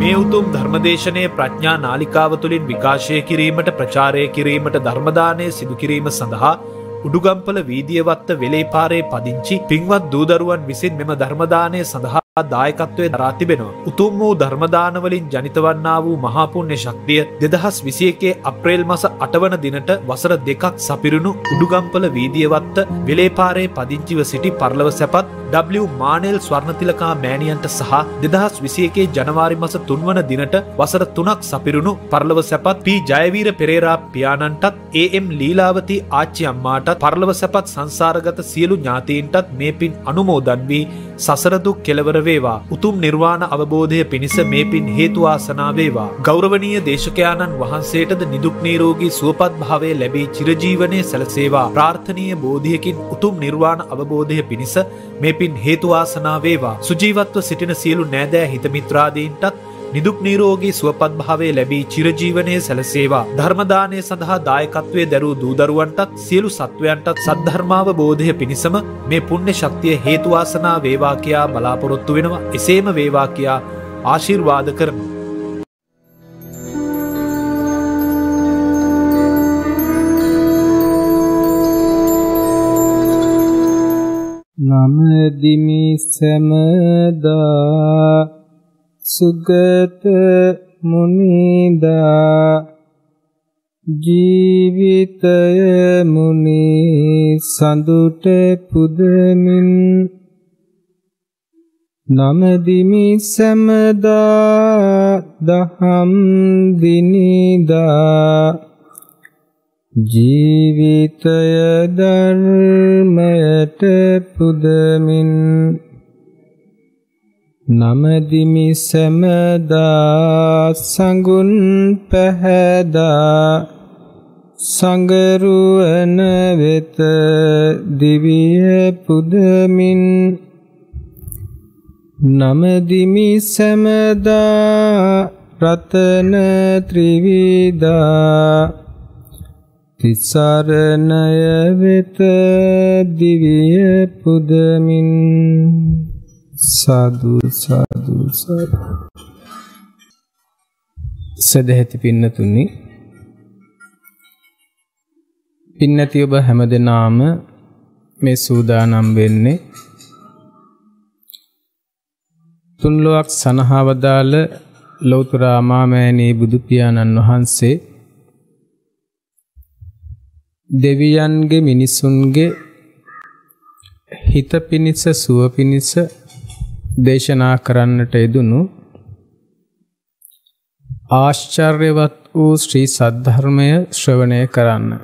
මේ උතුම් ධර්මදේශනයේ ප්‍රඥා නාලිකාව තුළින් විකාශය කිරීමට ප්‍රචාරය කිරීමට ධර්මදානය සිදු කිරීම සඳහා උඩුගම්පල වීදියවත්ත වෙලේපාරේ පදිංචි පින්වත් දූදරුවන් විසින් මෙම ධර්මදානය සඳහා දායකත්වයේ දරා තිබෙනවා. උතුම් වූ ධර්මදාන වලින් ජනිත වන්නා වූ මහා පුණ්‍ය ශක්තිය 2021 අප්‍රේල් මාස 8 වන දිනට වසර 2ක් සපිරුණු උඩුගම්පල වීදියවත්ත වෙලේපාරේ පදිංචිව සිටි පරලොව සැපත් W මානෙල් ස්වර්ණතිලකා මෑණියන්ට සහ 2021 ජනවාරි මාස 3 වන දිනට වසර 3ක් සපිරුණු පරලොව සැපත් P ජයවීර පෙරේරා පියාණන්ටත් AM ලීලාවතී ආච්චි අම්මාටත් පරලොව සැපත් සංසාරගත සියලු ඥාතීන්ටත් මේ පින් අනුමෝදන් වී සසර දුක් කෙලවර වේවා. උතුම් නිර්වාණ අවබෝධය පිණිස මේ පින් හේතු වාසනා වේවා. ගෞරවනීය දේශකයාණන් වහන්සේටද නිදුක් නිරෝගී සුවපත් භාවය ලැබී චිරජීවනයේ සැලසේවා. ප්‍රාර්ථනීය බෝධියකින් උතුම් නිර්වාණ අවබෝධය පිණිස මේ පින් හේතු වාසනා වේවා. සුජීවත්ව සිටින සියලු නෑදෑ හිත මිත්‍රාදීන්ටත් නිදුක් නිරෝගී සුවපත් භාවය ලැබී චිරජීවනයේ සැලසේවා. ධර්මදානය සඳහා දායකත්වයේ දරූ දූදරුවන්ටත් සියලු සත්වයන්ටත් සද්ධර්මාවබෝධය පිණිසම මේ පුණ්‍ය ශක්තිය හේතු වාසනා වේවා කියා බලාපොරොත්තු වෙනවා. එසේම වේවා කියා ආශිර්වාද කරනවා. නමදිමි සමදා සුගත මුනිදා ජීවිතය මුනි සඳුට පුදමින් නමදිමි සමදා දහම් දිනිදා ජීවිතය ධර්මයට පුදමින් නමදිමි සමදා සංගුන් පැහැදා සංගරුවන වෙත දිවිය පුදමින් නමදිමි සමදා රතන ත්‍රිවිධා තිසරණය වෙත දිවිය පුදමින් සාදු සාදු සාදු. සදහැති පින්නතුනි, පින්නති ඔබ හැමදෙනාම මේ සූදානම් වෙන්නේ තුන්ලොවක් සනහවදාල ලෞතර මාමෑණී බුදු පියාණන් වහන්සේ දෙවියන්ගේ මිනිසුන්ගේ හිත පිණිස සුව පිණිස දේශනා කරන්නට යෙදුණු ආශ්චර්යවත් වූ ශ්‍රී සද්ධර්මය ශ්‍රවණය කරන්න.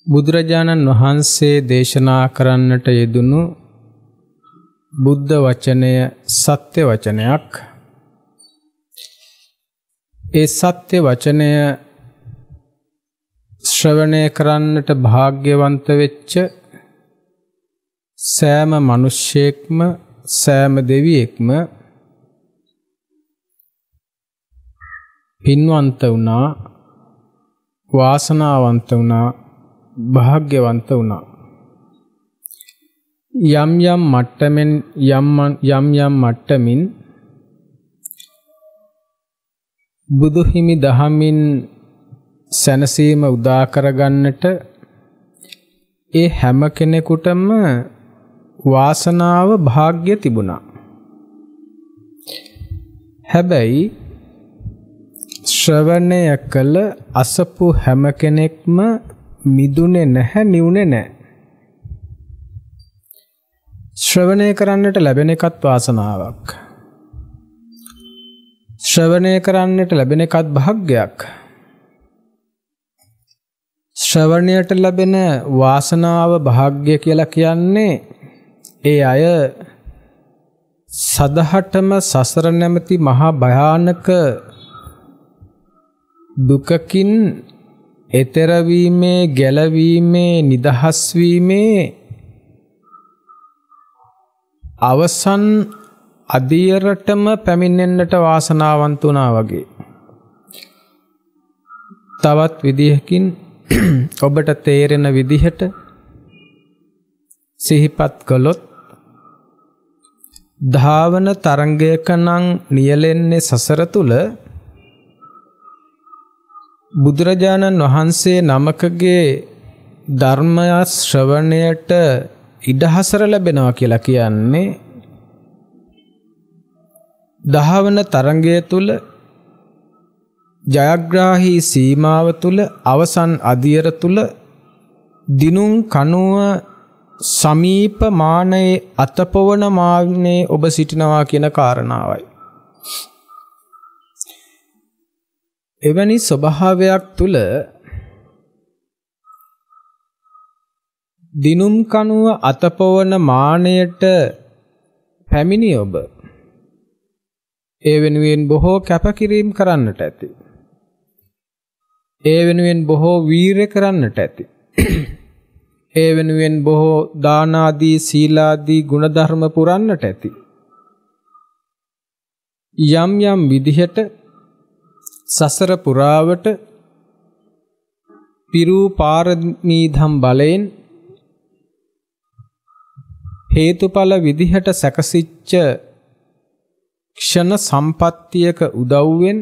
බුදුරජාණන් වහන්සේ දේශනා කරන්නට යෙදුණු බුද්ධ වචනය සත්‍ය වචනයක්. ඒ සත්‍ය වචනය ශ්‍රවණය කරන්නට භාග්‍යවන්ත වෙච්ච සෑම මිනිසෙක්ම සෑම දෙවියෙක්ම පින්වන්ත වුණා, වාසනාවන්ත වුණා, භාග්‍යවන්ත වුණා. යම් යම් මට්ටමින් බුදු හිමි දහමින් සැනසීම උදා කරගන්නට ඒ හැම කෙනෙකුටම වාසනාව භාග්‍ය තිබුණා. හැබැයි ශ්‍රවණය කළ අසපු හැම කෙනෙක්ම මිදුනේ නැහැ, නිවුනේ නැහැ. ශ්‍රවණය කරන්නට ලැබෙන එකත් වාසනාවක්. ශ්‍රවණය කරන්නට ලැබෙන එකත් භාග්‍යයක්. ශ්‍රවණයට ලැබෙන වාසනාව භාග්‍ය කියලා කියන්නේ ඒ අය සදහටම සසර නැමැති මහා භයානක දුකකින් එතෙර වීමේ, ගැලවීමේ, නිදහස් වීමේ අවසන් අදියරටම පැමිණෙන්නට වාසනාවන්ත වුණා වගේ. තවත් විදිහකින් ඔබට තේරෙන විදිහට සිහිපත් කළොත් ධාවන තරංගයක නම් නියැලෙන්නේ සසර තුල බුදුරජාණන් වහන්සේ නමකගේ ධර්මය ශ්‍රවණයට ඉඩහසර ලැබෙනවා කියලා කියන්නේ ධාවන තරංගය තුල ජයග්‍රාහී සීමාව තුල අවසන් අදියර තුල දිනුම් කනුව සමීප මානයේ අතපොවන මාන්නේ ඔබ සිටිනවා කියන කාරණාවයි. එවැනි ස්වභාවයක් තුල දිනුම් කනුව අතපොවන මානයට පැමිණි ඔබ ඒ වෙනුවෙන් බොහෝ කැපකිරීම කරන්නට ඇති. ඒ වෙනුවෙන් බොහෝ වීරය කරන්නට ඇති. ඒ වෙනුවෙන් බොහෝ දාන ආදී සීලාදී ගුණධර්ම පුරන්නට ඇති. යම් යම් විදිහට සසර පුරාවට පිරූ පාරමී ධම් බලයෙන් හේතුඵල විදිහට සැකසිච්ච ක්ෂණ සම්පත්තියක උදව්වෙන්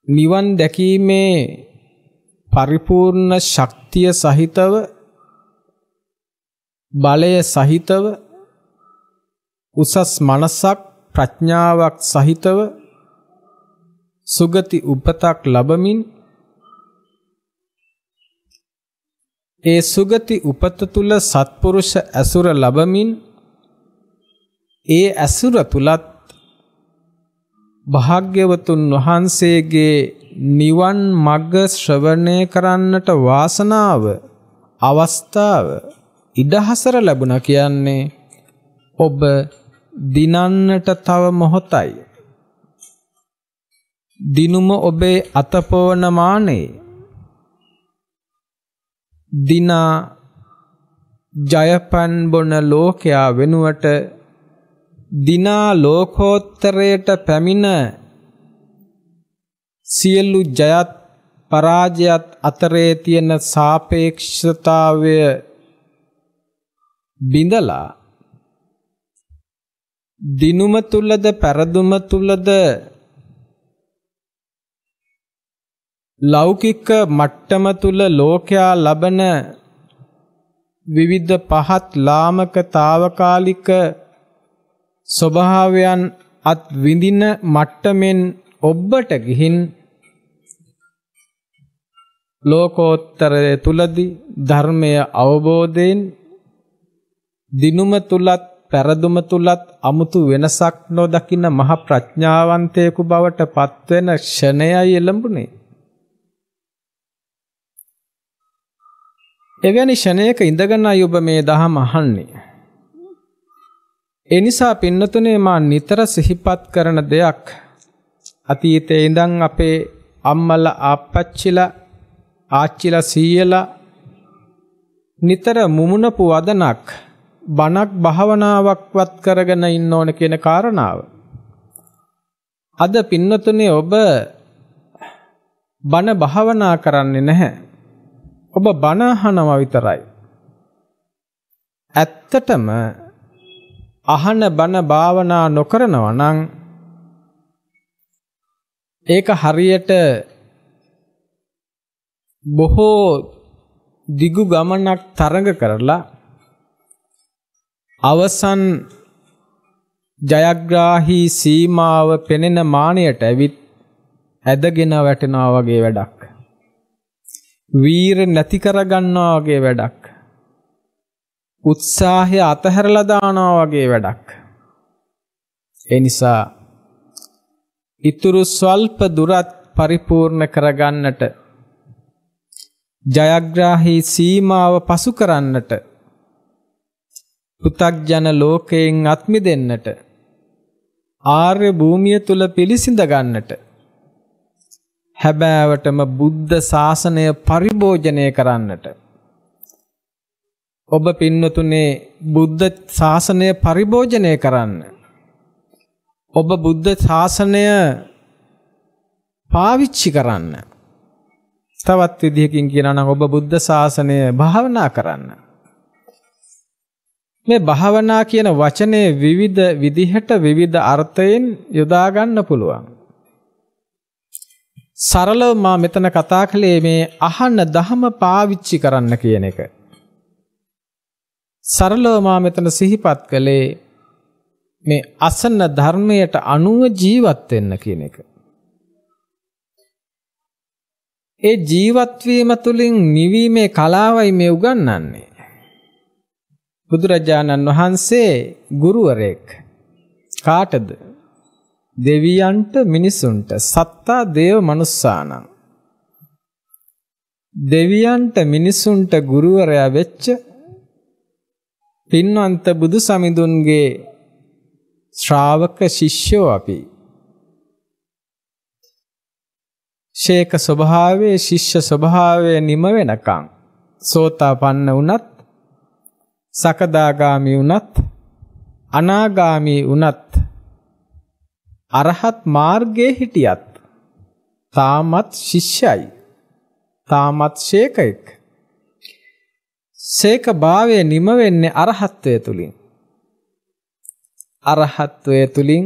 නිවන් දැකීමේ පරිපූර්ණ ශක්තිය සහිතව බලය සහිතව උසස් මනසක් ප්‍රඥාවක් සහිතව සුගති උපතක් ලැබමින් ඒ සුගති උපත තුල සත්පුරුෂ ඇසුර ලැබමින් ඒ ඇසුර තුලත් භාග්‍යවතුන් වහන්සේගේ නිවන් මග්ග ශ්‍රවණය කරන්නට වාසනාව අවස්ථාව ඉඩහසර ලැබුණා කියන්නේ ඔබ දිනන්නට තව මොහොතයි. දිනුම ඔබේ අතපොවන මානේ දිනා ජයපන් බොන ලෝකයා වෙනුවට දිනා ලෝකෝත්තරයට පැමිණ සියලු ජයත් පරාජයත් අතරේ තියෙන සාපේක්ෂතාවය බිඳලා දිනුම තුලද පෙරදුම තුලද ලෞකික මට්ටම තුල ලෝකයා ලබන විවිධ පහත් ලාමක తాවකාලික ස්වභාවයන් අත් විඳින මට්ටමින් ඔබට ගිහින් ලෝකෝත්තරය තුලදී ධර්මය අවබෝධයෙන් දිනුම තුලත් පෙරදුම තුලත් අමුතු වෙනසක් නොදකින මහ ප්‍රඥාවන්තයෙකු බවට පත්වෙන ක්ෂණයයි එළඹුණේ. එවැනි ක්ෂණයක ඉඳගෙනයි ඔබ මේ දහම අහන්නේ. ඒ නිසා පින්නතුනේ මා නිතර සිහිපත් කරන දෙයක් අතීතයේ ඉඳන් අපේ අම්මලා ආප්පච්චිලා ආච්චිලා සීයලා නිතර මුමුණපු වදනක් බණක් භාවනාවක්වත් කරගෙන ඉන්න ඕන කියන කාරණාව. අද පින්නතුනේ ඔබ බණ භාවනා කරන්නේ නැහැ. ඔබ බණ අහනවා විතරයි. ඇත්තටම අහන බණ භාවනා නොකරනවා නම් ඒක හරියට බොහෝ දිගු ගමනක් තරඟ කරලා අවසන් ජයග්‍රාහී සීමාව පෙනෙන මානයට ඇවිත් ඇදගෙන වැටෙනවා වගේ වැඩක්. වීර නැති කරගන්නවා වගේ වැඩක්. උත්සාහය අතහැරලා දානවා වගේ වැඩක්. ඒ නිසා ඊතුරු ස්වල්ප දුරත් පරිපූර්ණ කරගන්නට ජයග්‍රාහී සීමාව පසු කරන්නට පෘථග්ජන ලෝකයෙන් අත් මිදෙන්නට ආර්ය භූමිය තුල පිළිසිඳ ගන්නට හැබෑවටම බුද්ධ ශාසනය පරිභෝජනය කරන්නට ඔබ පින්නතුනේ බුද්ධ ශාසනය පරිභෝජනය කරන්න ඔබ බුද්ධ ශාසනය පාවිච්චි කරන්න තවත් විදිහකින් කියනවා නම් ඔබ බුද්ධ ශාසනය භාවනා කරන්න මේ භාවනා කියන වචනේ විවිධ විදිහට විවිධ අර්ථයෙන් යොදා ගන්න පුළුවන්. සරලව මා මෙතන කතා කළේ මේ අහන්න දහම පාවිච්චි කරන්න කියන එක. සරලව මා මෙතන සිහිපත් කළේ මේ අසන්න ධර්මයට අනුව ජීවත් වෙන්න කියන එක. ඒ ජීවත් වීම තුළින් නිවීමේ කලාවයි මේ උගන්වන්නේ. බුදුරජාණන් වහන්සේ ගුරුවරයෙක් කාටද? දෙවියන්ට මිනිසුන්ට. සත්තා දේව මනුස්සානං. දෙවියන්ට මිනිසුන්ට ගුරුවරයා වෙච්ච පින්වන්ත බුදු සමිඳුන්ගේ ශ්‍රාවක ශිෂ්‍යෝ අපි. ශේක ස්වභාවයේ ශිෂ්‍ය ස්වභාවයේ නිම වෙනකං සෝතාපන්න වුණත් සකදාගාමි වුණත් අනාගාමි වුණත් අරහත් මාර්ගයේ හිටියත් තාමත් ශිෂ්‍යයි. තාමත් ශේකෙක්. ශේක භාවයේ නිම වෙන්නේ අරහත්වයේ තුලින්. අරහත්වයේ තුලින්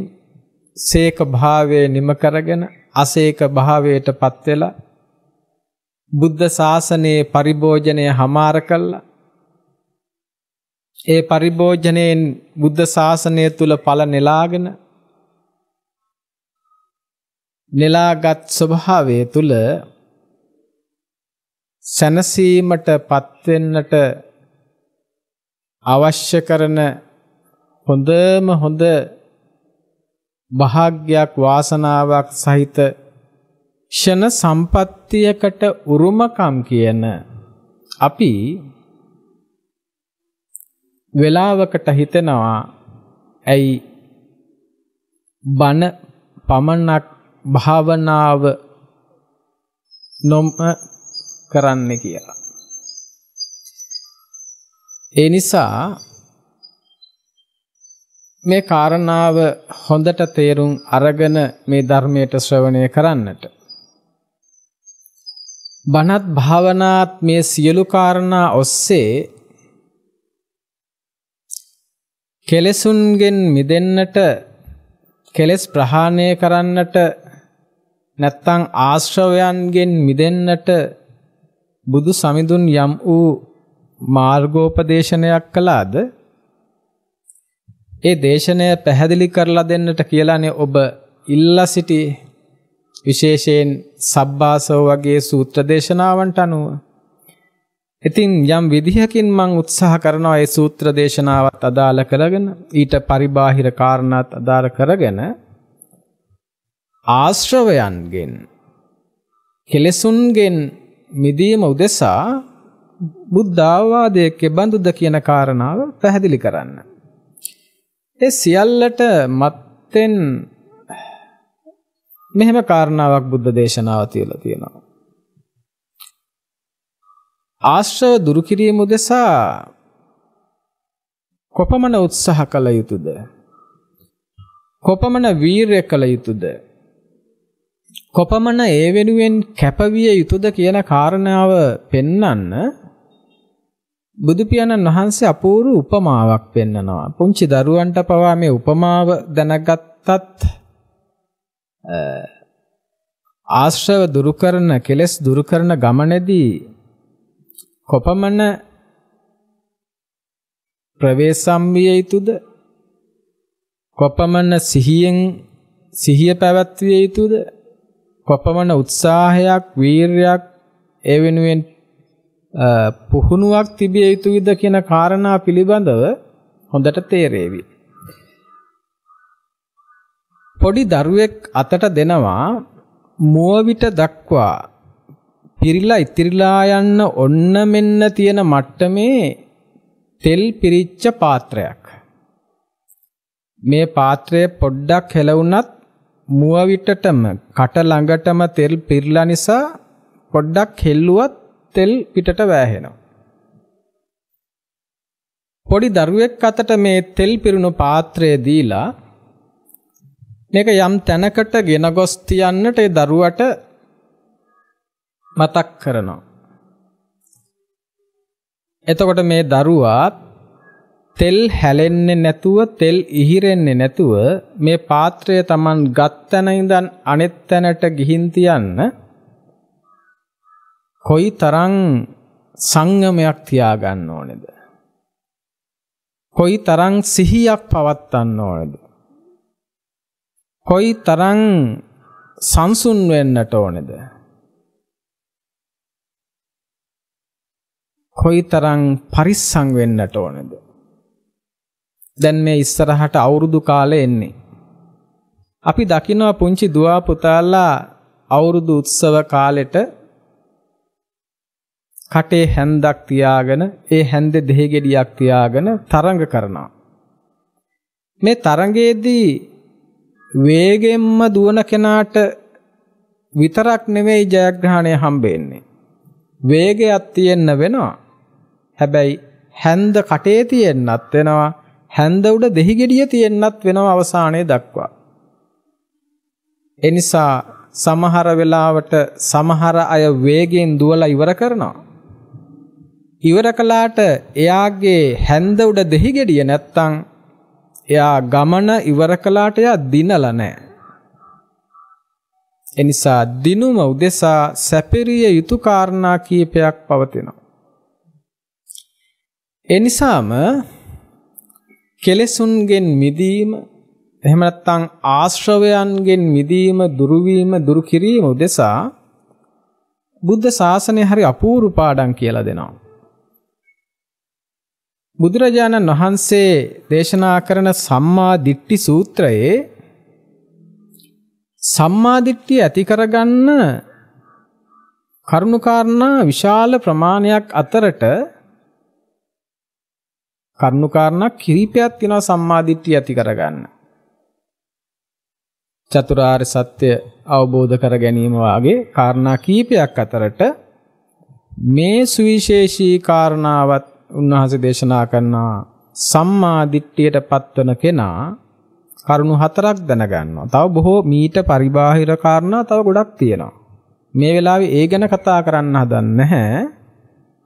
ශේක භාවයේ නිම කරගෙන අශේක භාවයට පත් වෙලා බුද්ධ ශාසනයේ පරිභෝජනය හමාර කළා. ඒ පරිභෝජනයෙන් බුද්ධ ශාසනය තුල ඵල නෙලාගෙන නෙලාගත් ස්වභාවය තුල සැනසීමට පත් වෙන්නට අවශ්‍ය කරන හොඳම හොඳ භාග්යක් වාසනාවක් සහිත ක්ෂණ සම්පත්තියකට උරුමකම් කියන අපි වෙලාවකට හිතනවා ඇයි බණ පමණක් භාවනාව නොම කරන්න කියලා. ඒ නිසා මේ කාරණාව හොඳට තේරුම් අරගෙන මේ ධර්මයට ශ්‍රවණය කරන්නට. බණත් භාවනාත් මේ සියලු කාරණා ඔස්සේ කෙලෙසුන්ගෙන් මිදෙන්නට, කෙලෙස් ප්‍රහාණය කරන්නට, නැත්තම් ආශ්‍රවයන්ගෙන් මිදෙන්නට බුදු සමිඳුන් යම් වූ මාර්ගෝපදේශනයක් කළාද? ඒ දේශනය පැහැදිලි කරලා දෙන්නට කියලානේ ඔබ ඉල්ලා සිටි විශේෂයෙන් සබ්බාසව වගේ සූත්‍ර දේශනාවන්ට අනුව. ඉතින් යම් විදිහකින් මම උත්සාහ කරනවා ඒ සූත්‍ර දේශනාවත් අදාළ කරගෙන ඊට පරිබාහිර කාරණාත් අදාළ කරගෙන ආශ්‍රවයන්ගෙන් කෙලෙසුන්ගෙන් මිදීම උදෙසා බුද්ධ ආවාදයේ කෙබඳුද කියන කාරණාව පැහැදිලි කරන්න. ඒ සියල්ලට මත්තෙන් මෙහෙම කාරණාවක් බුද්ධ දේශනාව තියලා තියෙනවා. ආශ්‍රව දුරු කිරීම උදෙසා කොපමණ උත්සාහ කළ යුතුද? කොපමණ වීරය කළ යුතුද? කොපමණ ඒ වෙනුවෙන් කැපවිය යුතුද කියන කාරණාව පෙන්වන්න බුදු පියාණන් වහන්සේ අපූර්ව උපමාවක් පෙන්නනවා. පුංචි දරුවන්ට පවා මේ උපමාව දැනගත්තත් ආශ්‍රව දුරු කරන, කෙලෙස් දුරු කරන ගමනේදී කොපමණ ප්‍රවේශම් විය යුතුද? කොපමණ සිහිය පැවැත්විය යුතුද? කොපමණ උත්සාහයක්, වීරයක් ඒ වෙනුවෙන් පුහුණුවක් තිබිය යුතුද කියන කාරණා පිළිබඳව හොඳට තේරෙවි. පොඩි දරුවෙක් අතට දෙනවා මුව විට දක්වා පිරිලා ඉතිරිලා යන්න ඔන්න මෙන්න තියෙන මට්ටමේ තෙල් පිරිච්ච පාත්‍රයක්. මේ පාත්‍රය පොඩ්ඩක් හෙලවුණත් මුව විටටම කට ළඟටම තෙල් පිරලා නිසා පොඩ්ඩක් හෙල්ලුවත් තෙල් පිටට වැහෙනවා. පොඩි දරුවෙක් අතට මේ තෙල් පිරුණු පාත්‍රය දීලා මේක යම් තැනකට ගෙන ගොස් තියන්නට ඒ දරුවට මතක් කරනවා. එතකොට මේ දරුවා තෙල් හැලෙන්නේ නැතුව තෙල් ඉහිරෙන්නේ නැතුව මේ පාත්‍රය Taman ගත් තැන ඉඳන් අනෙත් තැනට ගිහින් තියන්න කොයි තරම් සංයමයක් තියාගන්න ඕනේද? කොයි තරම් සිහියක් පවත්වන්න ඕනේද? කොයි තරම් සංසුන් වෙන්නට ඕනේද? කොයි තරම් පරිස්සම් වෙන්නට ඕනේද? දැන් මේ ඉස්සරහට අවුරුදු කාලේ එන්නේ. අපි දකිනවා පුංචි දුවා පුතාලා අවුරුදු උත්සව කාලෙට කටේ හැන්දක් තියාගෙන ඒ හැන්දේ දෙහි ගෙඩියක් තියාගෙන තරඟ කරනවා. මේ තරඟයේදී වේගෙන්ම දුවන කෙනාට විතරක් නෙවෙයි ජයග්‍රහණය හම්බෙන්නේ. වේගයක් තියෙන්න වෙනවා. හැබැයි හැන්ද කටේ තියෙන්නත් වෙනවා. හැන්ද උඩ දෙහි ගෙඩිය තියෙන්නත් වෙනවා අවසානයේ දක්වා. ඒ නිසා සමහර වෙලාවට සමහර අය වේගෙන් දුවලා ඉවර කරනවා. ඉවර කළාට එයාගේ හැන්ද උඩ දෙහි ගෙඩිය නැත්තම් එයා ගමන ඉවර කළාට එයා දිනලා නැහැ. ඒ නිසා දිනුම උදෙසා සැපිරිය යුතු කාරණා කීපයක් පවතිනවා. ඒ නිසාම කෙලෙසුන්ගෙන් මිදීම එහෙම නැත්නම් ආශ්‍රවයන්ගෙන් මිදීම දුරු කිරීම උදෙසා බුද්ධ ශාසනය හරි අපූර්ව පාඩම් කියලා දෙනවා. බුදුරජාණන් වහන්සේ දේශනා කරන සම්මා දිට්ඨි සූත්‍රයේ සම්මා දිට්ඨිය ඇති කරගන්න කරුණාකාරණා විශාල ප්‍රමාණයක් අතරට කරුණාකාරණා කිහිපයක් තියෙනවා සම්මා දිට්ඨිය ඇති කරගන්න. චතුරාර්ය සත්‍ය අවබෝධ කර ගැනීම වාගේ කාරණා කිහිපයක් අතරට මේ සුවිශේෂී කාරණාවත් උන්වහන්සේ දේශනා කරනවා. සම්මා දිට්ඨියට පත්වන කෙනා කරුණු හතරක් දැනගන්නවා. තව බොහෝ මීට පරිබාහිර කාරණා තව ගොඩක් තියෙනවා. මේ වෙලාවේ ඒ ගැන කතා කරන්න හදන්නේ නැහැ.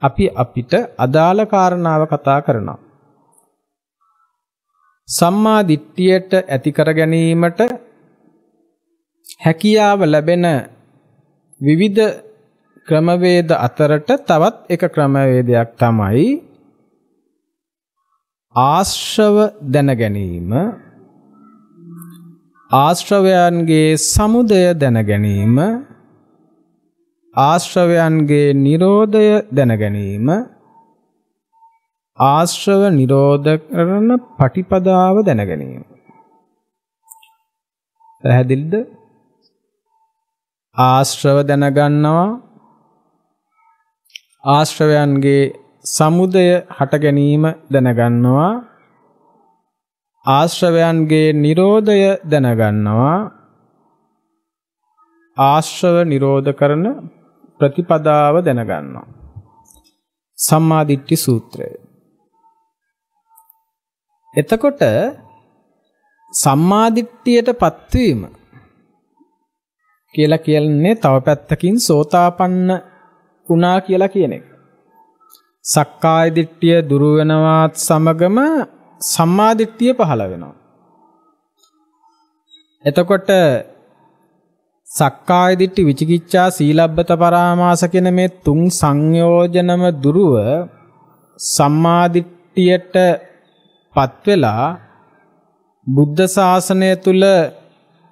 අපි අපිට අදාළ කාරණාව කතා කරනවා. සම්මා දිට්ඨියට ඇති කර ගැනීමට හැකියාව ලැබෙන විවිධ ක්‍රමවේද අතරට තවත් එක ක්‍රමවේදයක් තමයි ආශ්‍රව දැන ගැනීම. ආශ්‍රවයන්ගේ සමුදය දැන ගැනීම. ආශ්‍රවයන්ගේ නිරෝධය දැන ගැනීම. ආශ්‍රව නිරෝධ කරන පටිපදාව දැන ගැනීම. පැහැදිලිද? ආශ්‍රව දැනගන්නවා. ආශ්‍රවයන්ගේ සමුදය හට ගැනීම දැනගන්නවා. ආශ්‍රවයන්ගේ නිරෝධය දැනගන්නවා. ආශ්‍රව නිරෝධ කරන ප්‍රතිපදාව දැනගන්නවා. සම්මා දිට්ඨි සූත්‍රය. එතකොට සම්මා දිට්ඨියට පත්වීම කියලා කියන්නේ තව පැත්තකින් සෝතාපන්න වුණා කියලා කියන එක. සක්කාය දිට්ඨිය දුරු වෙනවත් සමගම සම්මා දිට්ඨිය පහළ වෙනවා. එතකොට සක්කාය දිට්ඨි විචිකිච්ඡා සීලබ්බත පරාමාස කියන මේ තුන් සංයෝජනම දුරුව සම්මා දිට්ඨියට පත් වෙලා බුද්ධ ශාසනය තුල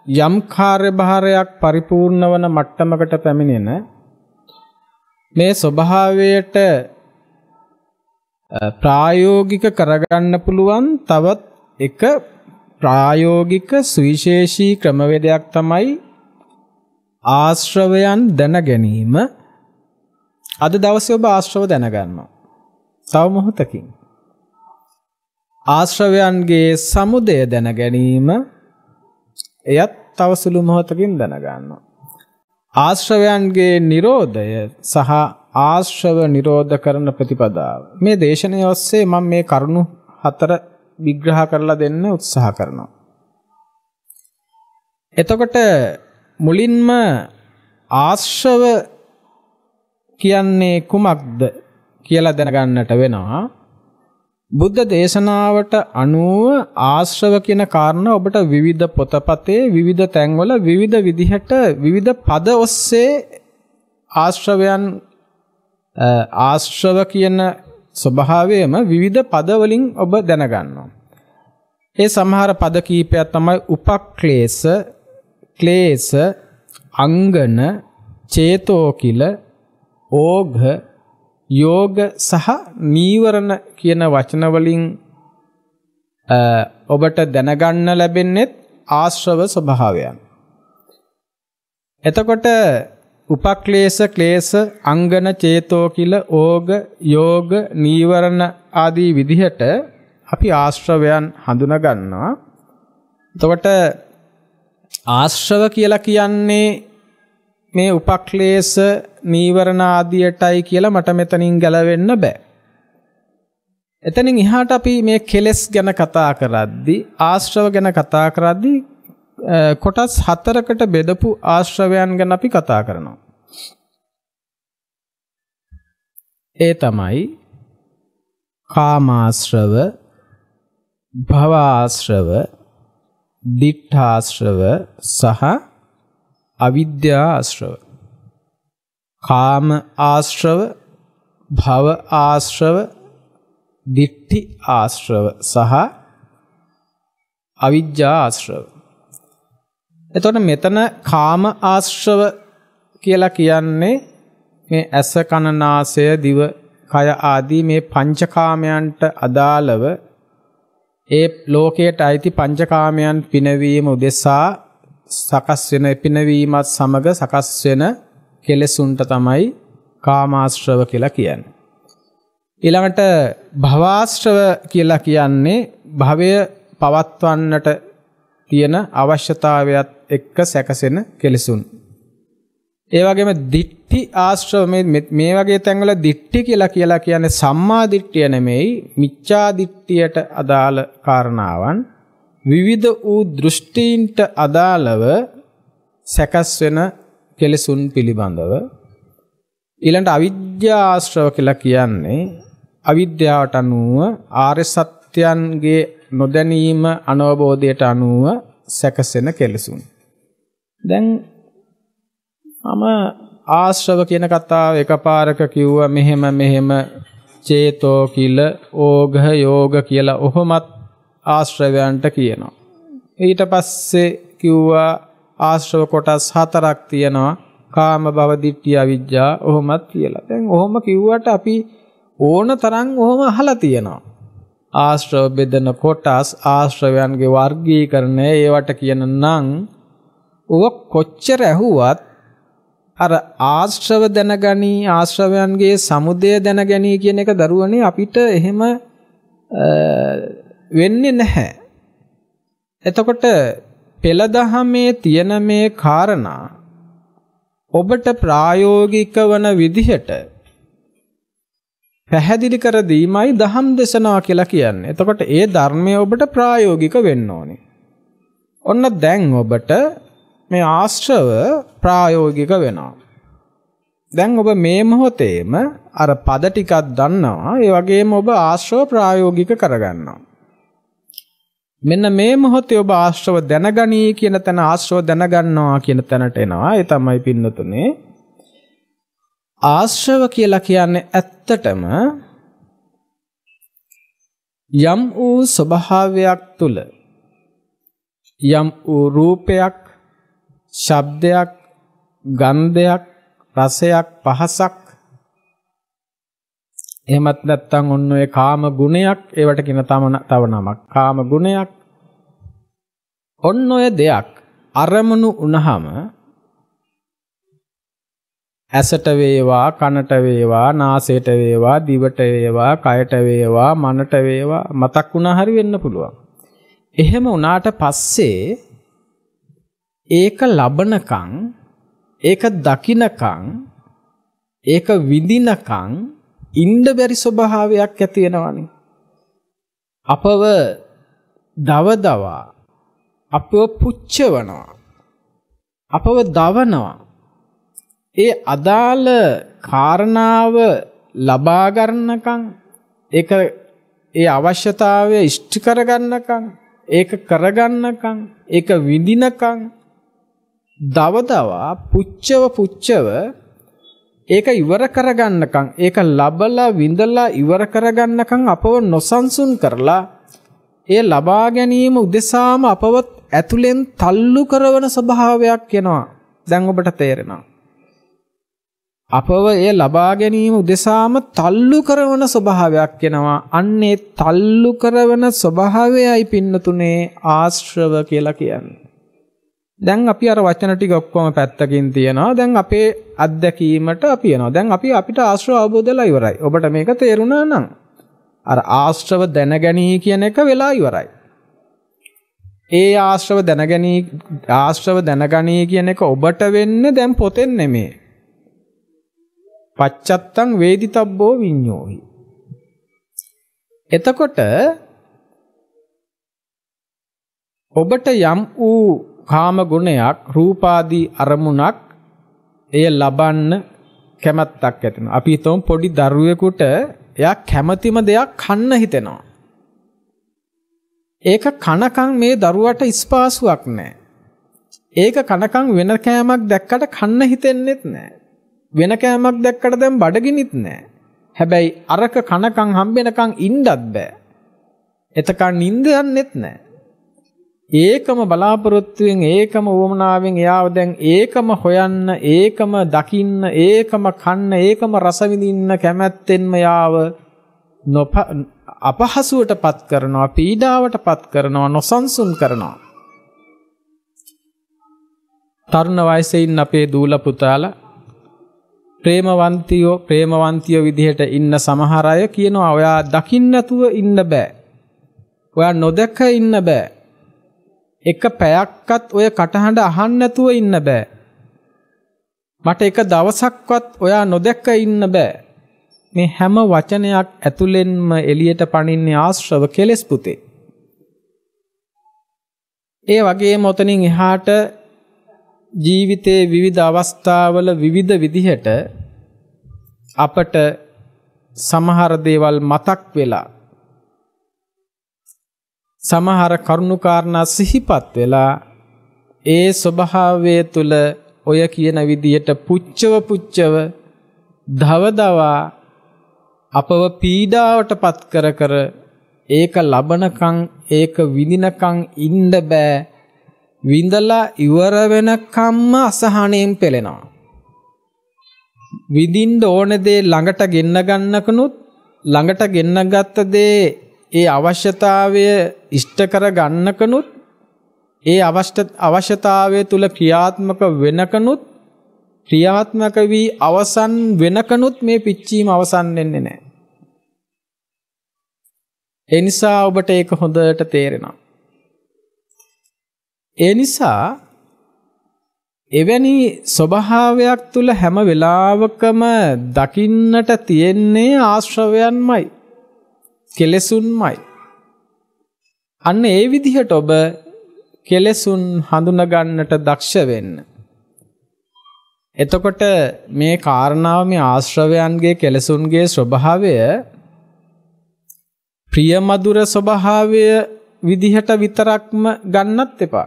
යම් කාර්යභාරයක් පරිපූර්ණ වන මට්ටමකට පැමිණෙන මේ ස්වභාවයට ප්‍රායෝගික කරගන්න පුළුවන් තවත් එක ප්‍රායෝගික සුවිශේෂී ක්‍රමවේදයක් තමයි ආශ්‍රවයන් දැන ගැනීම. අද දවසේ ඔබ ආශ්‍රව දැනගන්නවා. තව මොහොතකින් ආශ්‍රවයන්ගේ සමුදය දැන ගැනීම එයත් තව සුළු මොහොතකින් දැනගන්නවා. ආශ්‍රවයන්ගේ නිරෝධය සහ ආශ්‍රව නිරෝධ කරන ප්‍රතිපදාව. මේ දේශනය ඔස්සේ මම මේ කරුණු හතර විග්‍රහ කරලා දෙන්න උත්සාහ කරනවා. එතකොට මුලින්ම ආශ්‍රව කියන්නේ කුමක්ද කියලා දැනගන්නට වෙනවා. බුද්ධ දේශනාවට අනුව ආශ්‍රව කියන කාරණා ඔබට විවිධ පොතපතේ විවිධ තැන්වල විවිධ විදිහට විවිධ පද ඔස්සේ ආශ්‍රව කියන ස්වභාවයම විවිධ පද වලින් ඔබ දැනගන්නවා. ඒ සමහර පද කීපයක් තමයි උපක්ලේශ, ක්ලේශ, අංගන, චේතෝකිල, ඕඝ, යෝග සහ නීවරණ කියන වචන වලින් ඔබට දැනගන්න ලැබෙන්නේ ආශ්‍රව ස්වභාවයන්. එතකොට උපක්ලේශ, ක්ලේශ, අංගන, චේතෝකිල, ඕඝ, යෝග, නීවරණ ආදී විදිහට අපි ආශ්‍රවයන් හඳුනා ගන්නවා. එතකොට ආශ්‍රව කියලා කියන්නේ මේ උපක්ලේශ, නීවරණ ආදියටයි කියලා මට මෙතනින් ගැලවෙන්න බෑ. එතනින් එහාට අපි මේ කෙලෙස් ගැන කතා කරද්දී, ආශ්‍රව ගැන කතා කරද්දී කොටස් 4කට බෙදපු ආශ්‍රවයන් ගැන අපි කතා කරනවා. ඒ තමයි කාමාශ්‍රව, භවආශ්‍රව, දිඨාශ්‍රව සහ අවිද්‍යාශ්‍රව. කාම ආශ්‍රව, භව ආශ්‍රව, දිට්ඨි ආශ්‍රව සහ අවිද්‍යා ආශ්‍රව. එතකොට මෙතන කාම ආශ්‍රව කියලා කියන්නේ මේ ඇස, කන, නාසය, දිව, කය ආදී මේ පංචකාමයන්ට අදාළව ඒ ලෝකයට අයිති පංචකාමයන් පිනවීම උදෙසා සකස් වෙන පිනවීමත් සමග සකස් වෙන කෙලෙසුන්ට තමයි කාමාශ්‍රව කියලා කියන්නේ. ඊළඟට භවආශ්‍රව කියලා කියන්නේ භවය පවත්වන්නට තියෙන අවශ්‍යතාවයත් එක්ක සැකසෙන කෙලෙසුන්. ඒ වගේම දිට්ඨි ආශ්‍රව මේ වගේ තැන්වල දිට්ඨි කියලා කියන්නේ සම්මා දිට්ඨිය නෙමෙයි මිච්ඡා දිට්ඨියට අදාළ කාරණාවන්. විවිධ වූ දෘෂ්ටීන්ට අදාළව සැකස් වෙන කෙලෙසුන් පිළිබඳව. ඊළඟට අවිද්‍යා ආශ්‍රව කියලා කියන්නේ අවිද්‍යාවට අනුව ආර්ය සත්‍යයන්ගේ නොදැනීම අනවබෝධයට අනුව සැකසෙන කෙලෙසුන්. දැන් මම ආශ්‍රව කියන කතාව එකපාරක කිව්වා මෙහෙම චේතෝ කිල, ඕඝ, යෝග කියලා ඔහොමත් ආශ්‍රවයන්ට කියනවා. ඊට පස්සේ කිව්වා ආශ්‍රව කොටස් 4ක් තියෙනවා. කාම, භව, දිට්ඨි, අවිජ්ජා ඔහොමත් කියලා. දැන් ඔහොම කිව්වට අපි ඕන තරම් ඔහොම අහලා තියෙනවා. ආශ්‍රව බෙදන කොටස්, ආශ්‍රවයන්ගේ වර්ගීකරණය ඒවට කියන නම් ඔක කොච්චර ඇහුවත් අර ආශ්‍රව දැනගනි, ආශ්‍රවයන්ගේ සමුදය දැනගනි කියන එක දරුවනේ අපිට එහෙම වෙන්නේ නැහැ. එතකොට පෙළ දහමේ තියෙන මේ කාරණා ඔබට ප්‍රායෝගික වන විදිහට පැහැදිලි කර දීමයි දහම් දේශනාව කියලා කියන්නේ. එතකොට ඒ ධර්මය ඔබට ප්‍රායෝගික වෙන්න ඕනේ. ඔන්න දැන් ඔබට මේ ආශ්‍රව ප්‍රායෝගික වෙනවා. දැන් ඔබ මේ මොහොතේම අර පද ටිකක් දන්නවා. ඒ වගේම ඔබ ආශ්‍රව ප්‍රායෝගික කරගන්නවා. මෙන්න මේ මොහොතේ ඔබ ආශ්‍රව දැනගනි කියන තැන ආශ්‍රව දැනගන්නවා කියන තැනට එනවා. ඒ තමයි පින්නතුනේ ආශ්‍රව කියලා කියන්නේ ඇත්තටම යම් වූ ස්වභාවයක් තුල යම් වූ රූපයක්, ශබ්දයක්, ගන්ධයක්, රසයක්, පහසක් එහෙමත් නැත්නම් ඔන්න ඔය කාම ගුණයක්, ඒවට කියන තව නමක් කාම ගුණයක්. ඔන්න ඔය දෙයක් අරමුණු වුණාම ඇසට වේවා, කනට වේවා, නාසයට වේවා, දිවට වේවා, කයට වේවා, මනට වේවා මතක් වුණා හරි වෙන්න පුළුවන්. එහෙම වුණාට පස්සේ ඒක ලබනකම්, ඒක දකින්නකම්, ඒක විඳිනකම් ඉන්න බැරි ස්වභාවයක් ඇති වෙනවනේ. අපව දවදවා, අපව පුච්චවනවා, අපව දවනවා. ඒ අදාළ කාරණාව ලබා ගන්නකම්, ඒක ඒ අවශ්‍යතාවය ඉෂ්ට කරගන්නකම්, ඒක කරගන්නකම්, ඒක විඳිනකම් දවදවා පුච්චව ඒක ඉවර කරගන්නකම්, ඒක ලබලා විඳලා ඉවර කරගන්නකම් අපව නොසන්සුන් කරලා ඒ ලබා ගැනීම උදෙසාම අපව ඇතුලෙන් තල්ලු කරන ස්වභාවයක් එනවා. දැන් ඔබට තේරෙනවා. අපව ඒ ලබා ගැනීම උදෙසාම තල්ලු කරන ස්වභාවයක් එනවා. අන්නේ තල්ලු කරන ස්වභාවයයි පින්නතුනේ ආශ්‍රව කියලා කියන්නේ. දැන් අපි අර වචන ටික ඔක්කොම පැත්තකින් තියනවා. දැන් අපේ අත්දැකීමට අපි යනවා. දැන් අපිට ආශ්‍රව අවබෝධලා ඉවරයි. ඔබට මේක තේරුණා නම් අර ආශ්‍රව දැනගැනී කියන එක වෙලා ඉවරයි. ඒ ආශ්‍රව දැනගනී කියන එක ඔබට වෙන්නේ දැන් පොතෙන් නෙමෙයි. පච්චත්තං වේදිතබ්බෝ විඤ්ඤෝහි. එතකොට ඔබට යම් වූ කාම ගුණයක්, රූපාදී අරමුණක් එය ලබන්න කැමැත්තක් ඇති වෙනවා. අපි හිතමු පොඩි දරුවෙකුට එයා කැමැතිම දෙයක් කන්න හිතෙනවා. ඒක කනකම් මේ දරුවට ස්පාසුවක් නැහැ. ඒක කනකම් වෙන කෑමක් දැක්කට කන්න හිතෙන්නෙත් නැහැ. වෙන කෑමක් දැක්කට දැන් බඩගිනිත් නැහැ. හැබැයි අරක කනකම් හම්බෙනකම් ඉන්නත් බෑ. එතකන් නිින්ද යන්නෙත් නැහැ. ඒකම බලාපොරොත්තුවෙන්, ඒකම වමනාවෙන් එයාව දැන් ඒකම හොයන්න, ඒකම දකින්න, ඒකම කන්න, ඒකම රස විඳින්න කැමැත්තෙන්ම යාව අපහසුවටපත් කරනවා, පීඩාවටපත් කරනවා, නොසන්සුන් කරනවා. තරුණ වයසේ ඉන්න අපේ දූල පුතාලා ප්‍රේමවන්තියෝ විදිහට ඉන්න සමහර අය කියනවා ඔයා දකින්න නැතුව ඉන්න බෑ. ඔයා නොදැක ඉන්න බෑ. එක පැයක්වත් ඔය කටහඬ අහන්න නැතුව ඉන්න බෑ. මට එක දවසක්වත් ඔයා නොදැක ඉන්න බෑ. මේ හැම වචනයක් ඇතුළෙන්ම එළියට පනින්නේ ආශ්‍රව කෙලෙස් පුතේ. ඒ වගේම ඔතනින් එහාට ජීවිතයේ විවිධ අවස්ථාවල විවිධ විදිහට අපට සමහර දේවල් මතක් වෙලා, සමහර කරුණු කාරණා සිහිපත් වෙලා ඒ ස්වභාවය තුළ ඔය කියන විදිහට පුච්චව දවදවා අපව පීඩාවටපත් කර ඒක ලබනකම්, ඒක විඳිනකම් ඉන්න බෑ. විඳලා ඉවර වෙනකම්ම අසහනෙන් පෙළෙනවා. විඳින්න ඕන දේ ළඟට ගෙන්න ගන්නකනුත්, ළඟට ගෙන්න ගත්ත දේ ඒ අවශ්‍යතාවය ඉෂ්ට කර ගන්නකනුත්, ඒ අවශ්‍යතාවය තුල ක්‍රියාත්මක වෙනකනුත්, ක්‍රියාත්මක වී අවසන් වෙනකනුත් මේ පිච්චීම අවසන් වෙන්නේ නැහැ. ඒ නිසා ඔබට ඒක හොඳට තේරෙනවා. ඒ නිසා එවැනි ස්වභාවයක් තුල හැම වෙලාවකම දකින්නට තියෙන්නේ ආශ්‍රවයන්මයි, කෙලෙසුන්මයි. අන්න ඒ විදිහට ඔබ කෙලෙසුන් හඳුනා ගන්නට දක්ෂ වෙන්න. එතකොට මේ කාරණාව, මේ ආශ්‍රවයන්ගේ, කෙලෙසුන්ගේ ස්වභාවය ප්‍රිය මధుර ස්වභාවය විදිහට විතරක්ම ගන්නත් එපා.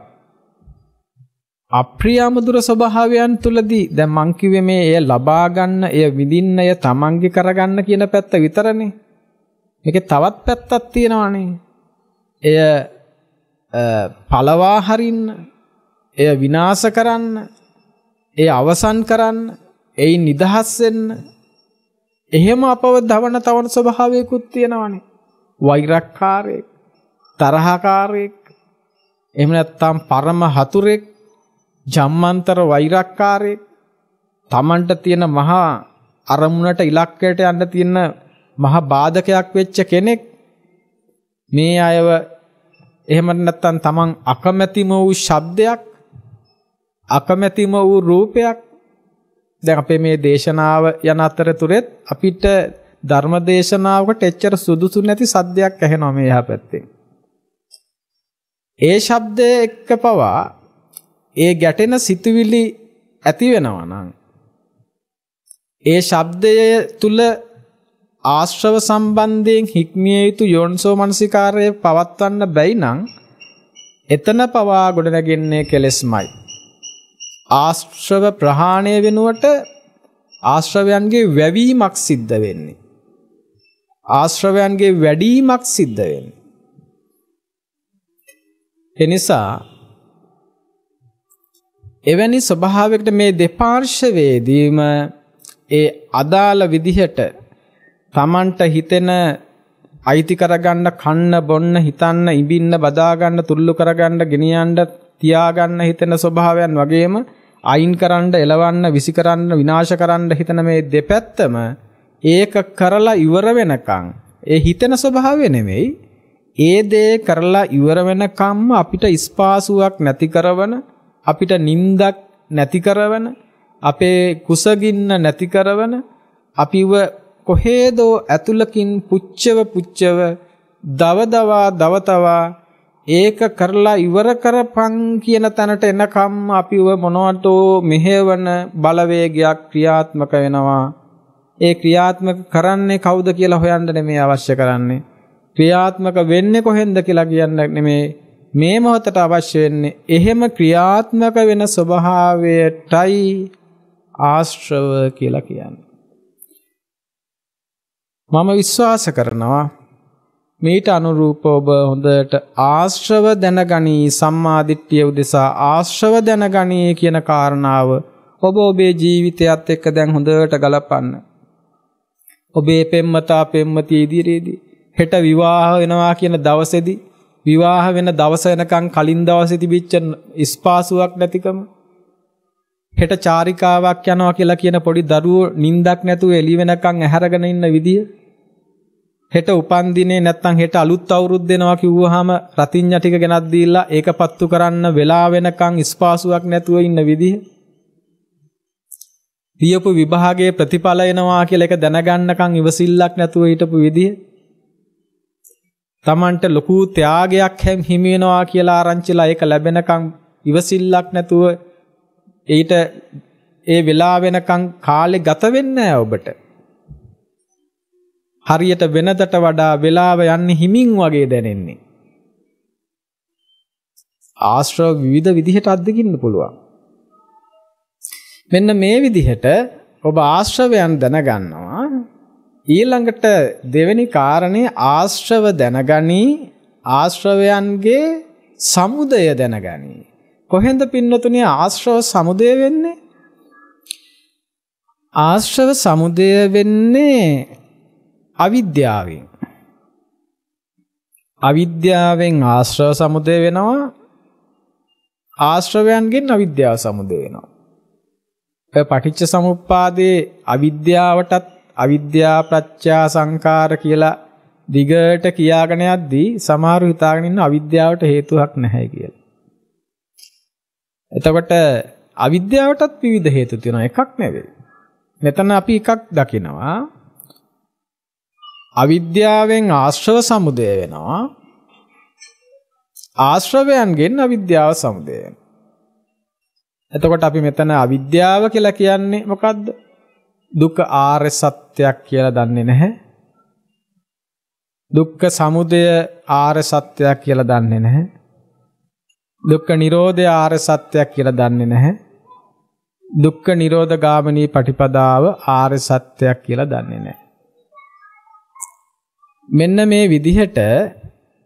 අප්‍රිය මధుර ස්වභාවයන් තුලදී දැන් මං කිව්වේ මේ එය ලබා ගන්න, එය විඳින්න, එය තමන්ගේ කරගන්න කියන පැත්ත විතරනේ. මේකේ තවත් පැත්තක් තියෙනවානේ. එය පළවා හරින්න, එය විනාශ කරන්න, එය අවසන් කරන්න, එයින් නිදහස් වෙන්න, එහෙම අපව දවන තවන ස්වභාවයකුත් තියෙනවානේ. වෛරක්කාරයෙක්, තරහකාරයෙක්, එහෙම නැත්නම් පරම හතුරෙක්, ජම්මන්තර වෛරක්කාරයෙක්, තමන්ට තියෙන මහා අරමුණට, ඉලක්කයට යන්න තියෙන මහා බාධකයක් වෙච්ච කෙනෙක්. මේ අයව එහෙම නැත්නම් තමන් අකමැතිම වූ ශබ්දයක්, අකමැතිම වූ රූපයක්. දැන් අපේ මේ දේශනාව යන අතරතුරෙත් අපිට ධර්ම දේශනාවකට එච්චර සුදුසු නැති සද්දයක් ඇහෙනවා මේ එහා පැත්තේ. ඒ ශබ්දය එක්ක පවා ඒ ගැටෙන සිතුවිලි ඇති වෙනවා නම්, ඒ ශබ්දය තුල ආශ්‍රව සම්බන්ධයෙන් හික්මිය යුතු යෝනිසෝ මනසිකාරය පවත්වන්න බැයි නම් එතන පවා ගොඩනැගෙන්නේ කෙලෙස්මයි. ආශ්‍රව ප්‍රහාණය වෙනුවට ආශ්‍රවයන්ගේ වැවීමක් සිද්ධ වෙන්නේ. ආශ්‍රවයන්ගේ වැඩිවීමක් සිද්ධ වෙන්නේ. එනිසා එවැනි ස්වභාවයකට මේ දෙපාර්ශවයේදීම ඒ අදාළ විදිහට තමන්ට හිතෙන අයිති කරගන්න කන්න බොන්න හිතන්න ඉඹින්න බදාගන්න තුල්ලු කරගන්න ගෙනියන්න තියාගන්න හිතෙන ස්වභාවයන් වගේම අයින් කරන්න එලවන්න විසි කරන්න විනාශ කරන්න හිතන මේ දෙපැත්තම ඒක කරලා ඉවර වෙනකන් ඒ හිතෙන ස්වභාවය නෙමෙයි ඒ දේ කරලා ඉවර වෙනකම්ම අපිට ස්පාසුවක් නැති කරවන අපිට නින්දක් නැති කරවන අපේ කුසගින්න නැති කරවන අපිව කොහේදෝ ඇතුළකින් පුච්චව දවතවා ඒක කරලා ඉවර කරපන් කියන තැනට එනකම් අපිව මොනවටෝ මෙහෙවන බලවේගයක් ක්‍රියාත්මක වෙනවා. ඒ ක්‍රියාත්මක කරන්නේ කවුද කියලා හොයන්න නෙමෙයි අවශ්‍ය කරන්නේ. ක්‍රියාත්මක වෙන්නේ කොහෙන්ද කියලා කියන්න නෙමෙයි මේ මොහොතට අවශ්‍ය වෙන්නේ. එහෙම ක්‍රියාත්මක වෙන ස්වභාවයටයි ආශ්‍රව කියලා කියන්නේ. මම විශ්වාස කරනවා මේට අනුරූපව ඔබ හොඳට ආශ්‍රව දැනගනී සම්මාදිට්ඨිය උදෙසා ආශ්‍රව දැනගනී කියන කාරණාව ඔබ ඔබේ ජීවිතයත් එක්ක දැන් හොඳට ගලපන්න. ඔබේ පෙම්වතා පෙම්වතිය ඉදිරියේදී හෙට විවාහ වෙනවා කියන දවසේදී විවාහ වෙන දවස වෙනකන් කලින් දවසේ තිබිච්ච ස්පාසුවක් නැතිකම හෙට චාරිකාවක් යනවා කියලා කියන පොඩි දරුවෝ නිින්දක් නැතුව එළි වෙනකන් ඇහැරගෙන ඉන්න විදිය හෙට උපන් දිනේ නැත්තම් හෙට අලුත් අවුරුද්ද දෙනවා කිව්වහම රතිඤ්ඤා ටික ගෙනත් දීලා ඒක පත්තු කරන්න වෙලා වෙනකන් ස්පාසුවක් නැතුව ඉන්න විදිය පියපු විභාගයේ ප්‍රතිඵල එනවා කියලා ඒක දැනගන්නකන් ඉවසිල්ලක් නැතුව හිටපු විදිය තමන්ට ලොකු ත්‍යාගයක් හිමි වෙනවා කියලා ආරංචිලා ඒක ලැබෙනකන් ඉවසිල්ලක් නැතුව ඊට ඒ වෙලා වෙනකන් කාලේ ගත වෙන්නේ නැහැ ඔබට. හරියට වෙනදට වඩා වෙලාව යන්නේ හිමින් වගේ දැනෙන්නේ. ආශ්‍රව විවිධ විදිහට අත්දකින්න පුළුවන්. මෙන්න මේ විදිහට ඔබ ආශ්‍රවයන් දැනගන්නවා. ඊළඟට දෙවෙනි කාරණේ ආශ්‍රව දැනගනි ආශ්‍රවයන්ගේ සමුදය දැනගනි. කොහෙන්ද පින්නතුනේ ආශ්‍රව සමුදය වෙන්නේ? ආශ්‍රව සමුදය වෙන්නේ අවිද්‍යාවෙන්. අවිද්‍යාවෙන් ආශ්‍රව සමුදය වෙනවා. ආශ්‍රවයන්ගෙන් අවිද්‍යාව සමුදය වෙනවා. ඒ පටිච්ච සමුප්පාදයේ අවිද්‍යාවටත් අවිද්‍යා ප්‍රත්‍ය සංකාර කියලා දිගට කියාගෙන යද්දී සමහරු හිතාගෙන ඉන්න අවිද්‍යාවට හේතුවක් නැහැ කියලා. එතකොට අවිද්‍යාවටත් විවිධ හේතු තියෙනවා එකක් නෙවෙයි. මෙතන අපි එකක් දකිනවා. අවිද්‍යාවෙන් ආශ්‍රව සමුදය වෙනවා. ආශ්‍රවයන්ගෙන් අවිද්‍යාව සමුදය වෙනවා. එතකොට අපි මෙතන අවිද්‍යාව කියලා කියන්නේ මොකද්ද? දුක්ඛ ආර්ය සත්‍යයක් කියලා දන්නේ නැහැ. දුක්ඛ සමුදය ආර්ය සත්‍යයක් කියලා දන්නේ නැහැ. දුක්ඛ නිරෝධය ආර්ය සත්‍යයක් කියලා දන්නේ නැහැ. දුක්ඛ නිරෝධ ගාමිනී පටිපදාව ආර්ය සත්‍යයක් කියලා දන්නේ නැහැ. මෙන්න මේ විදිහට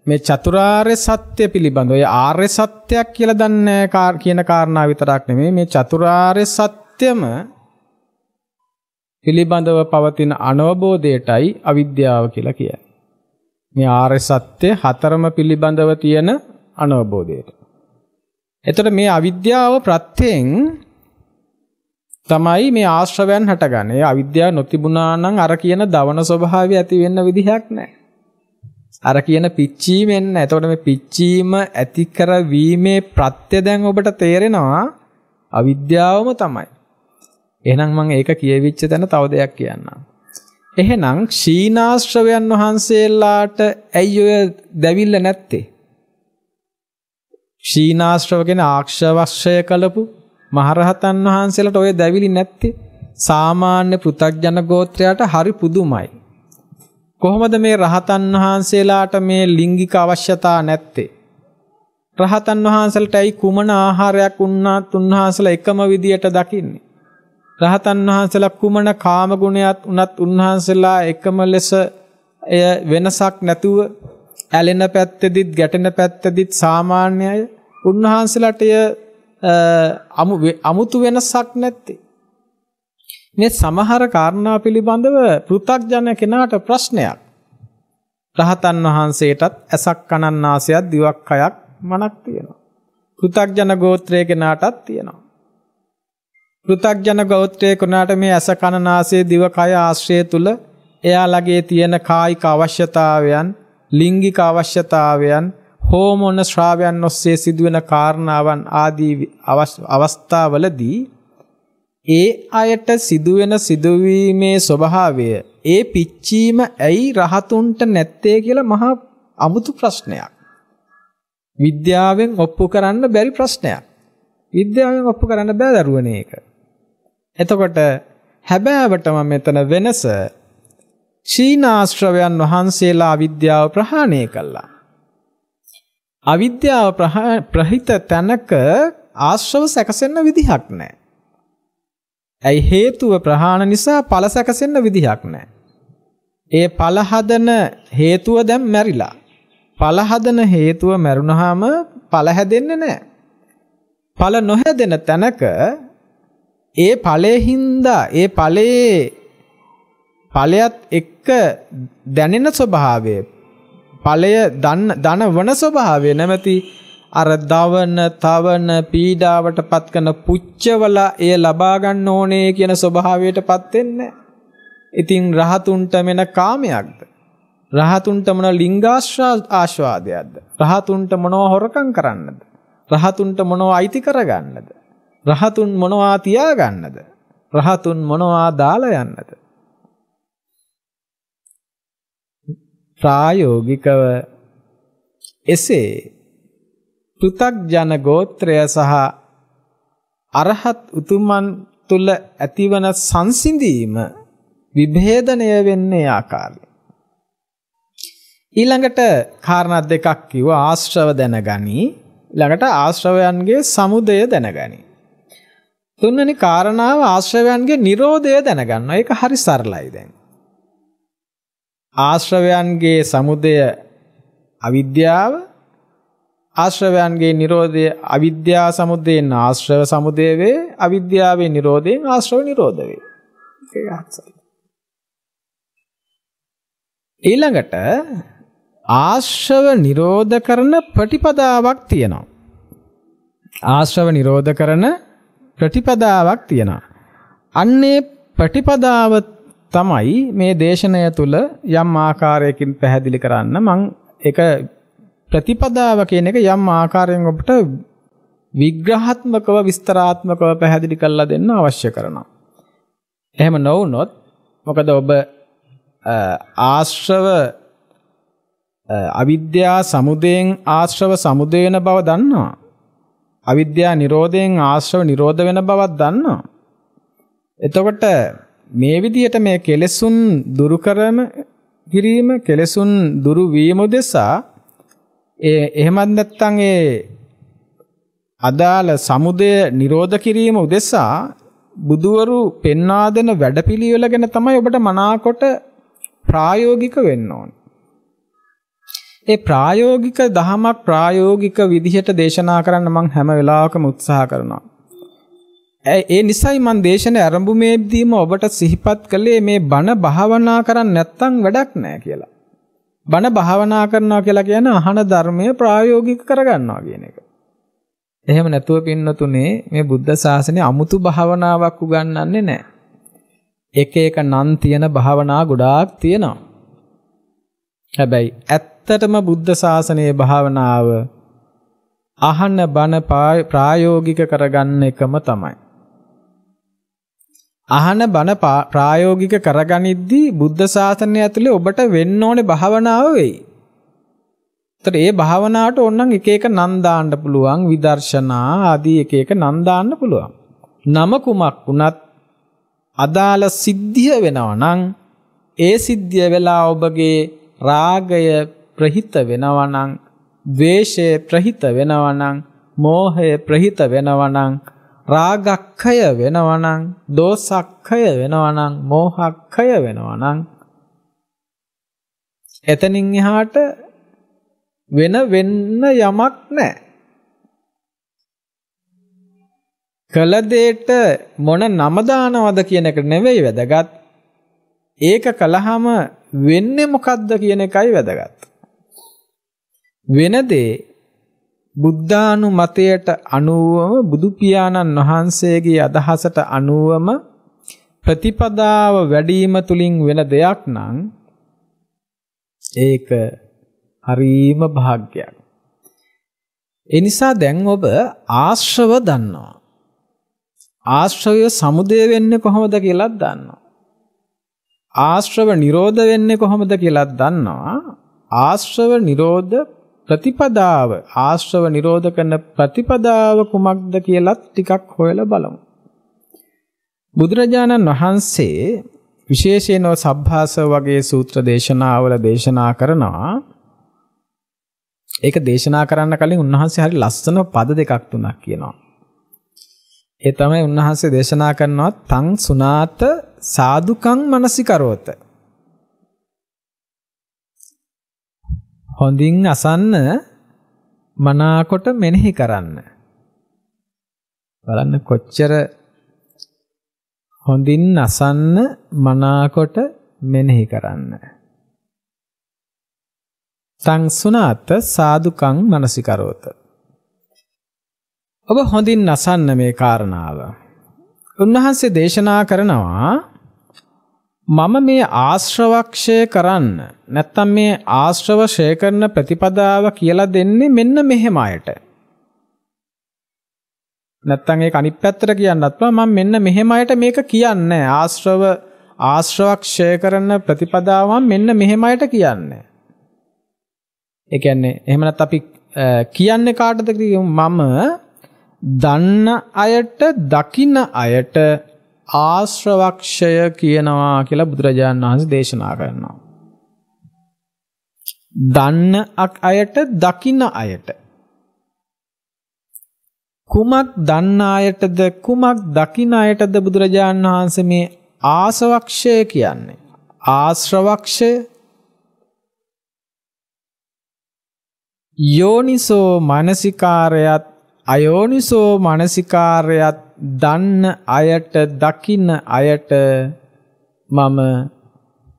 මේ චතුරාර්ය සත්‍ය පිළිබඳව ඒ ආර්ය සත්‍යයක් කියලා දන්නේ කියන කාරණා විතරක් නෙමෙයි මේ චතුරාර්ය සත්‍යම පිළිබඳව පවතින අනවබෝධයටයි අවිද්‍යාව කියලා කියන්නේ. මේ ආර්ය සත්‍ය හතරම පිළිබඳව තියෙන අනවබෝධයට. එතකොට මේ අවිද්‍යාව ප්‍රත්‍යයෙන් තමයි මේ ආශ්‍රවයන් හටගන්නේ. ඒ අවිද්‍යාව නොතිබුණා නම් අර කියන දවන ස්වභාවය ඇති වෙන්න විදිහක් නැහැ. අර කියන පිච්චීමෙන් නැහැ. එතකොට මේ පිච්චීම ඇති කරවීමේ ප්‍රත්‍ය දැන් ඔබට තේරෙනවා අවිද්‍යාවම තමයි. එහෙනම් මම ඒක කියවිච්ච තැන තව දෙයක් කියන්නම්. එහෙනම් ක්ෂීණාශ්‍රවයන් වහන්සේලාට ඇයි ඔය දැවිල්ල නැත්තේ? ක්ෂීණාශ්‍රව කියන ආක්ෂවක්ෂය කළපු මහරහතන් වහන්සේලාට ඔය දැවිලි නැත්තේ? සාමාන්‍ය පෘථග්ජන ගෝත්‍රයට හරි පුදුමයි. කොහොමද මේ රහතන් වහන්සේලාට මේ ලිංගික අවශ්‍යතා නැත්තේ? රහතන් වහන්සේලටයි කුමන ආහාරයක් උන්නත් උන්වහන්සේලා එකම විදියට දකින්නේ. රහතන් වහන්සේලා කුමන කාම ගුණයක් උනත් උන්වහන්සේලා එකම ලෙස එය වෙනසක් නැතුව ඇලෙන පැත්තෙදිත් ගැටෙන පැත්තෙදිත් සාමාන්‍යයි. උන්වහන්සේලාට එය අමුතු වෙනසක් නැත්තේ. මේ සමහර කාරණා පිළිබඳව පෘථග්ජන කෙනාට ප්‍රශ්නයක්. රහතන් වහන්සේටත් ඇසක් කනන් නාසයක් දිවක් කයක් මනක් තියෙනවා. පෘථග්ජන ගෝත්‍රයේ කෙනාටත් තියෙනවා. පෘථග්ජන ගෝත්‍රයේ කෙනාට මේ ඇස කන නාසය දිව කය ආශ්‍රය තුල එයාලගේ තියෙන කායික අවශ්‍යතාවයන්, ලිංගික අවශ්‍යතාවයන්, හෝමෝන ශ්‍රාවයන් ඔස්සේ සිදුවෙන කාරණාවන් ආදී අවස්ථාවලදී ඒ අයට සිදුවෙන සිදුවීමේ ස්වභාවය, ඒ පිච්චීම ඇයි රහතුන්ට නැත්තේ කියලා මහා අමුතු ප්‍රශ්නයක්. විද්‍යාවෙන් ඔප්පු කරන්න බැරි ප්‍රශ්නයක්. විද්‍යාවෙන් ඔප්පු කරන්න බෑ දරුවනේ ඒක. එතකොට හැබෑවටම මෙතන වෙනස චීනාශ්‍රවයන් වහන්සේලා අවිද්‍යාව ප්‍රහාණය කළා. අවිද්‍යාව ප්‍රහිත තැනක ආශ්‍රව සැකසෙන්න විදිහක් නැහැ. ඇයි හේතුව ප්‍රහාණ නිසා ඵල සැකසෙන්න විදිහක් නැහැ. ඒ ඵල හදන හේතුව දැන් මැරිලා. ඵල හදන හේතුව මැරුණාම ඵල හැදෙන්නේ නැහැ. ඵල නොහැදෙන තැනක ඒ ඵලයේ හින්දා ඒ ඵලයත් එක්ක දැනෙන ස්වභාවය, ඵලය දන වන ස්වභාවය නැමැති අර දවන තවන පීඩාවට පත් කරන පුච්චවල එය ලබා ගන්න ඕනේ කියන ස්වභාවයටපත් වෙන්නේ. ඉතින් රහතුන්ට මෙන කාමයක්ද? රහතුන්ට මොන ලිංගාස්වාදයක්ද? රහතුන්ට මොනවා හොරකම් කරන්නද? රහතුන්ට මොනවා අයිති කරගන්නද? රහතුන් මොනවා තියාගන්නද? රහතුන් මොනවා දාලා යන්නද? ප්‍රායෝගිකව එසේ පෘථග්ජන ගෝත්‍රය සහ අරහත් උතුමන් තුල ඇතිවන සංසිඳීම විභේදනය වෙන්නේ ආකාරය. ඊළඟට කාරණා දෙකක් කිව්වා. ආශ්‍රව දැනගනි, ඊළඟට ආශ්‍රවයන්ගේ සමුදය දැනගනි. තුන්වෙනි කාරණාව ආශ්‍රවයන්ගේ නිරෝධය දැනගන්නවා. ඒක හරි සරලයි දැන්. ආශ්‍රවයන්ගේ සමුදය අවිද්‍යාව, ආශ්‍රවයන්ගේ නිරෝධය අවිද්‍යා සමුදයෙන් ආශ්‍රව සමුදය වේ, අවිද්‍යාවේ නිරෝධයෙන් ආශ්‍රව නිරෝධ වේ. ඊළඟට ආශ්‍රව නිරෝධ කරන ප්‍රතිපදාවක් තියෙනවා. ආශ්‍රව නිරෝධ කරන ප්‍රතිපදාවක් තියෙනවා. අන්නේ ප්‍රතිපදාව තමයි මේ දේශනය තුල යම් ආකාරයකින් පැහැදිලි කරන්න මම ඒක ප්‍රතිපදාව කියන එක යම් ආකාරයෙන් ඔබට විග්‍රහාත්මකව විස්තරාත්මකව පැහැදිලි කරලා දෙන්න අවශ්‍ය කරනවා. එහෙම නොවුනොත් මොකද ඔබ ආශ්‍රව අවිද්‍යා සමුදයෙන් ආශ්‍රව සමුදය වෙන බව දන්නවා. අවිද්‍යා නිරෝධයෙන් ආශ්‍රව නිරෝධ වෙන බවක් දන්නවා. එතකොට මේ විදිහට මේ කෙලෙසුන් දුරු කිරීම, කෙලෙසුන් දුරු වීම උදෙසා එහෙමත් නැත්නම් ඒ අදාළ සමුදය නිරෝධ කිරීම උදෙසා බුදුවරු පෙන්වා දෙන වැඩපිළිවෙල ගැන තමයි ඔබට මනාකොට ප්‍රායෝගික වෙන්න ඕනේ. ඒ ප්‍රායෝගික දහමක් ප්‍රායෝගික විදිහට දේශනා කරන්න මම හැම වෙලාවකම උත්සාහ කරනවා. ඒ නිසයි මම දේශනේ ආරම්භයේදීම ඔබට සිහිපත් කළේ මේ බණ භාවනා කරන්නේ නැත්නම් වැඩක් නැහැ කියලා. බණ භාවනා කරනවා කියලා කියන්නේ අහන ධර්මය ප්‍රායෝගික කරගන්නවා කියන එක. එහෙම නැතුව පින්නතුනේ මේ බුද්ධ ශාසනය අමුතු භාවනාවක් උගන්වන්නේ නැහැ. එක එක නම් තියෙන භාවනා ගොඩාක් තියෙනවා. හැබැයි ඇත්තටම බුද්ධ ශාසනයේ භාවනාව අහන බණ ප්‍රායෝගික කරගන්න එකම තමයි. අහන බණ ප්‍රායෝගික කරගනිද්දී බුද්ධ ශාසනය ඇතුලේ ඔබට වෙන්න ඕනේ භාවනාව වෙයි. ඒතර ඒ භාවනාවට ඕනනම් එක එක නම් දාන්න පුළුවන්, විදර්ශනා ආදී එක එක නම් දාන්න පුළුවන්. නම කුමක් වුණත් අදාළ සිද්ධිය වෙනවා නම් ඒ සිද්ධිය වෙලා ඔබගේ රාගය ප්‍රහිත වෙනවා නම්, ද්වේෂය ප්‍රහිත වෙනවා නම්, මෝහය ප්‍රහිත වෙනවා නම්, රාගක්ඛය වෙනවා නම්, දෝසක්ඛය වෙනවා නම්, මෝහක්ඛය වෙනවා නම්, එතනින් එහාට වෙන්න යමක් නැහැ. කළ දෙයට මොන නම දානවද කියන එක නෙවෙයි වැදගත්. ඒක කළාම වෙන්නේ මොකද්ද කියන එකයි වැදගත්. වෙන දේ බුද්ධානුමතයට අනුවම, බුදු පියාණන් වහන්සේගේ අදහසට අනුවම ප්‍රතිපදාව වැඩිම තුලින් වෙන දෙයක් නම් ඒක හරීම භාග්‍යයක්. ඒ නිසා දැන් ඔබ ආශ්‍රව දන්නවා. ආශ්‍රවය සමුදය වෙන්නේ කොහොමද කියලාත් දන්නවා. ආශ්‍රව නිරෝධ වෙන්නේ කොහොමද කියලාත් දන්නවා. ආශ්‍රව නිරෝධ ප්‍රතිපදාව, ආශ්‍රව නිරෝධ කරන ප්‍රතිපදාව කුමක්ද කියලාත් ටිකක් හොයලා බලමු. බුදුරජාණන් වහන්සේ විශේෂයෙන්ම සබ්භාසව වගේ සූත්‍ර දේශනාවල දේශනා කරනවා. ඒක දේශනා කරන්න කලින් උන්වහන්සේ හරි ලස්සන පද දෙකක් තුනක් කියනවා. ඒ තමයි උන්වහන්සේ දේශනා කරනවා තං සුනාත සාදුකං මනසිකරෝත. හොඳින් අසන්න, මනාකොට මෙනෙහි කරන්න. බලන්න කොච්චර හොඳින් අසන්න, මනාකොට මෙනෙහි කරන්න. තං සුනාත සාදුකං මනසිකරෝත. ඔබ හොඳින් අසන්න මේ කාරණාව. උන්වහන්සේ දේශනා කරනවා මම මේ ආශ්‍රවක්ෂය කරන්න, නැත්තම් මේ ආශ්‍රව ක්ෂය කරන ප්‍රතිපදාව කියලා දෙන්නේ මෙන්න මෙහෙම අයට. නැත්තම් ඒක අනිත් පැත්තට කියන්නත් මම මෙන්න මෙහෙම අයට මේක කියන්නේ. ආශ්‍රවක්ෂය කරන ප්‍රතිපදාව මෙන්න මෙහෙම අයට කියන්නේ. ඒ කියන්නේ එහෙම නැත්නම් අපි කියන්නේ කාටද මම දන්න අයට, දකින්න අයට ආශ්‍රවක්ෂය කියනවා කියලා බුදුරජාණන් වහන්සේ දේශනා කරනවා. දන්න අයට, දකින්න අයට. කුමක් දන්න අයටද, කුමක් දකින්න අයටද බුදුරජාණන් වහන්සේ මේ ආශ්‍රවක්ෂය කියන්නේ? ආශ්‍රවක්ෂය යෝනිසෝ මනසිකාරයත් අයෝනිසෝ මනසිකාරයත් දන්න අයට, දකින්න අයට මම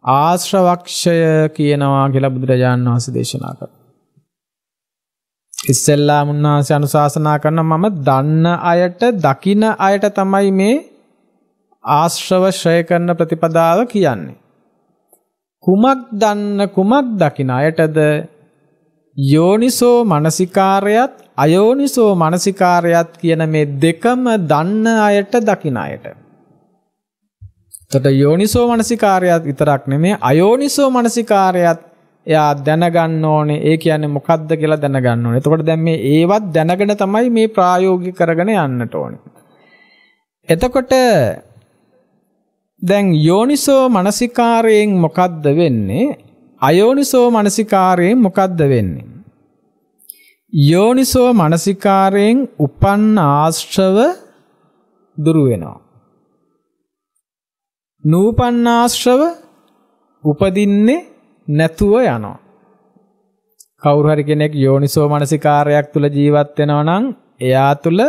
ආශ්‍රවක්ෂය කියනවා කියලා බුදුරජාණන් වහන්සේ දේශනා කරා. ඉස්සෙල්ලාම උන්වහන්සේ අනුශාසනා කරනවා මම දන්න අයට, දකින්න අයට තමයි මේ ආශ්‍රව ක්ෂය කරන ප්‍රතිපදාව කියන්නේ. කුමක් දන්න, කුමක් දකින්න අයටද? යෝනිසෝ මනසිකාරයත් අයෝනිසෝ මනසිකාරයත් කියන මේ දෙකම දන්න අයට, දකින්න අයට. එතකොට යෝනිසෝ මනසිකාරයත් විතරක් නෙමෙයි, අයෝනිසෝ මනසිකාරයත් එයා දැනගන්න ඕනේ. ඒ කියන්නේ මොකක්ද කියලා දැනගන්න ඕනේ. එතකොට දැන් මේ ඒවත් දැනගෙන තමයි මේ ප්‍රායෝගික කරගෙන යන්නට ඕනේ. එතකොට දැන් යෝනිසෝ මනසිකාරයෙන් මොකද්ද වෙන්නේ? අයෝනිසෝ මනසිකාරයෙන් මොකද්ද වෙන්නේ? යෝනිසෝ මනසිකාරයෙන් උපන්න ආශ්‍රව දුරු වෙනවා. නූපන්න ආශ්‍රව උපදින්නේ නැතුව යනවා. කවුරු හරි කෙනෙක් යෝනිසෝ මනසිකාරයක් තුල ජීවත් වෙනවා නම් එයා තුල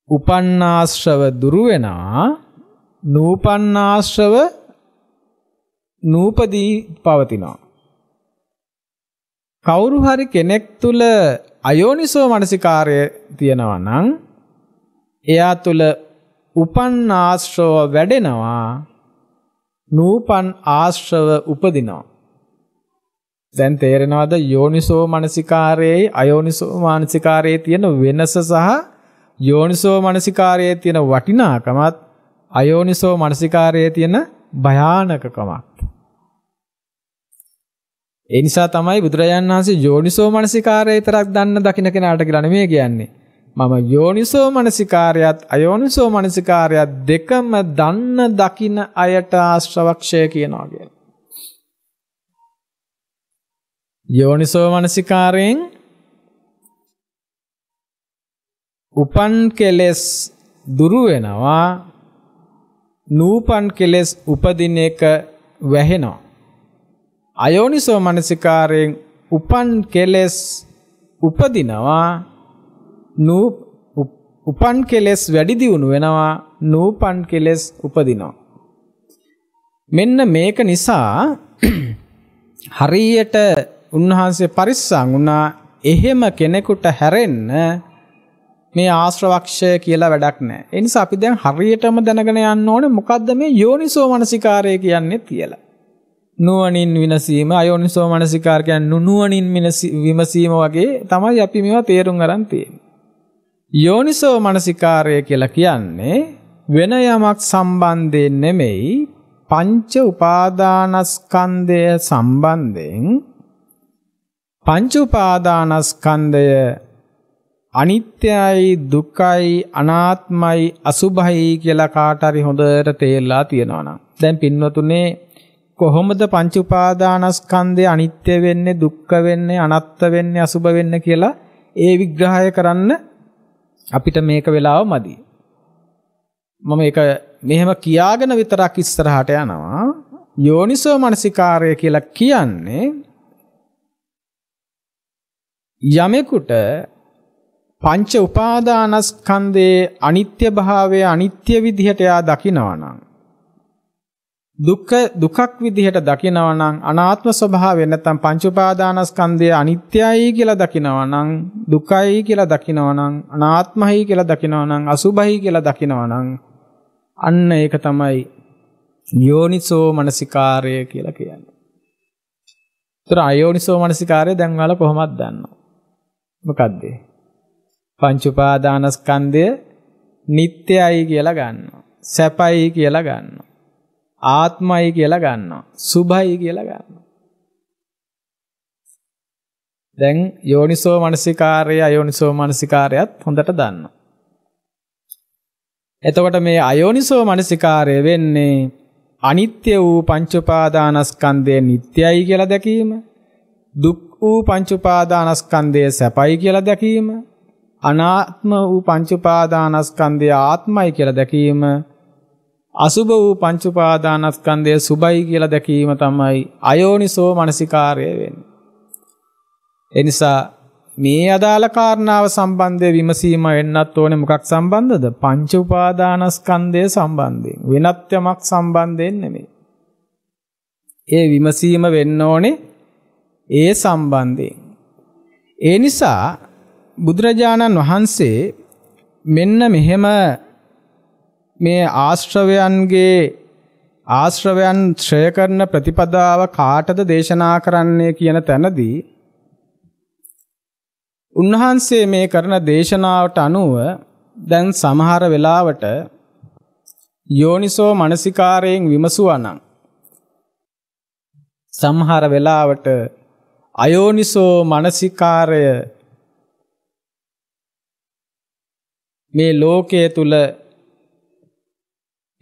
උපන්න ආශ්‍රව දුරු වෙනවා. නූපන්න ආශ්‍රව නූපදී පවතිනවා. කවුරු හරි කෙනෙක් තුල අයෝනිසෝ මනසිකාරය තියෙනවා නම් එයා තුල උපන් ආශ්‍රව වැඩෙනවා, නූපන් ආශ්‍රව උපදිනවා. දැන් තේරෙනවද යෝනිසෝ මනසිකාරයේයි අයෝනිසෝ මනසිකාරයේ තියෙන වෙනස සහ යෝනිසෝ මනසිකාරයේ තියෙන වටිනාකමත් අයෝනිසෝ මනසිකාරයේ තියෙන භයානකකමක්. ඒ නිසා තමයි බුදුරජාණන් වහන්සේ යෝනිසෝ මනසිකාරය විතරක් දන්න දකින්න කෙනාට කියලා නෙමෙයි කියන්නේ. මම යෝනිසෝ මනසිකාරයත් අයෝනිසෝ මනසිකාරයත් දෙකම දන්න දකින අයට ආශ්‍රවක්ෂය කියනවා කියලා. යෝනිසෝ මනසිකාරයෙන් උපන් කෙලෙස් දුරු වෙනවා, නූපන් කෙලෙස් උපදින එක වැහෙනවා. අයෝනිසෝ මනසිකාරයෙන් උපන් කෙලෙස් උපදිනවා, උපන් කෙලෙස් වැඩි දියුණු වෙනවා, නූපන් කෙලෙස් උපදිනවා. මෙන්න මේක නිසා හරියට උන්වහන්සේ පරිස්සම් වුණා එහෙම කෙනෙකුට හැරෙන්න මේ ආශ්‍රවක්ෂය කියලා වැඩක් නැහැ. ඒ නිසා අපි දැන් හරියටම දැනගෙන යන්න ඕනේ මොකද්ද මේ යෝනිසෝ මනසිකාරය කියන්නේ කියලා. නුවණින් විමසීම, අයෝනිසෝ මනසිකාර කියන්නේ නුනුවණින් විමසීම වගේ තමයි අපි මේවා තේරුම් ගන්න තියෙන්නේ. යෝනිසෝ මනසිකාරය කියලා කියන්නේ වෙන යමක් සම්බන්ධයෙන් නෙමෙයි, පංච උපාදානස්කන්ධය සම්බන්ධයෙන් පංච උපාදානස්කන්ධය අනිත්‍යයි, දුක්ඛයි, අනාත්මයි, අසුභයි කියලා කාට හරි හොඳට තේරලා තියෙනවා නම් දැන් පින්වතුනේ කොහොමද පංච උපාදානස්කන්ධය අනිත්‍ය වෙන්නේ, දුක්ඛ වෙන්නේ, අනාත්ම වෙන්නේ, අසුභ වෙන්නේ කියලා ඒ විග්‍රහය කරන්න අපිට මේක වෙලාව මදි. මම ඒක මෙහෙම කියාගෙන විතරක් ඉස්සරහට යනවා. යෝනිසෝ මනසිකාරය කියලා කියන්නේ යමෙකුට පංච උපාදානස්කන්ධයේ අනිත්‍ය භාවය අනිත්‍ය විදිහට යා දකිනවා නම්, දුකක් විදිහට දකිනවා නම්, අනාත්ම ස්වභාවය නැත්නම් පංච උපාදානස්කන්ධය අනිත්‍යයි කියලා දකිනවා නම්, දුකයි කියලා දකිනවා නම්, අනාත්මයි කියලා දකිනවා නම්, අසුභයි කියලා දකිනවා නම් අන්න ඒක තමයි යෝනිසෝ මනසිකාරය කියලා කියන්නේ. ඒතර අයෝනිසෝ මනසිකාරය දැන් වල කොහොමද දන්නව? මොකද්ද? පංච උපාදානස්කන්ධය නිට්ටයයි කියලා ගන්නවා, සැපයි කියලා ගන්නවා, ආත්මයි කියලා ගන්නවා, සුභයි කියලා ගන්නවා. දැන් යෝනිසෝ මනසිකාරය අයෝනිසෝ මනසිකාරයත් හොඳට දන්නවා. එතකොට මේ අයෝනිසෝ මනසිකාරය වෙන්නේ අනිත්‍ය වූ පංච උපාදානස්කන්ධය නිට්ටයයි කියලා දැකීම, දුක් වූ පංච උපාදානස්කන්ධය සැපයි කියලා දැකීම, අනාත්ම වූ පංච උපාදානස්කන්ධය ආත්මයි කියලා දැකීම, අසුභ වූ පංච උපාදානස්කන්ධය සුභයි කියලා දැකීම තමයි අයෝනිසෝ මනසිකාරය වෙන්නේ. ඒ නිසා මේ අදාළ කාරණාව සම්බන්ධව විමසීම වෙන්නත් ඕනේ. මොකක් සම්බන්ධද? පංච උපාදානස්කන්ධය සම්බන්ධයෙන්, වෙනත් යමක් සම්බන්ධයෙන් නෙමෙයි. ඒ විමසීම වෙන්න ඕනේ ඒ සම්බන්ධයෙන්. ඒ නිසා බුදුරජාණන් වහන්සේ මෙන්න මෙහෙම මේ ආශ්‍රවයන් ශ්‍රය කරන ප්‍රතිපදාව කාටද දේශනා කරන්නේ කියන තැනදී උන්වහන්සේ මේ කරන දේශනාවට අනුව දැන් සමහර වෙලාවට යෝනිසෝ මනසිකාරයෙන් විමසුවා නම් සමහර වෙලාවට අයෝනිසෝ මනසිකාරය මේ ලෝකයේ තුල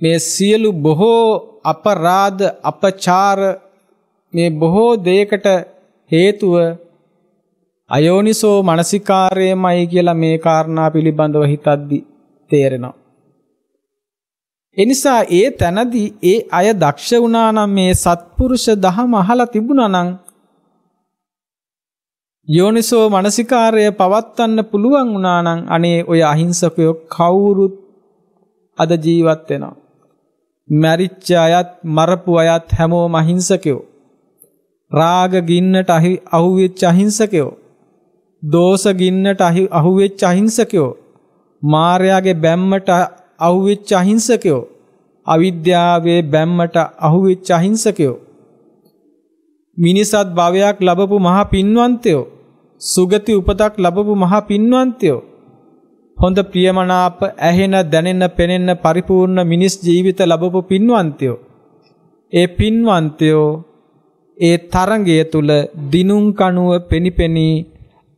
මේ සියලු බොහෝ අපරාධ අපචාර මේ බොහෝ දෙයකට හේතුව අයෝනිසෝ මනසිකාරයමයි කියලා මේ කාරණා පිළිබඳව හිතද්දි තේරෙනවා. එනිසා ඒ තැනදී ඒ අය දක්ෂ වුණා නම් මේ සත්පුරුෂ දහම අහලා තිබුණා නම් යෝනිසෝ මනසිකාරය පවත්වන්න පුළුවන් වුණා නම් අනේ ඔය අහිංසකයෝ කවුරුත් අද ජීවත් වෙනවා. මැරිච්ච අයත් මරපු අයත් හැමෝම අහිංසකයෝ. රාග ගින්නට අහුවෙච්ච අහිංසකයෝ. දෝෂ ගින්නට අහුවෙච්ච අහිංසකයෝ. මායාවේ බැම්මට අහුවෙච්ච අහිංසකයෝ. අවිද්‍යාවේ බැම්මට අහුවෙච්ච අහිංසකයෝ. මිනිසත් භවයක් ලැබපු මහා පින්වන්තයෝ. සුගති උපතක් ලැබපු මහා පින්වන්තයෝ. හොඳ ප්‍රියමනාප ඇහෙන දැනෙන පෙනෙන පරිපූර්ණ මිනිස් ජීවිත ලැබපු පින්වන්තයෝ. ඒ පින්වන්තයෝ ඒ තරංගය තුල දිනුම් කණුව පෙනිපෙනී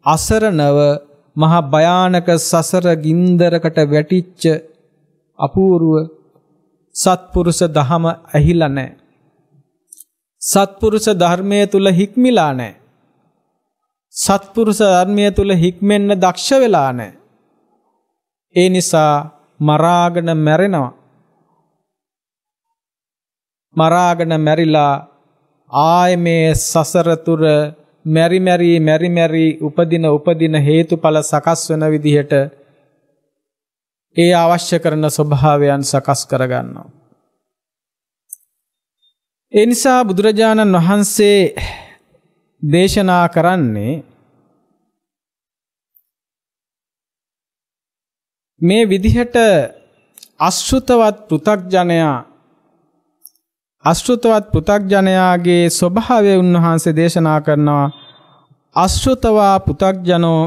අසරණව මහා භයානක සසර ගින්දරකට වැටිච්ච අපූර්ව සත්පුරුෂ දහම ඇහිලා නැහැ. සත්පුරුෂ ධර්මයේ තුල හික්මිලා නැහැ. සත්පුරුෂ ධර්මයේ තුල හික්මෙන්න දක්ෂ වෙලා නැහැ. ඒ නිසා මරාගෙන මැරෙනවා. මරාගෙන මැරිලා ආය මේ සසර තුර මෙරි මෙරි උපදින හේතුඵල සකස් වෙන විදිහට ඒ අවශ්‍ය කරන ස්වභාවයන් සකස් කරගන්නවා. ඒ නිසා බුදුරජාණන් වහන්සේ දේශනා කරන්නේ මේ විදිහට අශෘතවත් පෘථග්ජනයාගේ ස්වභාවය උන්වහන්සේ දේශනා කරනවා. අශෘතවා පෘථග්ජනෝ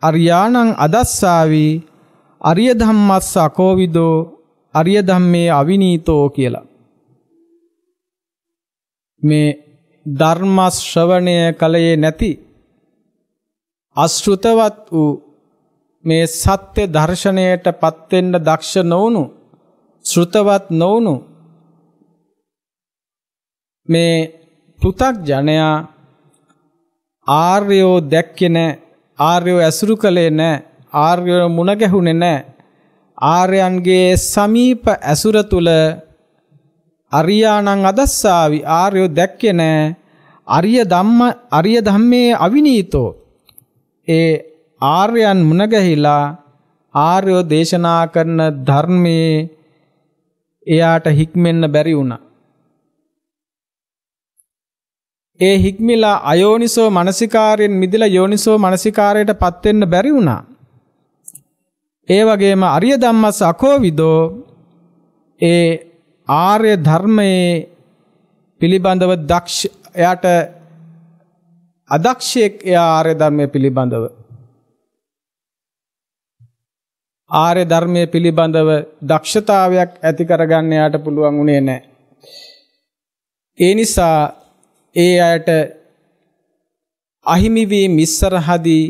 අරියාණං අදස්සාවි අරිය ධම්මස්ස අකෝවිදෝ අරිය ධම්මේ අවිනීතෝ කියලා. මේ ධර්ම ශ්‍රවණය කලයේ නැති අශෘතවත් වූ මේ සත්‍ය දර්ශනයට පත්වෙන්න දක්ෂ නොවුණු ශ්‍රුතවත් නොවුණු මේ පෘථග්ජනයා ආර්යෝ දැක්කේ නැහැ, ආර්යෝ ඇසුරු කළේ නැහැ, ආර්යෝ මුණ ගැහුනේ නැහැ. ආර්යයන්ගේ සමීප ඇසුර තුල අරියාණං අදස්සාවි ආර්යෝ දැක්කේ නැහැ. අරිය ධම්මේ අවිනීතෝ ඒ ආර්යයන් මුණ ගැහිලා ආර්යෝ දේශනා කරන ධර්මයේ එයාට හික්මෙන්න බැරි වුණා. ඒ හික්මිලා අයෝනිසෝ මනසිකාරයෙන් මිදලා යෝනිසෝ මනසිකාරයට පත් වෙන්න බැරි වුණා. ඒ වගේම අරිය ධම්මස් අකෝවිදෝ ඒ ආර්ය ධර්මයේ පිළිබඳව දක්ෂ එයාට අදක්ෂයෙක් එයා ආර්ය ධර්මයේ පිළිබඳව ආර්ය ධර්මයේ පිළිබඳව දක්ෂතාවයක් ඇති කරගන්න එයාට පුළුවන් උනේ නැහැ. ඒ නිසා ඒ අයට අහිමි වී මිස්සරහදී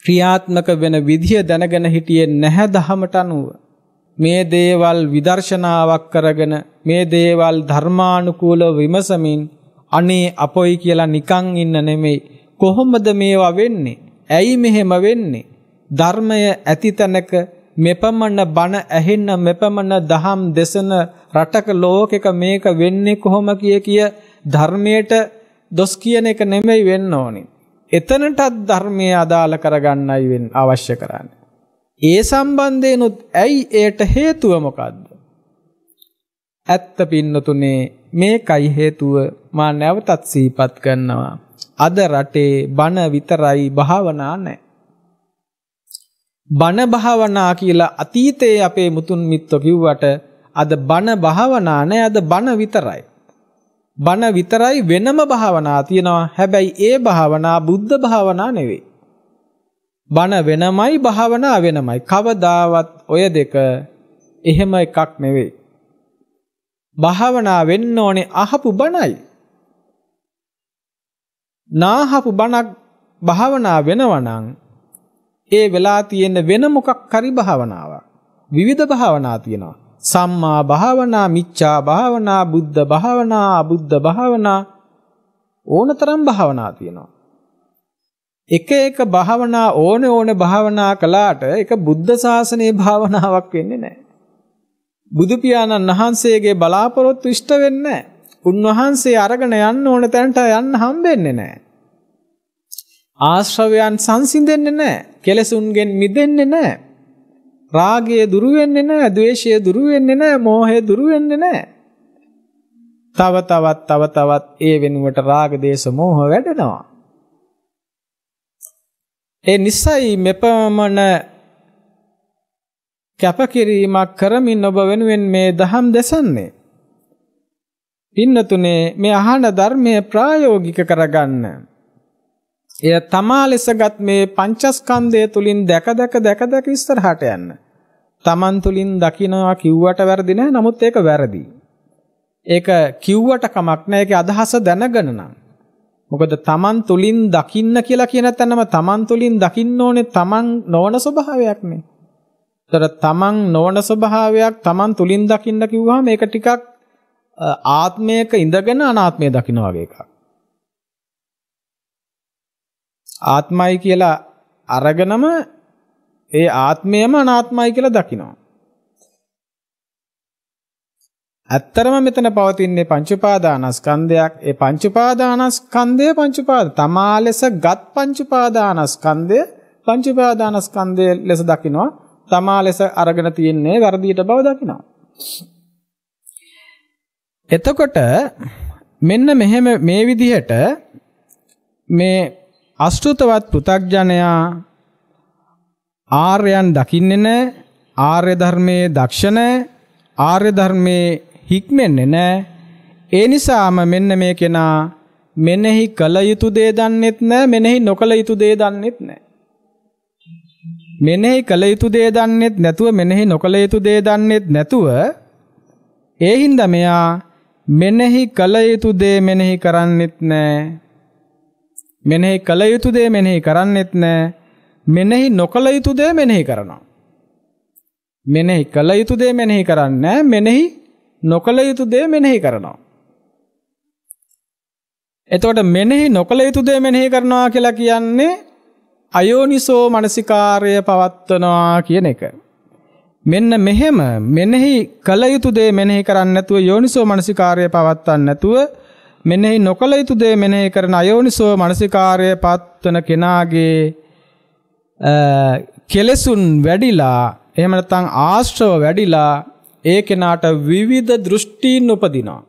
ක්‍රියාත්මක වෙන විදිය දැනගෙන හිටියේ නැහැ දහමට අනුව. මේ දේවල් විදර්ශනාවක් කරගෙන මේ දේවල් ධර්මානුකූලව විමසමින් අනේ අපොයි කියලා නිකන් ඉන්න නෙමෙයි. කොහොමද මේවා වෙන්නේ? ඇයි මෙහෙම වෙන්නේ? ධර්මය ඇති තැනක මෙපමණ බණ ඇහෙන්න මෙපමණ දහම් දේශන රටක ලෝකෙක මේක වෙන්නේ කොහොම කිය ධර්මයට දොස් කියන එක නෙමෙයි වෙන්න ඕනේ. එතනටත් ධර්මයේ අදාළ කරගන්නයි අවශ්‍ය කරන්නේ. ඒ සම්බන්ධයෙන්ුත් ඇයි ඒට හේතුව මොකද්ද? ඇත්ත පින්නතුනේ මේකයි හේතුව මා නැවතත් සිහිපත් කරනවා. අද රටේ බණ විතරයි භාවනා නැහැ. බණ භාවනා කියලා අතීතයේ අපේ මුතුන් මිත්තෝ කිව්වට අද බණ භාවනා නැහැ. අද බණ විතරයි. බණ විතරයි වෙනම භාවනා තියෙනවා. හැබැයි ඒ භාවනා බුද්ධ භාවනා නෙවෙයි. බණ වෙනමයි භාවනා වෙනමයි. කවදාවත් ඔය දෙක එහෙම එකක් නෙවෙයි. භාවනා වෙන්න ඕනේ අහපු බණයි. නාහපු බණක් භාවනා වෙනවා නම් ඒ වෙලා තියෙන වෙන මොකක් හරි භාවනාවක්. විවිධ භාවනා තියෙනවා. සම්මා භාවනා, මිච්ඡා භාවනා, බුද්ධ භාවනා, අබුද්ධ භාවනා ඕනතරම් භාවනා තියෙනවා. එක එක භාවනා ඕනේ භාවනා කළාට ඒක බුද්ධ ශාසනයේ භාවනාවක් වෙන්නේ නැහැ. බුදු පියාණන් වහන්සේගේ බලාපොරොත්තු ඉෂ්ට වෙන්නේ නැහැ. උන්වහන්සේ අරගෙන යන්න ඕන තැනට යන්න හම්බෙන්නේ නැහැ. ආශ්‍රවයන් සංසිඳෙන්නේ නැහැ. කෙලෙසුන්ගෙන් මිදෙන්නේ නැහැ. රාගය දුරු වෙන්නේ නැහැ, ද්වේෂය දුරු වෙන්නේ නැහැ, මෝහය දුරු වෙන්නේ නැහැ. තව තවත් ඒ වෙනුවට රාග දේශ මෝහ වැඩෙනවා. ඒ නිසයි මෙපමණ කැපකිරීමක් කරමින් ඔබ වෙනුවෙන් මේ දහම් දෙසන්නේ. පින්නතුනේ මේ අහන ධර්මයේ ප්‍රායෝගික කරගන්න. එය තමා ලෙසගත් මේ පංචස්කන්ධය තුලින් දැක ඉස්සරහට යන්න. තමන් තුලින් දකිනවා කිව්වට වැරදි නෑ. නමුත් ඒක වැරදි. ඒක කිව්වට කමක් නෑ. ඒකේ අදහස දැනගෙන නම් මොකද තමන් තුලින් දකින්න කියලා කියන තැනම තමන් තුලින් දකින්න ඕනේ තමන් නොවන ස්වභාවයක්නේ. ඒතර තමන් නොවන ස්වභාවයක් තමන් තුලින් දකින්න කිව්වහම මේක ටිකක් ආත්මයක ඉඳගෙන අනාත්මය දකින්න වගේ එකක්. ආත්මයි කියලා අරගෙනම ඒ ආත්මයම අනාත්මයි කියලා දකිනවා. ඇත්තරම මෙතන පවතින්නේ පංච උපාදානස්කන්ධයක්. ඒ පංච උපාදානස්කන්ධය තමා ලෙස ගත් පංච උපාදානස්කන්ධය ලෙස දකිනවා. තමා ලෙස අරගෙන තියෙන්නේ වැරදියට බව දකිනවා. එතකොට මෙන්න මෙහෙම මේ විදිහට මේ අශෘතවත් පෘථග්ජනයා ආර්යයන් දකින්නේ නැහැ, ආර්ය ධර්මයේ දක්ෂ නැහැ, ආර්ය ධර්මයේ හික්මෙන්නේ නැහැ. ඒ නිසාම මෙන්න මේ කෙනා මෙනෙහි කළ යුතු දේ දන්නෙත් නැහැ, මෙනෙහි නොකළ යුතු දේ දන්නෙත් නැහැ. මෙනෙහි කළ යුතු දේ දන්නෙත් නැතුව මෙනෙහි නොකළ යුතු දේ දන්නෙත් නැතුව ඒ හින්දා මෙයා මෙනෙහි කළ යුතු දේ මෙනෙහි කරන්නෙත් නැහැ. මෙනෙහි කළ යුතු දේ මෙනෙහි කරන්නෙත් නැහැ. මෙනෙහි නොකළ යුතු දේ මෙනෙහි කරනවා. මෙනෙහි කළ යුතු දේ මෙනෙහි කරන්නේ නැහැ. මෙනෙහි නොකළ යුතු දේ මෙනෙහි කරනවා. එතකොට මෙනෙහි නොකළ යුතු දේ මෙනෙහි කරනවා කියලා කියන්නේ අයෝනිසෝ මනසිකාර්ය පවත්වනවා කියන එක. මෙන්න මෙහෙම මෙනෙහි කළ යුතු දේ මෙනෙහි කරන්නේ නැතුව යෝනිසෝ මනසිකාර්ය පවත්වන්නේ නැතුව මෙනෙහි නොකළ යුතු දේ මෙනෙහි කරන අයෝනිසෝ මනසිකාර්ය පවත්වන කෙනාගේ කෙලෙසුන් වැඩිලා එහෙම නැත්නම් ආශ්‍රව වැඩිලා ඒ කෙනාට විවිධ දෘෂ්ටීන් උපදිනවා.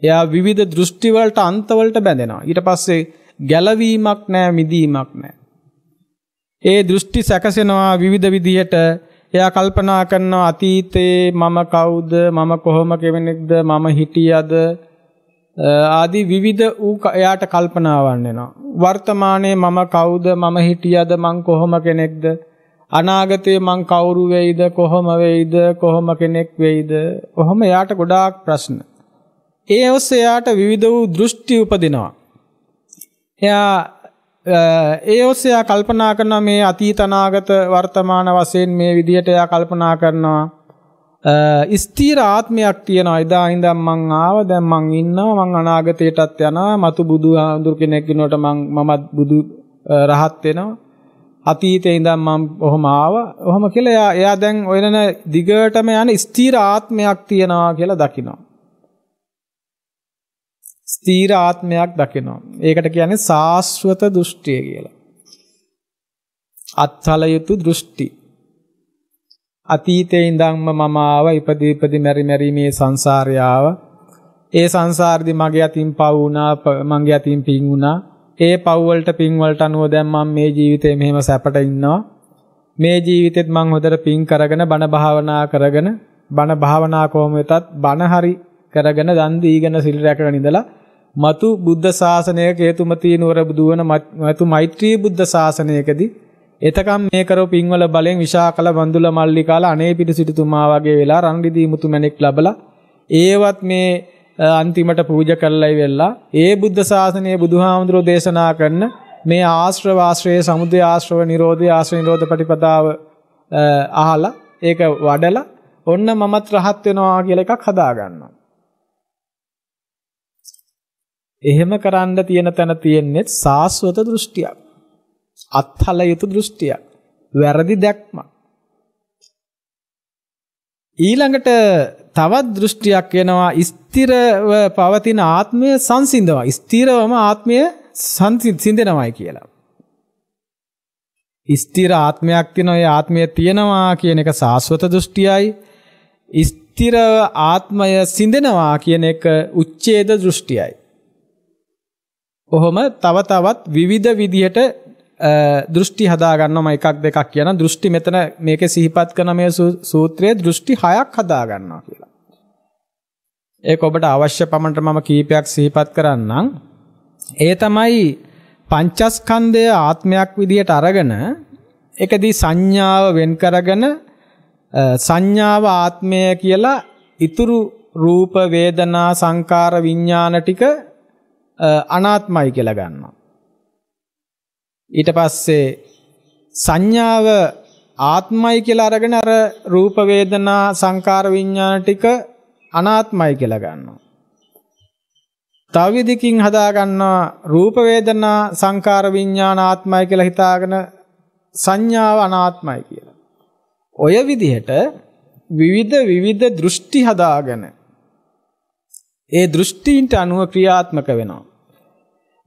එයා විවිධ දෘෂ්ටි වලට අන්ත වලට බැඳෙනවා. ඊට පස්සේ ගැලවීමක් නැහැ, මිදීමක් නැහැ. ඒ දෘෂ්ටි සැකසෙනවා විවිධ විදිහට. එයා කල්පනා කරනවා අතීතේ මම කවුද, මම කොහොම කෙනෙක්ද, මම හිටියද ආදී විවිධ එයාට කල්පනාවන් එනවා. වර්තමානයේ මම කවුද, මම හිටියද, මං කොහොම කෙනෙක්ද, අනාගතයේ මං කවුරු වෙයිද, කොහොම වෙයිද, කොහොම කෙනෙක් වෙයිද, කොහොම එයාට ගොඩාක් ප්‍රශ්න. ඒ ඔස්සේ එයාට විවිධ වූ දෘෂ්ටි උපදිනවා. එයා ඒ ඔස්සේ එයා කල්පනා කරනවා මේ අතීත අනාගත වර්තමාන වශයෙන් මේ විදිහට එයා කල්පනා කරනවා. ස්ථීර ආත්මයක් තියෙනවා. එදා ඉඳන් මං ආව, දැන් මං ඉන්නවා, මං අනාගතයටත් යනවා, මතු බුදු ආඳුර කෙනෙක් වෙනකොට මමත් බුදු රහත් වෙනවා. අතීතේ ඉඳන් මම කොහොම ආවා, කොහොම කියලා එයා දැන් ඔයන දිගටම යන ස්ථීර ආත්මයක් තියෙනවා කියලා දකිනවා. ස්ථීර ආත්මයක් දකිනවා. ඒකට කියන්නේ සාස්වත දෘෂ්ටිය කියලා. අත්හල යුතු දෘෂ්ටි. අතීතේ ඉඳන්ම මම ආවා, ඉපදී මෙරි මේ සංසාරය ආවා. ඒ සංසාරෙදි මගේ අතින් පව් වුණා, මගේ අතින් පින් වුණා. ඒ පව් වලට පින් වලට අනුව දැන් මම මේ ජීවිතේ මෙහෙම සැපට ඉන්නවා. මේ ජීවිතෙත් මම හොඳට පින් කරගෙන බණ භාවනා කොහොම වෙතත් බණ හරි කරගෙන දන් දීගෙන සිල් රැකගෙන ඉඳලා මතු බුද්ධ ශාසනයක හේතුමති නුවර බුදුවන මතු මෛත්‍රී බුද්ධ ශාසනයකදී එතකම් මේ කරෝ පින්වල බලෙන් විශාකල වන්දුල මල්ලිකාලා අනේ පිටු සිටුතුමා වගේ වෙලා රන්දිදී මුතු මැණික් ලැබලා ඒවත් මේ අන්තිමට පූජා කරලා ඉවෙලා ඒ බුද්ධ ශාසනයේ බුදුහාමුදුරෝ දේශනා කරන මේ ආශ්‍රය සමුදය ආශ්‍රව නිරෝධය ආශ්‍රව නිරෝධ ප්‍රතිපදාව අහලා ඒක වඩලා ඔන්න මමත් රහත් වෙනවා කියලා එකක් හදා ගන්නවා. එහෙම කරන්න තියෙන තැන තියෙන්නේ සාස්වත දෘෂ්ටියක්. අත්හල යුතු දෘෂ්ටියක්. වැරදි දැක්මක්. ඊළඟට තවත් දෘෂ්ටියක් වෙනවා ස්ථිරව පවතින ආත්මය සංසිඳනවා. ස්ථිරවම ආත්මය සංසිඳෙනවායි කියලා. ස්ථිර ආත්මයක් තියෙනවා, ඒ ආත්මය තියෙනවා කියන එක සාස්වත දෘෂ්ටියයි. ස්ථිර ආත්මය සිඳෙනවා කියන එක උච්ඡේද දෘෂ්ටියයි. කොහොම තව තවත් විවිධ විදිහට දෘෂ්ටි හදා ගන්නවම එකක් දෙකක් කියන දෘෂ්ටි මෙතන මේකේ සිහිපත් කරන මේ සූත්‍රයේ දෘෂ්ටි 6ක් හදා ගන්නවා කියලා. ඒක ඔබට අවශ්‍ය පමණට මම කීපයක් සිහිපත් කරන්නම්. ඒ තමයි පංචස්කන්ධය ආත්මයක් විදිහට අරගෙන ඒකදී සංඥාව වෙන් කරගෙන සංඥාව ආත්මය කියලා ඉතුරු රූප වේදනා සංකාර විඥාන ටික අනාත්මයි කියලා ගන්නවා. ඊට පස්සේ සංඥාව ආත්මයි කියලා අරගෙන අර රූප වේදනා සංකාර විඥාන ටික අනාත්මයි කියලා ගන්නවා. තව විදිහකින් හදා ගන්නවා රූප වේදනා සංකාර විඥාන ආත්මයි කියලා හිතාගෙන සංඥාව අනාත්මයි කියලා. ඔය විදිහට විවිධ දෘෂ්ටි හදාගෙන ඒ දෘෂ්ටීන්ට අනුව ක්‍රියාත්මක වෙනවා.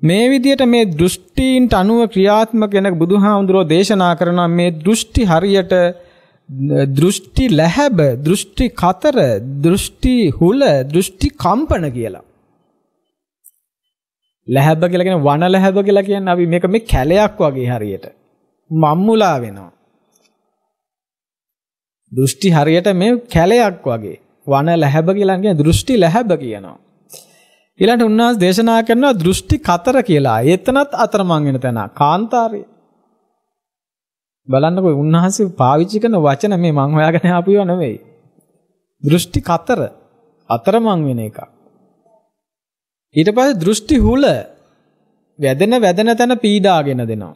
මේ විදිහට මේ දෘෂ්ටීන්ට අනුව ක්‍රියාත්මක වෙන බුදුහාමුදුරෝ දේශනා කරන මේ දෘෂ්ටි හරියට දෘෂ්ටි ලැහැබ, දෘෂ්ටි කතර, දෘෂ්ටි හුල, දෘෂ්ටි කම්පන කියලා. ලැහැබ කියලා කියන්නේ වන ලැහැබ කියලා කියන්නේ අපි මේක මේ කැලයක් වගේ හරියට මම්මුලා වෙනවා. දෘෂ්ටි හරියට මේ කැලයක් වගේ වන ලැහැබ කියලා කියන්නේ දෘෂ්ටි ලැහැබ කියනවා. ඊළඟට උන්වහන්සේ දේශනා කරනවා දෘෂ්ටි කතර කියලා. එතනත් අතරමං වෙන තැන කාන්තාරය. බලන්නකෝ උන්වහන්සේ පාවිච්චි කරන වචන මේ මං හොයාගෙන ආපු ඒවා නෙවෙයි. දෘෂ්ටි කතර අතරමං වෙන එක. ඊට පස්සේ දෘෂ්ටි හුල වැදෙන තැන පීඩාගෙන දෙනවා.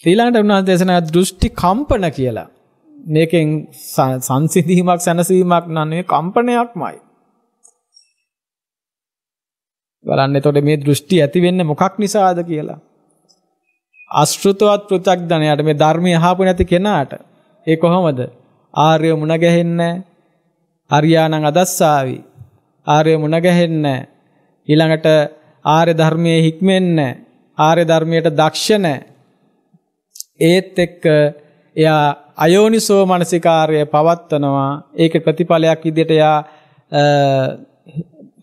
ඊළඟට උන්වහන්සේ දේශනා දෘෂ්ටි කම්පන කියලා. මේකෙන් සංසිඳීමක් සැනසීමක් නන්නේ කම්පනයක්මයි. බලන්න එතකොට මේ දෘෂ්ටි ඇති වෙන්නේ මොකක් නිසාද කියලා. අශෘතවත් පෘථග්ජනයාට මේ ධර්මය අහපු නැති කෙනාට ඒ කොහොමද? ආර්ය මුණ ගැහෙන්නේ අරියාණං අදස්සාවි. ආර්ය මුණ ගැහෙන්නේ ඊළඟට ආර්ය ධර්මයේ හික්මෙන්නේ ආර්ය ධර්මයට දක්ෂ නැහැ. ඒත් එක්ක එයා අයෝනිසෝ මනසිකාර්යය පවත්වනවා. ඒක ප්‍රතිඵලයක් විදිහට එයා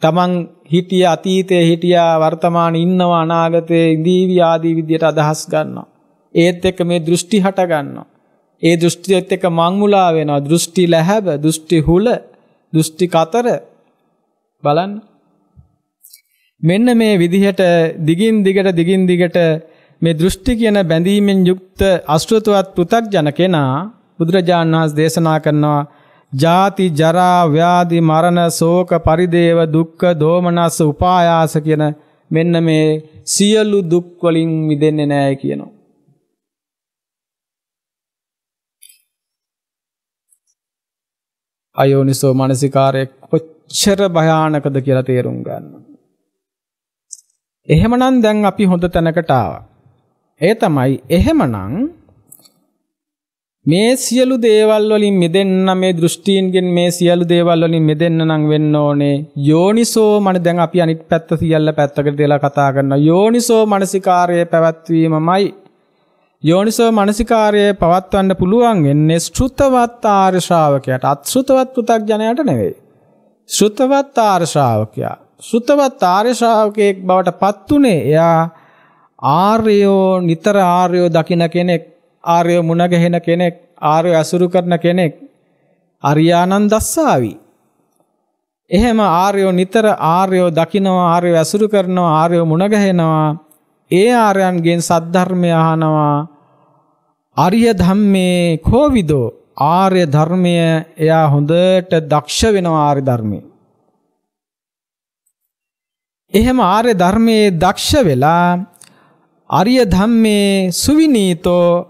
තමන් හිටිය අතීතයේ හිටියා වර්තමානයේ ඉන්නවා අනාගතයේ ඉඳීවි ආදී විදිහට අදහස් ගන්නවා. ඒත් එක්ක මේ දෘෂ්ටි හට ගන්නවා. ඒ දෘෂ්ටියත් එක්ක මංමුලා වෙනවා. දෘෂ්ටි ලැහැබ, දෘෂ්ටි හුල, දෘෂ්ටි කතර බලන්න. මෙන්න මේ විදිහට දිගින් දිගට මේ දෘෂ්ටි කියන බැඳීමෙන් යුක්ත අශෘතවත් පෘථග්ජන කෙනා බුදුරජාණන් වහන්සේ දේශනා කරනවා ජාති ජරා ව්‍යාධි මරණ ශෝක පරිදේව දුක්ඛ දෝමනස්ස උපායාස කියන මෙන්න මේ සියලු දුක් වලින් මිදෙන්නේ නැහැ කියනවා. අයෝනිසෝ මනසිකාරය කොච්චර භයානකද කියලා තේරුම් ගන්න. එහෙමනම් දැන් අපි හොඳ තැනකට ආවා. ඒ තමයි එහෙමනම් මේ සියලු දේවල් වලින් මිදෙන්න මේ දෘෂ්ටීන්ගෙන් මේ සියලු දේවල් වලින් මිදෙන්න නම් වෙන්න ඕනේ යෝනිසෝ මන. දැන් අපි අනිත් පැත්ත සියල්ල පැත්තකට දාලා කතා කරනවා. යෝනිසෝ මනසිකාර්යය පැවැත්වීමමයි. යෝනිසෝ මනසිකාර්යය පවත්වන්න පුළුවන් වෙන්නේ ශ්‍රුතවත් ආර්ය ශ්‍රාවකයාට. අශ්‍රුතවත් පෘථග්ජනයාට නෙවෙයි. ශ්‍රුතවත් ආර්ය ශ්‍රාවකයා. ශ්‍රුතවත් ආර්ය ශ්‍රාවකයෙක් බවට පත් උනේ එයා ආර්යෝ නිතර ආර්යෝ දකින්න කෙනෙක්, ආර්යෝ මුණ ගැහෙන කෙනෙක්, ආර්යෝ අසුරු කරන කෙනෙක්, අරියාණං දස්සාවි. එහෙම ආර්යෝ නිතර ආර්යෝ දකින්නවා, ආර්යෝ අසුරු කරනවා, ආර්යෝ මුණ ගැහෙනවා. ඒ ආර්යයන්ගෙන් සද්ධර්මය අහනවා. ආර්ය ධම්මේ කෝවිදෝ, ආර්ය ධර්මය එයා හොඳට දක්ෂ වෙනවා. ආර්ය ධර්මයේ එහෙම ආර්ය ධර්මයේ දක්ෂ වෙලා ආර්ය ධම්මේ සුවිනීතෝ,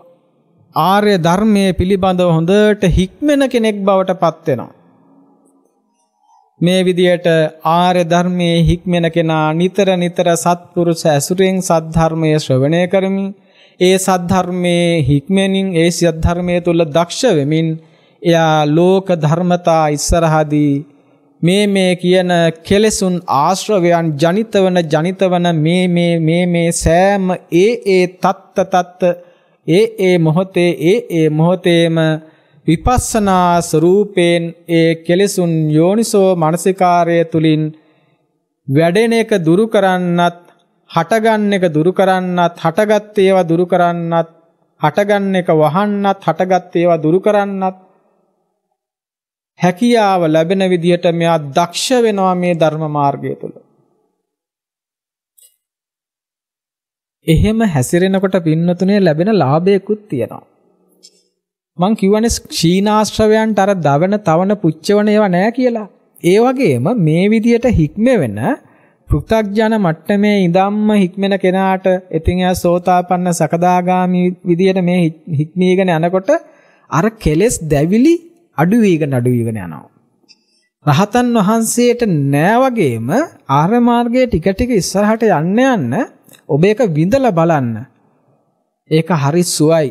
ආර්ය ධර්මයේ පිළිබඳව හොඳට හික්මෙන කෙනෙක් බවට පත් වෙනවා. මේ විදියට ආර්ය ධර්මයේ හික්මෙන කෙනා නිතර සත්පුරුෂ ඇසුරෙන් සද්ධර්මයේ ශ්‍රවණය කරමින්, ඒ සද්ධර්මයේ හික්මෙනින්, ඒ සද්ධර්මයේ තුල දක්ෂ වෙමින් එයා ලෝක ධර්මතා ඉස්සරහදී මේ කියන කෙලෙසුන් ආශ්‍රවයන් ජනිතවන මේ සෑම ඒ තත්ත ඒ මොහොතේම විපස්සනා ස්වરૂපයෙන් ඒ කෙලෙසුන් යෝනිසෝ මනසිකාරය තුලින් වැඩෙන එක දුරු කරන්නත්, හටගන්න එක දුරු කරන්නත්, හටගත් ඒවා දුරු කරන්නත්, හටගන්න එක වහන්නත්, හටගත් ඒවා දුරු කරන්නත් හැකියාව ලැබෙන විදිහට මෙයා දක්ෂ වෙනවා මේ ධර්ම මාර්ගය තුල. එහෙම හැසිරෙනකොට පින්නතුනේ ලැබෙන ලාභයකුත් තියෙනවා. මං කියවනේ ක්ෂීණාශ්‍රවයන්ට අර දවන තවන පුච්චවන ඒවා නෑ කියලා. ඒ වගේම මේ විදිහට හික්ම වෙන පෘථග්ජන මට්ටමේ ඉඳන්ම හික්මෙන කෙනාට ඉතින් එයා සෝතාපන්න සකදාගාමි විදියට මේ හික්මීගෙන යනකොට අර කෙලෙස් දැවිලි අඩු වීගෙන යනවා. රහතන් වහන්සේට නෑ වගේම ආර්ය මාර්ගයේ ටික ටික ඉස්සරහට යන්න ඔබ ඒක විඳලා බලන්න. ඒක හරි සුවයි.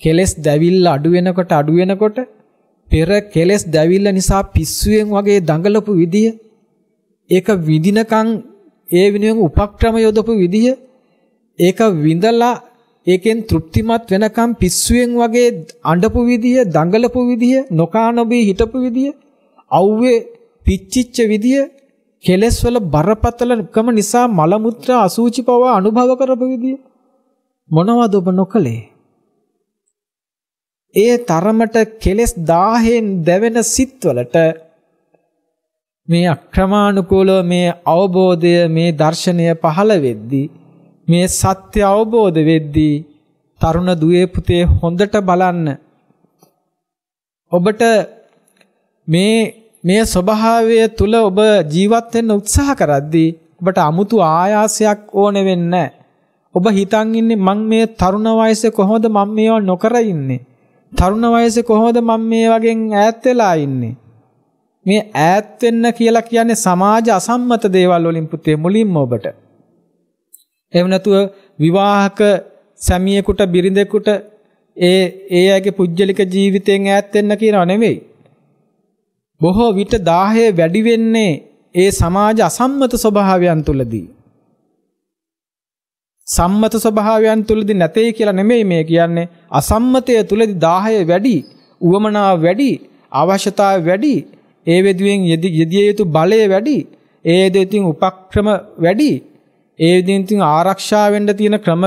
කෙලෙස් දැවිල්ල අඩු වෙනකොට පෙර කෙලෙස් දැවිල්ල නිසා පිස්සුවෙන් වගේ දඟලපු විදිය, ඒක විඳිනකන් ඒ වෙනුවෙන් උපක්‍රම යොදපු විදිය, ඒක විඳලා ඒකෙන් තෘප්තිමත් වෙනකම් පිස්සුවෙන් වගේ අඬපු විදිය, දඟලපු විදිය, නොකා නොබී හිටපු විදිය, අවුවේ පිච්චිච්ච විදිය, කෙලෙස් වල බරපතලකම නිසා මල මුත්‍රා අසුචි පවා අනුභව කරපු විදිය මොනවද ඔබ නොකලේ? ඒ තරමට කෙලෙස් 1000න් දැවෙන සිත්වලට මේ අක්‍රමානුකූලව මේ අවබෝධය, මේ දර්ශනය පහළ වෙද්දී, මේ සත්‍ය අවබෝධ වෙද්දී තරුණ දුවේ පුතේ හොඳට බලන්න. ඔබට මේ ස්වභාවය තුල ඔබ ජීවත් වෙන්න උත්සාහ කරද්දී ඔබට 아무තු ආයාසයක් ඕන වෙන්නේ නැහැ. ඔබ හිතන් ඉන්නේ මං මේ තරුණ වයසේ කොහොමද මම මේවා නොකර ඉන්නේ? තරුණ වයසේ කොහොමද මම මේ වගේ ඈත් වෙලා ඉන්නේ? මේ ඈත් වෙන්න කියලා කියන්නේ සමාජ අසම්මත දේවල් වලින් පුතේ මුලින්ම ඔබට. එහෙම නැතුව විවාහක සැමියෙකුට බිරිඳෙකුට ඒ අයගේ පුජ්‍යලික ජීවිතයෙන් ඈත් වෙන්න කියනව නෙවෙයි. බොහෝ විට 1000 වැඩි වෙන්නේ ඒ සමාජ අසම්මත ස්වභාවයන් තුලදී. සම්මත ස්වභාවයන් තුලදී නැtei කියලා නෙමෙයි මේ කියන්නේ. අසම්මතය තුලදී 1000 වැඩි, උවමනාව වැඩි, අවශ්‍යතාවය වැඩි, ඒ වෙදුවෙන් යෙදිය යුතු බලය වැඩි, ඒ දෙතින් උපක්‍රම වැඩි, ඒ දෙතින් ආරක්ෂා වෙන්න තියෙන ක්‍රම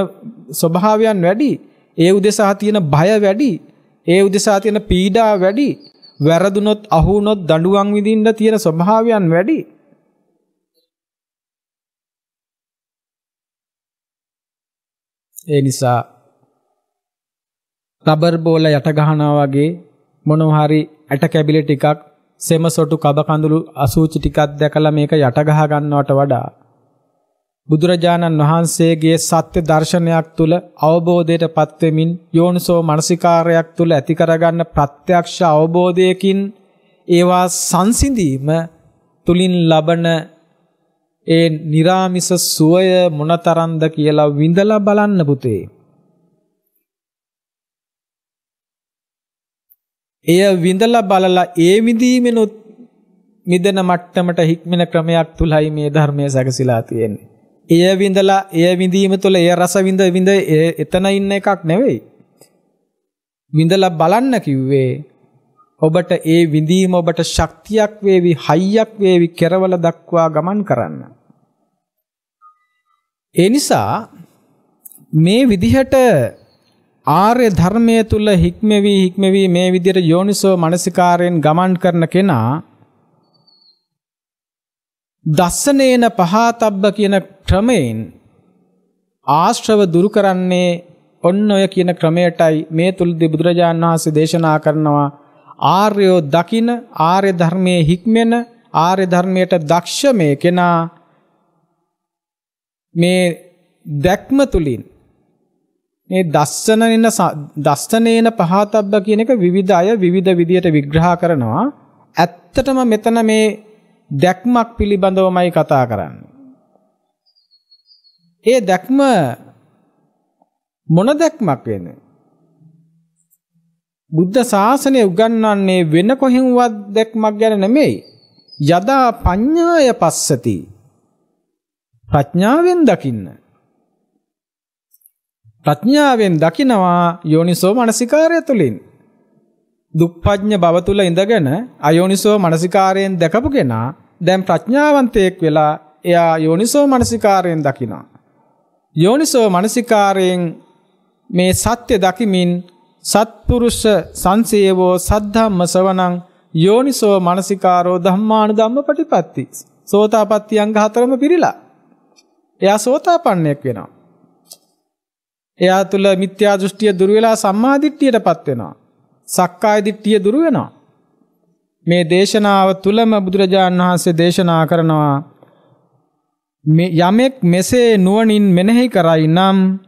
ස්වභාවයන් වැඩි, ඒ උදෙසා තියෙන බය වැඩි, ඒ උදෙසා තියෙන පීඩා වැඩි, වැරදුනොත් අහුනොත් දඬුවම් විඳින්න තියෙන ස්වභාවයන් වැඩි. ඒ නිසා රබර් බෝල යට ගහනවා වගේ මොනවා හරි ඇට කැබිලි ටිකක්, සෙමසොටු කබ කඳුළු අසූචි ටිකක් දැකලා මේක යට ගහ ගන්නවට වඩා බුදුරජාණන් වහන්සේගේ සත්‍ය දර්ශනයක් තුල අවබෝධයටපත් වෙමින් යෝනිසෝ මනසිකාරයක් තුල ඇති කරගන්න ප්‍රත්‍යක්ෂ අවබෝධයකින් ඒවා සංසිඳීම තුලින් ලබන ඒ निराமிස සුවය මොනතරම්ද කියලා විඳලා බලන්න පුතේ. එය විඳලා බලලා ඒ විඳීමෙනුත් මිදෙන මට්ටමට හික්මෙන ක්‍රමයක් තුලයි මේ ධර්මයේ සැකසීලා තියෙන්නේ. එය විඳලා එය විඳීම තුළ එය රස විඳ එතන ඉන්න එකක් නෙවෙයි. විඳලා බලන්න කිව්වේ ඔබට ඒ විඳීම ඔබට ශක්තියක් වේවි, හයියක් වේවි කෙරවල දක්වා ගමන් කරන්න. ඒ නිසා මේ විදිහට ආර්ය ධර්මයේ තුල හික්මෙවි මේ විදිහට යෝනිසෝ මනසිකාරයෙන් ගමන් කරන කෙනා දස්සනේන පහතබ්බ කියන ක්‍රමයෙන් ආශ්‍රව දුරු කරන්නේ ඔන්න ඔය කියන ක්‍රමයටයි. මේ තුලදී බුදුරජාණන් වහන්සේ දේශනා කරනවා ආර්යෝ දකින, ආර්ය ධර්මයේ හික්මෙන, ආර්ය ධර්මයට දක්ෂ මේ කෙනා මේ දැක්ම තුලින් මේ දස්සනේන පහතබ්බ කියන එක විවිධ අය විවිධ විදියට විග්‍රහ කරනවා. ඇත්තටම මෙතන මේ දැක්මක් පිළිබඳවමයි කතා කරන්නේ. ඒ දැක්ම මොන දැක්මක් වෙන්නේ? බුද්ධ ශාසනය උගන්වන්නේ වෙන කොහෙන්වත් දැක්මක් ගැන නෙමෙයි. යදා පඤ්ඤාය පස්සති. ප්‍රඥාවෙන් දකින්න. ප්‍රඥාවෙන් දකිනවා යෝනිසෝ මනසිකාරය තුලින්. දුප්පඤ්ඤ භව තුල ඉඳගෙන අයෝනිසෝ මනසිකාරයෙන් දැකපු කෙනා දැන් ප්‍රඥාවන්තයෙක් වෙලා එයා යෝනිසෝ මනසිකාරයෙන් දකිනවා. යෝනිසෝ මනසිකාරයෙන් මේ සත්‍ය දකිමින් සත්පුරුෂ සංසේවෝ සද්ධම්ම ශ්‍රවණං යෝනිසෝ මනසිකාරෝ ධම්මානුධම්ම පටිපatti. සෝතාපට්ටි අංග 4ම පිරීලා එයා සෝතාපන්නයෙක් වෙනවා. එයා තුල මිත්‍යා දෘෂ්ටිය දුර වෙලා සම්මා දිට්ඨියටපත් වෙනවා. සක්කාය දිට්ඨිය දුර වෙනවා. මේ දේශනාව තුලම බුදුරජාණන් වහන්සේ දේශනා කරනවා යමෙක් මෙසේ නුවණින් මෙනෙහි කරයි නම්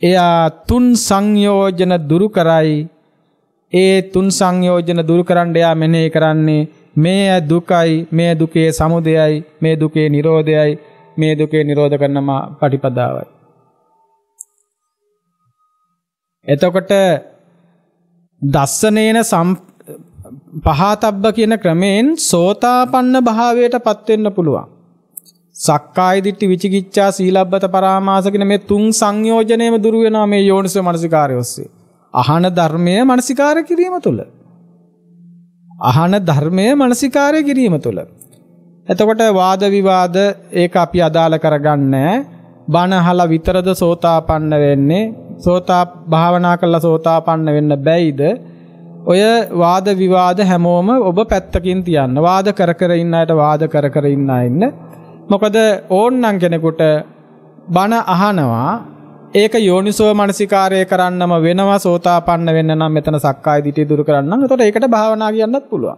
එයා තුන් සංයෝජන දුරු කරයි. ඒ තුන් සංයෝජන දුරු කරන්න එයා මෙනෙහි කරන්නේ මේ දුකයි, මේ දුකේ සමුදයයි, මේ දුකේ නිරෝධයයි, මේ දුකේ නිරෝධ කරන පටිපදාවයි. එතකොට දස්සනේන පහතබ්බ කියන ක්‍රමයෙන් සෝතාපන්න භාවයට පත් වෙන්න පුළුවන්. සක්කාය දිට්ඨි විචිකිච්ඡා සීලබ්බත පරාමාස කියන මේ තුන් සංයෝජනයම දුරු වෙනවා මේ යෝනිසෝ මනසිකාරය ඔස්සේ. අහන ධර්මය මනසිකාරය කිරීම තුළ. අහන ධර්මය මනසිකාරය කිරීම තුළ. එතකොට වාද විවාද ඒක අපි අදාළ කරගන්නේ බණ අහලා විතරද සෝතාපන්න වෙන්නේ? භාවනා කළා සෝතාපන්න වෙන්න බැයිද? ඔය වාද විවාද හැමෝම ඔබ පැත්තකින් තියන්න. වාද කර කර ඉන්න අයට වාද කර කර ඉන්න. මොකද ඕන්නම් කෙනෙකුට බණ අහනවා ඒක යෝනිසෝ මනසිකාරය කරන්නම වෙනවා සෝතාපන්න වෙන්න නම් මෙතන සක්කාය දිට්ඨිය දුරු කරන්න නම් එතකොට ඒකට භාවනා කියන්නත් පුළුවන්.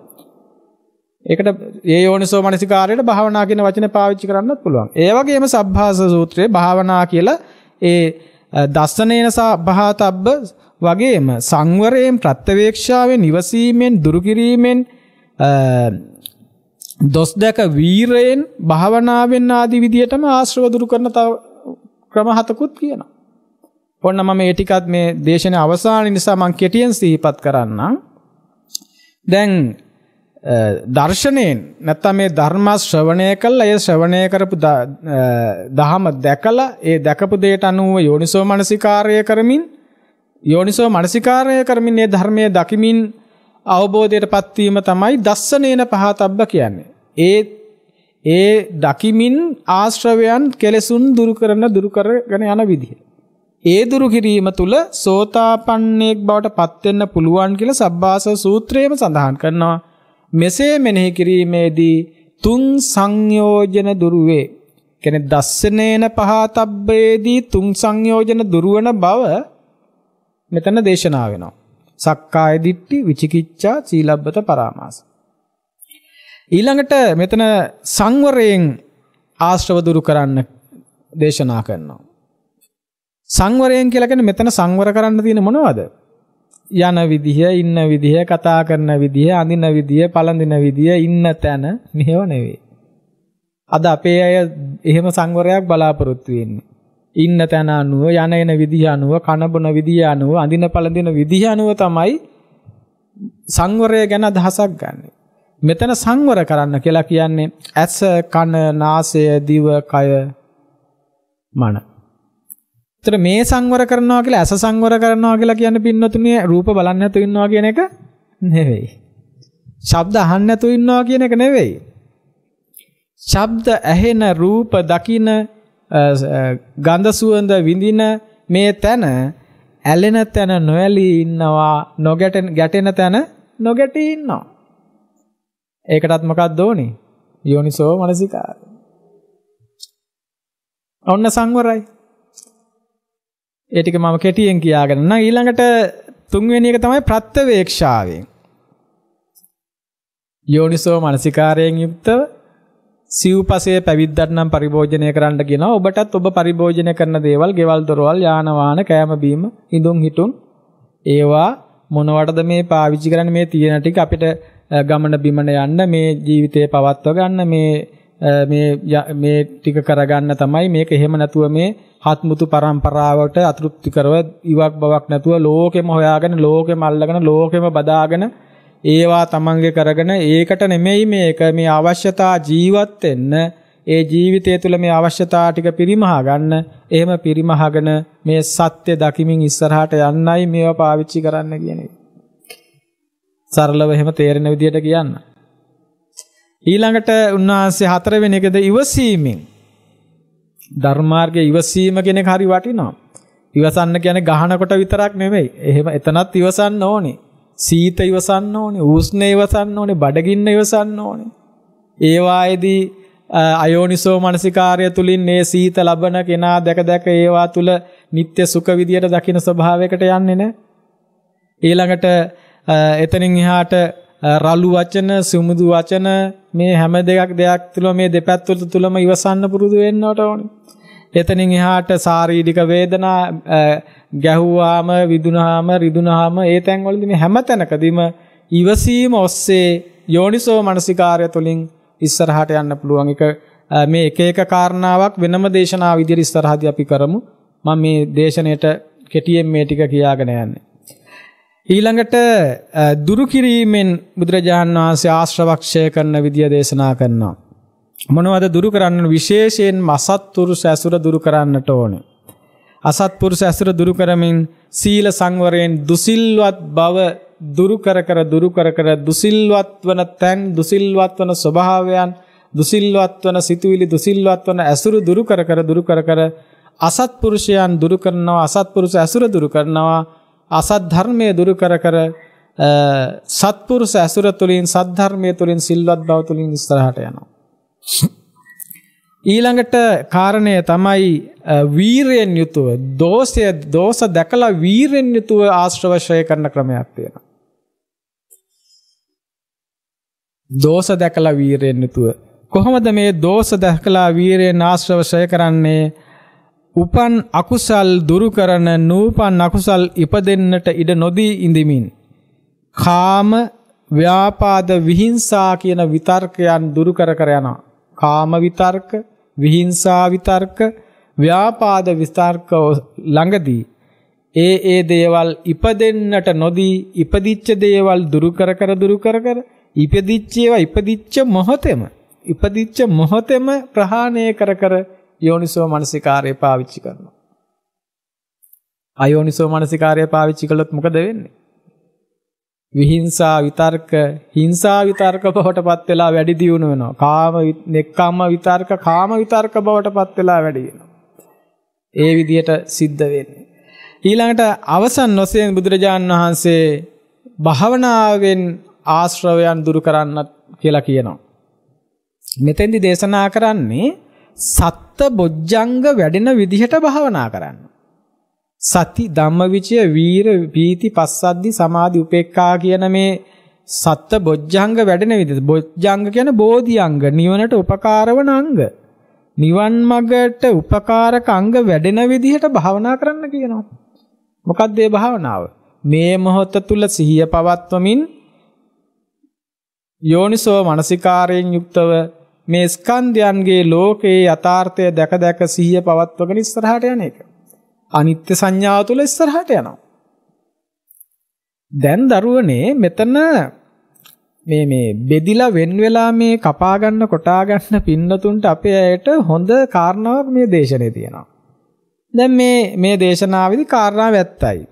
ඒකට ඒ යෝනිසෝ මනසිකාරයට භාවනා කියන වචනේ පාවිච්චි කරන්නත් පුළුවන්. ඒ වගේම සබ්භාස සූත්‍රයේ භාවනා කියලා ඒ දස්සනේන සබ්භාතබ්බ වගේම සංවරයෙන් ප්‍රත්‍යවේක්ෂාවෙන් ඉවසීමෙන් දුරු කිරීමෙන් දොස් දැක වීරයෙන් භාවනාවෙන් ආදී විදියටම ආශ්‍රව දුරු කරන තව ක්‍රම හතකුත් කියනවා. ඔන්න මම මේ ටිකත් මේ දේශනේ අවසාන නිසා මම කෙටියෙන් සිහිපත් කරන්නම්. දැන් දර්ශනයෙන් නැත්නම් මේ ධර්ම ශ්‍රවණය කළා ඒ ශ්‍රවණය කරපු දහම දැකලා ඒ දැකපු දෙයට අනුව යෝනිසෝ මනසිකාරය කරමින් මේ ධර්මයේ දකිමින් අවබෝධයටපත් වීම තමයි දස්සනේන පහතබ්බ කියන්නේ. ඒ දකිමින් ආශ්‍රවයන් කෙලෙසුන් දුරු කරගෙන යන විදිහ. ඒ දුරු කිරීම තුල සෝතාපන්නයෙක් බවට පත් වෙන්න පුළුවන් කියලා සබ්බාස සූත්‍රයේම සඳහන් කරනවා. මෙසේ මෙනෙහි කිරීමේදී තුන් සංයෝජන දුරු වේ. කියන්නේ දස්සනේන පහතබ්බේදී තුන් සංයෝජන දුරවන බව මෙතන දේශනා වෙනවා. සක්කාය දිට්ඨි, විචිකිච්ඡා, සීලබ්බත පරාමාස. ඊළඟට මෙතන සංවරයෙන් ආශ්‍රව දුරු කරන්න දේශනා කරනවා. සංවරයෙන් කියලා කියන්නේ මෙතන සංවර කරන්න තියෙන මොනවද? යන විදිහ, ඉන්න විදිහ, කතා කරන විදිහ, අඳින විදිහ, පළඳින විදිහ, ඉන්න තැන මෙහෙව නෙවෙයි. අද අපේ අය එහෙම සංවරයක් බලාපොරොත්තු වෙන්නේ. ඉන්න තැන අනුව, යන එන විදිහ අනුව, කන බොන විදිහ අනුව, අඳින පළඳින විදිහ අනුව තමයි සංවරය ගැන අදහසක් ගන්න. මෙතන සංවර කරන්න කියලා කියන්නේ ඇස, කන, නාසය, දිව, කය, මන. ඒතර මේ සංවර කරනවා කියලා ඇස සංවර කරනවා කියලා කියන්නේ පින්නතුනේ රූප බලන්න නැතුව ඉන්නවා කියන එක නෙවෙයි. ශබ්ද අහන්න නැතුව ඉන්නවා කියන එක නෙවෙයි. ශබ්ද ඇහෙන, රූප දකින, ගන්ධ සුවඳ විඳින මේ තැන ඇලෙන තැන නොඇලී ඉන්නවා, ගැටෙන තැන නොගැටී ඉන්නවා. ඒකටත් මොකක්ද ඕනේ? යෝනිසෝ මනසිකාරය. ඔන්න සංවරයි. ඒ ටික මම කෙටියෙන් කියාගෙන නම් ඊළඟට තුන්වෙනි එක තමයි ප්‍රත්‍යවේක්ෂාවෙන්. යෝනිසෝ මනසිකාරයෙන් යුක්තව සිව්පසයේ පැවිද්දට නම් පරිභෝජනය කරන්න කියනවා. ඔබටත් ඔබ පරිභෝජනය කරන දේවල්, ගෙවල් දොරවල්, යාන වාහන, කෑම බීම, ඉඳුන් හිටුන් ඒවා මොනවටද මේ පාවිච්චි කරන්නේ? මේ තියෙන ටික අපිට ගමන බිමන යන්න, මේ ජීවිතේ පවත්ව ගන්න, මේ ටික කරගන්න තමයි මේක. එහෙම නැතුව මේ හත්මුතු පරම්පරාවට අතෘප්ති කරව ඉවක් බවක් නැතුව ලෝකෙම හොයාගෙන, ලෝකෙම අල්ලගෙන, ලෝකෙම බදාගෙන ඒවා තමන්ගේ කරගෙන ඒකට නෙමෙයි මේක මේ අවශ්‍යතා ජීවත් වෙන්න, ඒ ජීවිතය තුළ මේ අවශ්‍යතා ටික පිරිමහා ගන්න. එහෙම පිරිමහගෙන මේ සත්‍ය දකිමින් ඉස්සරහට යන්නයි මේවා පාවිච්චි කරන්න කියන එක. සරලව එහෙම තේරෙන විදිහට කියන්න. ඊළඟට උන්වහන්සේ හතරවෙනි එකද ඉවසීමෙන්. ධර්මාර්ගයේ ඉවසීම කියන එක හරි වටිනවා. ඉවසන්න කියන්නේ ගහනකොට විතරක් නෙමෙයි. එහෙම එතනත් ඉවසන්න ඕනේ. සීත ඉවසන්න ඕනේ, උෂ්ණ ඉවසන්න ඕනේ, බඩගින්න ඉවසන්න ඕනේ. ඒ වායේදී අයෝනිසෝ මනසිකාර්ය තුලින් මේ සීත ලබන කෙනා දැක ඒවා තුල නিত্য සුඛ විදියට දකින්න ස්වභාවයකට යන්නේ නැහැ. ඊළඟට එතනින් එහාට රළු වචන, සුමුදු වචන මේ හැම දෙයක් තුළ මේ දෙපැත්ත තුළම ඉවසන්න පුරුදු වෙන්නට ඕනේ. එතනින් එහාට ශාරීරික වේදනා ගැහුවාම, විදුනහම, රිදුනහම ඒ තැන්වලදී මේ හැම තැනකදීම ඉවසීම ඔස්සේ යෝනිසෝ මනසිකාරය තුළින් ඉස්සරහට යන්න පුළුවන්. මේ එක කාරණාවක් වෙනම දේශනාව විදිහට ඉස්සරහදී අපි කරමු. මම මේ දේශනෙට කෙටියෙන් මේ ටික කියාගෙන යන්නේ. ඊළඟට දුරු කිරීමෙන් බුදුරජාණන් වහන්සේ ආශ්‍රවක්ෂය කරන විදිය දේශනා කරනවා. මොනවද දුරු කරන්න? විශේෂයෙන් අසත්පුරුෂ ඇසුර දුරු කරන්නට ඕනේ. අසත්පුරුෂ ඇසුර දුරු කරමින් සීල සංවරයෙන් දුසිල්වත් බව දුරු කර දුසිල්වත් වන තැන්, දුසිල්වත් වන ස්වභාවයන්, දුසිල්වත් වන සිතුවිලි, දුසිල්වත් වන ඇසුරු දුරු කර අසත්පුරුෂයන් දුරු කරනවා, අසත්පුරුෂ ඇසුර දුරු කරනවා, අසත් ධර්මයේ දුරු කර සත්පුරුෂ ඇසුර තුළින්, සත් ධර්මයේ තුළින්, සිල්වත් බව තුළින් ඉස්සරහට යනවා. ඊළඟට කාරණය තමයි වීරයෙන් යුතුව, දෝෂ දැකලා වීරයෙන් යුතුව ආශ්‍රවශය කරන ක්‍රමයක් තියෙනවා. දෝෂ දැකලා වීරයෙන් යුතුව කොහොමද මේ දෝෂ දැකලා වීරයෙන් ආශ්‍රවශය කරන්නේ? උපන් අකුසල් දුරු කරන, නූපන් අකුසල් ඉපදෙන්නට ඉඩ නොදී ඉඳිමින් කාම, ව්‍යාපාද, විහිංසා කියන විතර්කයන් දුරු කර යනවා. කාම විතර්ක, විහිංසා විතර්ක, ව්‍යාපාද විතර්ක ළඟදී ඒ දේවල් ඉපදෙන්නට නොදී ඉපදිච්ච දේවල් දුරු කර ඉපදිච්ච මොහොතෙම ප්‍රහාණය කර යෝනිසෝ මනසිකාරය පාවිච්චි කරනවා. අයෝනිසෝ මනසිකාරය පාවිච්චි කළොත් මොකද වෙන්නේ? විහිංසා විතර්ක, හිංසා විතර්ක බවට පත් වෙලා වැඩි දියුණු වෙනවා. කාම විතර්ක බවට පත් වෙලා වැඩි වෙනවා. ඒ විදිහට සිද්ධ වෙන්නේ. ඊළඟට අවසන් වශයෙන් බුදුරජාණන් වහන්සේ භාවනාවෙන් ආශ්‍රවයන් දුරු කරන්න කියලා කියනවා. මෙතෙන්දි දේශනා කරන්නේ සත්ත බොජ්ජංග වැඩෙන විදිහට භාවනා කරන්න. සති, ධම්මවිචය, වීර, පීති, පස්සද්ධි, සමාධි, උපේක්ඛා කියන මේ සත්ත බොජ්ජංග වැඩෙන විදිහට. බොජ්ජංග කියන්නේ බෝධි අංග, නිවනට උපකාර වන අංග. නිවන් මගට උපකාරක අංග වැඩෙන විදිහට භාවනා කරන්න කියනවා. මොකක්ද මේ භාවනාව? මේ මොහොත තුල සිහිය පවත්වමින් යෝනිසෝ මනසිකාරයෙන් යුක්තව මේ ස්කන්ධයන්ගේ ලෝකයේ යථාර්ථය දැක සිහිය පවත්වගෙන ඉස්සරහට යන එක. අනිත්‍ය සංඥාව තුළ ඉස්සරහට යනවා. දැන් දරුවනේ මෙතන මේ බෙදිලා වෙන් වෙලා මේ කපා ගන්න, කොටා ගන්න පින්නතුන්ට අපේ ඇයට හොඳ කාරණාවක් මේ දේශනේ තියෙනවා. දැන් මේ දේශනාවේදී කාරණාව ඇත්තයි.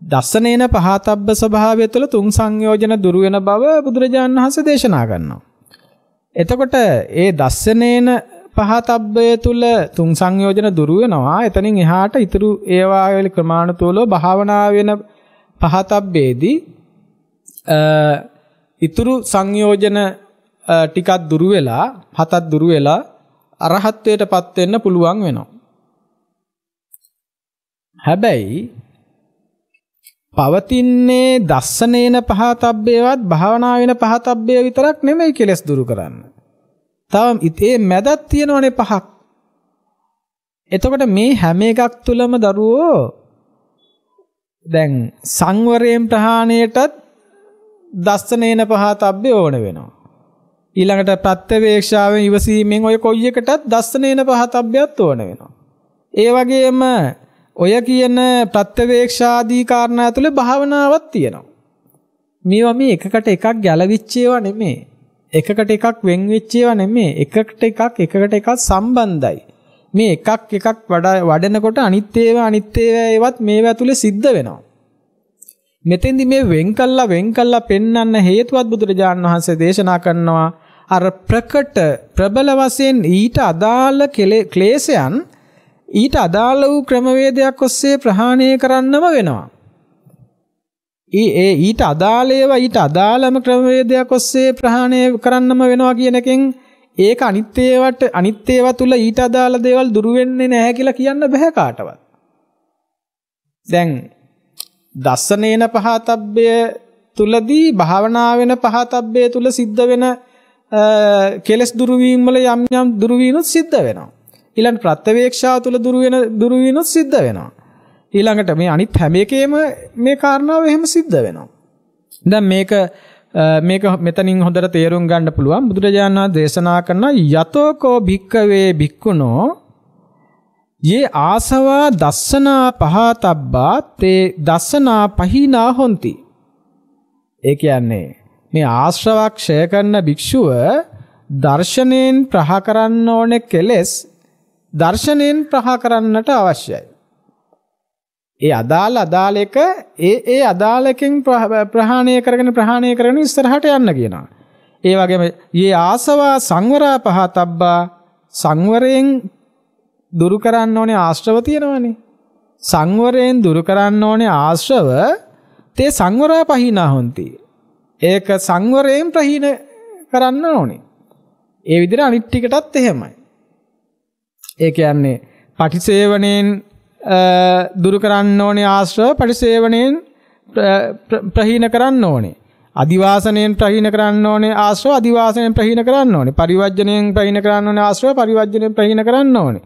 දස්සනේන පහතබ්බ ස්වභාවය තුළ තුන් සංයෝජන දුරු වෙන බව බුදුරජාණන් වහන්සේ දේශනා කරනවා. එතකොට ඒ දස්සනේන පහතබ්බය තුළ තුන් සංයෝජන දුරු වෙනවා. එතනින් එහාට ඉතුරු ඒවා වල ක්‍රමානුකූලව භාවනා වෙන පහතබ්බේදී ඉතුරු සංයෝජන ටිකක් දුරු වෙලා, හතක් දුරු වෙලා අරහත්ත්වයටපත් වෙන්න පුළුවන් වෙනවා. හැබැයි පවතින්නේ දස්සනේන පහතබ්බේවත් භාවනා වෙන පහතබ්බය විතරක් නෙමෙයි කෙලස් දුරු කරන්න. තව ඉතේ මැදක් තියෙනවනේ පහක්. එතකොට මේ හැම එකක් තුලම දරුවෝ දැන් සංවරයෙන් ප්‍රහාණයටත් දස්සනේන පහතබ්බේ ඕන වෙනවා. ඊළඟට ප්‍රත්‍යවේක්ෂාවෙන් ඉවසීමෙන් ඔය කොයි එකටත් දස්සනේන පහතබ්බයත් ඕන වෙනවා. ඒ වගේම ඔය කියන ප්‍රත්‍යවේක්ෂාදී කාරණා තුළ භාවනාවක් තියෙනවා. මේවා මේ එකකට එකක් ගැලවිච්ච ඒවා නෙමෙයි. එකකට එකක් වෙන් වෙච්ච ඒවා නෙමෙයි. එකකට එකක් සම්බන්ධයි. මේ එකක් වඩනකොට අනිත් ඒවාත් මේවා තුළ සිද්ධ වෙනවා. මෙතෙන්දි මේ වෙන් කළා පෙන්වන්න හේතුවත් බුදුරජාණන් වහන්සේ දේශනා කරනවා අර ප්‍රබල වශයෙන් ඊට අදාළ ක්ලේශයන් ඊට අදාළ වූ ක්‍රමවේදයක් ඔස්සේ ප්‍රහාණය කරන්නම වෙනවා. ඊට අදාළම ක්‍රමවේදයක් ඔස්සේ ප්‍රහාණය කරන්නම වෙනවා කියන එකෙන් ඒක අනිත් ඒවා තුල ඊට අදාළ දේවල් දුරු වෙන්නේ නැහැ කියලා කියන්න බෑ කාටවත්. දැන් දස්සනේන පහතබ්බය තුලදී භාවනා වෙන පහතබ්බේ තුල සිද්ධ වෙන කෙලස් දුරු වීම වල යම් යම් දුරු වීමත් සිද්ධ වෙනවා. ඊළඟ ප්‍රත්‍යවේක්ෂාව තුල දුරු වීමත් සිද්ධ වෙනවා. ඊළඟට මේ අනිත් හැම එකේම මේ කාරණාව එහෙම සිද්ධ වෙනවා. දැන් මේක මෙතනින් හොඳට තේරුම් ගන්න පුළුවන්. බුදුරජාණන් වහන්සේ දේශනා කරන යතෝකෝ භික්කවේ භික්ඛුනෝ යේ ආසවා දස්සනා පහතබ්බා තේ දස්සනා පහිනා හොಂತಿ. ඒ කියන්නේ මේ ආශ්‍රවක්ෂය කරන භික්ෂුව දර්ශනෙන් ප්‍රහ කරන්න ඕනේ කෙලෙස් දර්ශනෙන් ප්‍රහ කරන්නට අවශ්‍යයි. ඒ අදාළ එක ඒ අදාළකින් ප්‍රහාණය කරගෙන ඉස්සරහට යන්න කියනවා. ඒ වගේම යේ ආසවා සංවරා පහතබ්බා සංවරයෙන් දුරු කරන්න ඕනේ ආශ්‍රව තියෙනවනේ. සංවරයෙන් දුරු කරන්න ඕනේ ආශ්‍රව තේ සංවරා පහිනා හොಂತಿ. ඒක සංවරයෙන් ප්‍රහීන කරන්න ඕනේ. ඒ විදිහට අනිත් ටිකටත් එහෙමයි. ඒ කියන්නේ පටිසේවණයෙන් දුරු කරන්න ඕනේ ආශ්‍රව පටිසේවණයෙන් ප්‍රහීන කරන්න ඕනේ. අදිවාසණයෙන් ප්‍රහීන කරන්න ඕනේ ආශ්‍රව අදිවාසණයෙන් ප්‍රහීන කරන්න ඕනේ. පරිවර්ජණයෙන් ප්‍රහීන කරන්න ඕනේ ආශ්‍රව පරිවර්ජණයෙන් ප්‍රහීන කරන්න ඕනේ.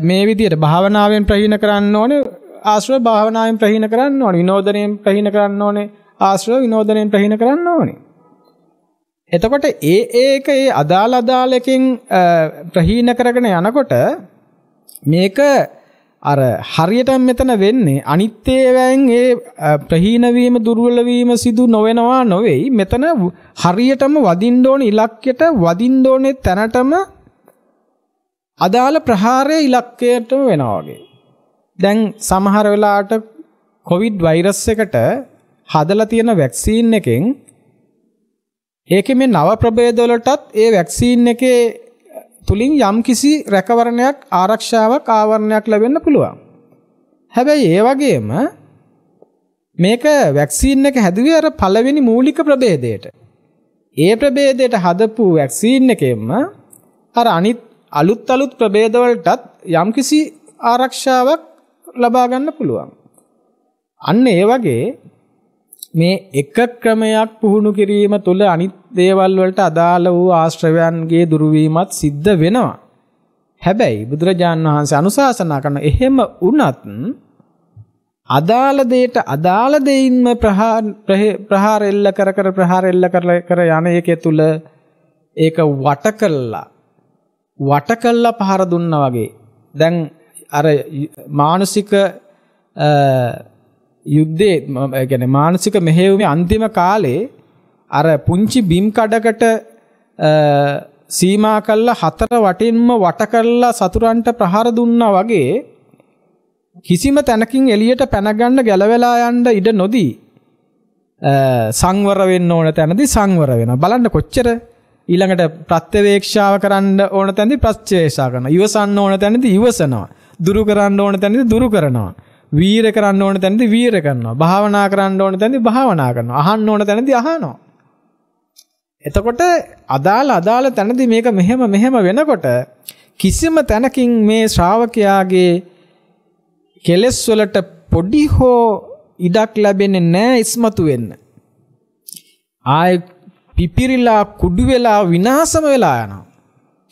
මේ විදිහට භාවනාවෙන් ප්‍රහීන කරන්න ඕනේ ආශ්‍රව භාවනාවෙන් ප්‍රහීන කරන්න ඕනේ. විනෝදණයෙන් ප්‍රහීන කරන්න ඕනේ ආශ්‍රව විනෝදණයෙන් ප්‍රහීන කරන්න ඕනේ. එතකොට ඒ අදාළකින් ප්‍රහීන කරගෙන යනකොට මේක අර හරියටම මෙතන වෙන්නේ අනිත්‍යයෙන් ඒ ප්‍රහීන වීම දුර්වල වීම සිදු නොවෙනවා නොවේයි. මෙතන හරියටම වදින්න ඕනේ ඉලක්කයට වදින්න ඕනේ තැනටම අදාළ ප්‍රහාරය ඉලක්කයටම වෙනවා වගේ. දැන් සමහර වෙලාවට කොවිඩ් වෛරස් එකට හදලා තියෙන වැක්සීන් එකෙන් ඒකේ මේ නව ප්‍රභේද වලටත් ඒ වැක්සීන් එකේ තුලින් යම්කිසි රැකවරණයක් ආරක්ෂාවක් ආවරණයක් ලැබෙන්න පුළුවන්. හැබැයි ඒ වගේම මේක වැක්සීන් එක හැදුවේ අර පළවෙනි මූලික ප්‍රභේදයට. ඒ ප්‍රභේදයට හදපු වැක්සීන් එකෙන්ම අර අනිත් අලුත් ප්‍රභේද වලටත් යම්කිසි ආරක්ෂාවක් ලබා ගන්න පුළුවන්. අන්න ඒ වගේ මේ එක ක්‍රමයක් පුහුණු කිරීම තුළ අනිත් දේවල් වලට අදාළ වූ ආශ්‍රවයන්ගේ දුරුවීමත් සිද්ධ වෙනවා. හැබැයි බුදුරජාණන් වහන්සේ අනුශාසනා කරන එහෙම වුණත් අදාළ දෙයට අදාළ දෙයින්ම ප්‍රහාර එල්ල කර යන එකේ තුල ඒක වට කළා පහර දුන්නා වගේ. දැන් අර මානසික යුද්ධේ කියන්නේ මානසික මෙහෙයුමේ අන්තිම කාලේ අර පුංචි බිම් කඩකට සීමා කළා හතර වටින්ම වට කළා සතුරන්ට ප්‍රහාර දුන්නා වගේ කිසිම තැනකින් එළියට පැන ගන්න ගැලවෙලා යන්න ඉඩ නොදී සංවර වෙන්න ඕන තැනදී සංවර වෙනවා. බලන්න කොච්චර ඊළඟට ප්‍රත්‍යවේක්ෂාව කරන්න ඕන තැනදී ප්‍රත්‍යවේක්ෂා කරනවා. ඉවසන්න ඕන තැනදී ඉවසනවා. දුරු කරන්න ඕන තැනදී දුරු කරනවා. වීර කරන්න ඕන තැනදී වීර කරනවා. භාවනා කරන්න ඕන තැනදී භාවනා කරනවා. අහන්න ඕන තැනදී අහනවා. එතකොට අදාළ තැනදී මේක මෙහෙම වෙනකොට කිසිම තැනකින් මේ ශ්‍රාවකයාගේ කෙලෙස් වලට පොඩි හෝ ඉඩක් ලැබෙන්නේ නැහැ ඉස්මතු වෙන්න. ආයි පිපිරිලා කුඩු වෙලා විනාශම වෙලා යනවා.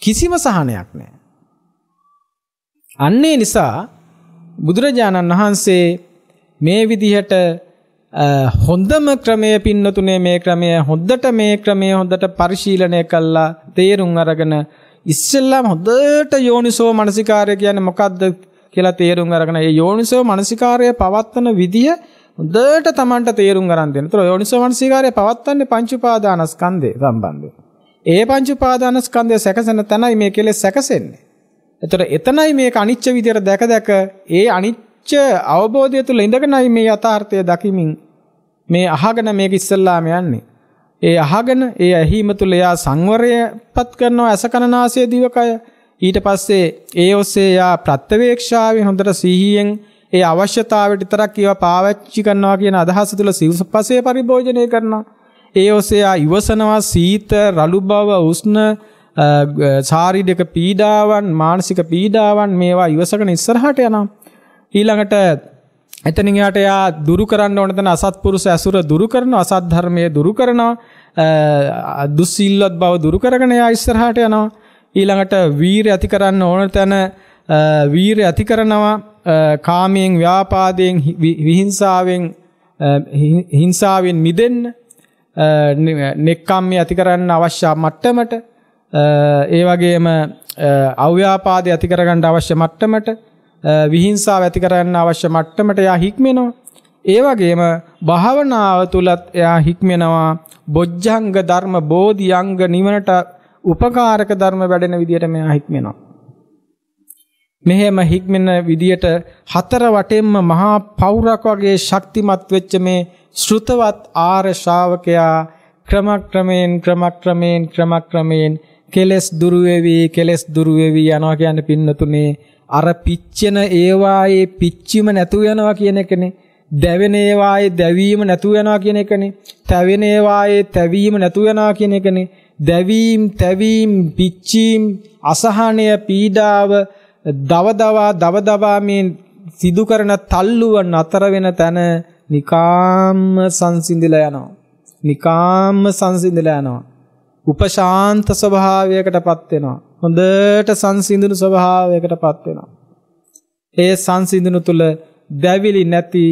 කිසිම සහනයක් නැහැ. අන්නේ නිසා බුදුරජාණන් වහන්සේ මේ විදිහට හොඳම ක්‍රමය පින්නතුනේ මේ ක්‍රමය හොඳට පරිශීලනය කළා තේරුම් අරගෙන ඉස්සෙල්ලාම හොඳට යෝනිසෝ මනසිකාරය කියන්නේ මොකක්ද කියලා තේරුම් අරගෙන ඒ යෝනිසෝ මනසිකාරය පවත්වන විදිය හොඳට Tamanට තේරුම් ගන්න දෙන්න. ඒතර යෝනිසෝ මනසිකාරය පවත්වන්නේ පංච උපාදානස්කන්ධය සම්බන්ධව. ඒ පංච උපාදානස්කන්ධය සැකසෙන තැනයි මේ කෙලෙස් සැකසෙන්නේ. ඒතර එතනයි මේක අනිච්ච විදියට දැක ඒ අනිච්ච අවබෝධය තුළ ඉඳගෙනයි මේ යථාර්ථය දකිමින් මේ අහගෙන මේක ඉස්සල්ලාම යන්නේ. ඒ අහගෙන ඒ ඇහිම තුළ යා සංවරයපත් කරනවා අසකනාසය දිවකය. ඊට පස්සේ ඒ ඔස්සේ යා ප්‍රත්‍යවේක්ෂාවෙන් හොඳට සිහියෙන් ඒ අවශ්‍යතාවයට විතරක් ඒවා පාවිච්චි කරනවා කියන අදහස තුළ සිව්පසේ පරිභෝජනය කරනවා. ඒ ඔස්සේ යා ඉවසනවා සීත රළු බව උෂ්ණ ශාරීරික පීඩාවන් මානසික පීඩාවන් මේවා ඉවසගෙන ඉස්සරහට යනවා. ඊළඟට එතනින් යාට යා දුරු කරන්න ඕන තැන අසත්පුරුෂ ඇසුර දුරු කරනවා, අසත් ධර්මයේ දුරු කරනවා, දුස්සීලවත් බව දුරු කරගෙන යා ඉස්සරහට යනවා. ඊළඟට වීරිය ඇති කරන්න ඕන තැන වීරිය ඇති කරනවා. කාමයෙන්, ව්‍යාපාදයෙන්, හිංසාවෙන් මිදෙන්න, නෙක්ඛම්මය ඇති කරන්න අවශ්‍ය මට්ටමට, ඒ වගේම අව්‍යාපාදය ඇති කරගන්න අවශ්‍ය මට්ටමට, විහිංසාව ඇති කරගන්න අවශ්‍ය මට්ටමට එයා හික්මෙනවා. ඒ වගේම භාවනාව තුලත් එයා හික්මෙනවා. බොජ්ජංග ධර්ම, බෝධි අංග නිවනට උපකාරක ධර්ම වැඩෙන විදියට මෙයා හික්මෙනවා. මෙහෙම හික්මෙන විදියට හතර වටෙන්ම මහා පෞරක් වගේ ශක්තිමත් වෙච්ච මේ ශ්‍රුතවත් ආර්ය ශ්‍රාවකයා ක්‍රමක්‍රමයෙන් කෙලස් දුරු වෙවි යනවා කියන්නේ පින්නතුනේ අර පිච්චෙන ඒවායේ පිච්චීම නැතුව යනවා කියන එකනේ. දැවෙන ඒවායේ දැවීම නැතුව යනවා කියන එකනේ. තැවෙන ඒවායේ තැවීම නැතුව යනවා කියන එකනේ. දැවීම, තැවීම, පිච්චීම්, අසහනය, පීඩාව දවදවා මේ සිදු කරන තල්ලුව නතර වෙන තැන නිකාම්ම සංසිඳිලා යනවා. උපශාන්ත ස්වභාවයකටපත් වෙනවා. හොඳට සංසිඳුණු ස්වභාවයකටපත් වෙනවා. ඒ සංසිඳුණු තුල දැවිලි නැති,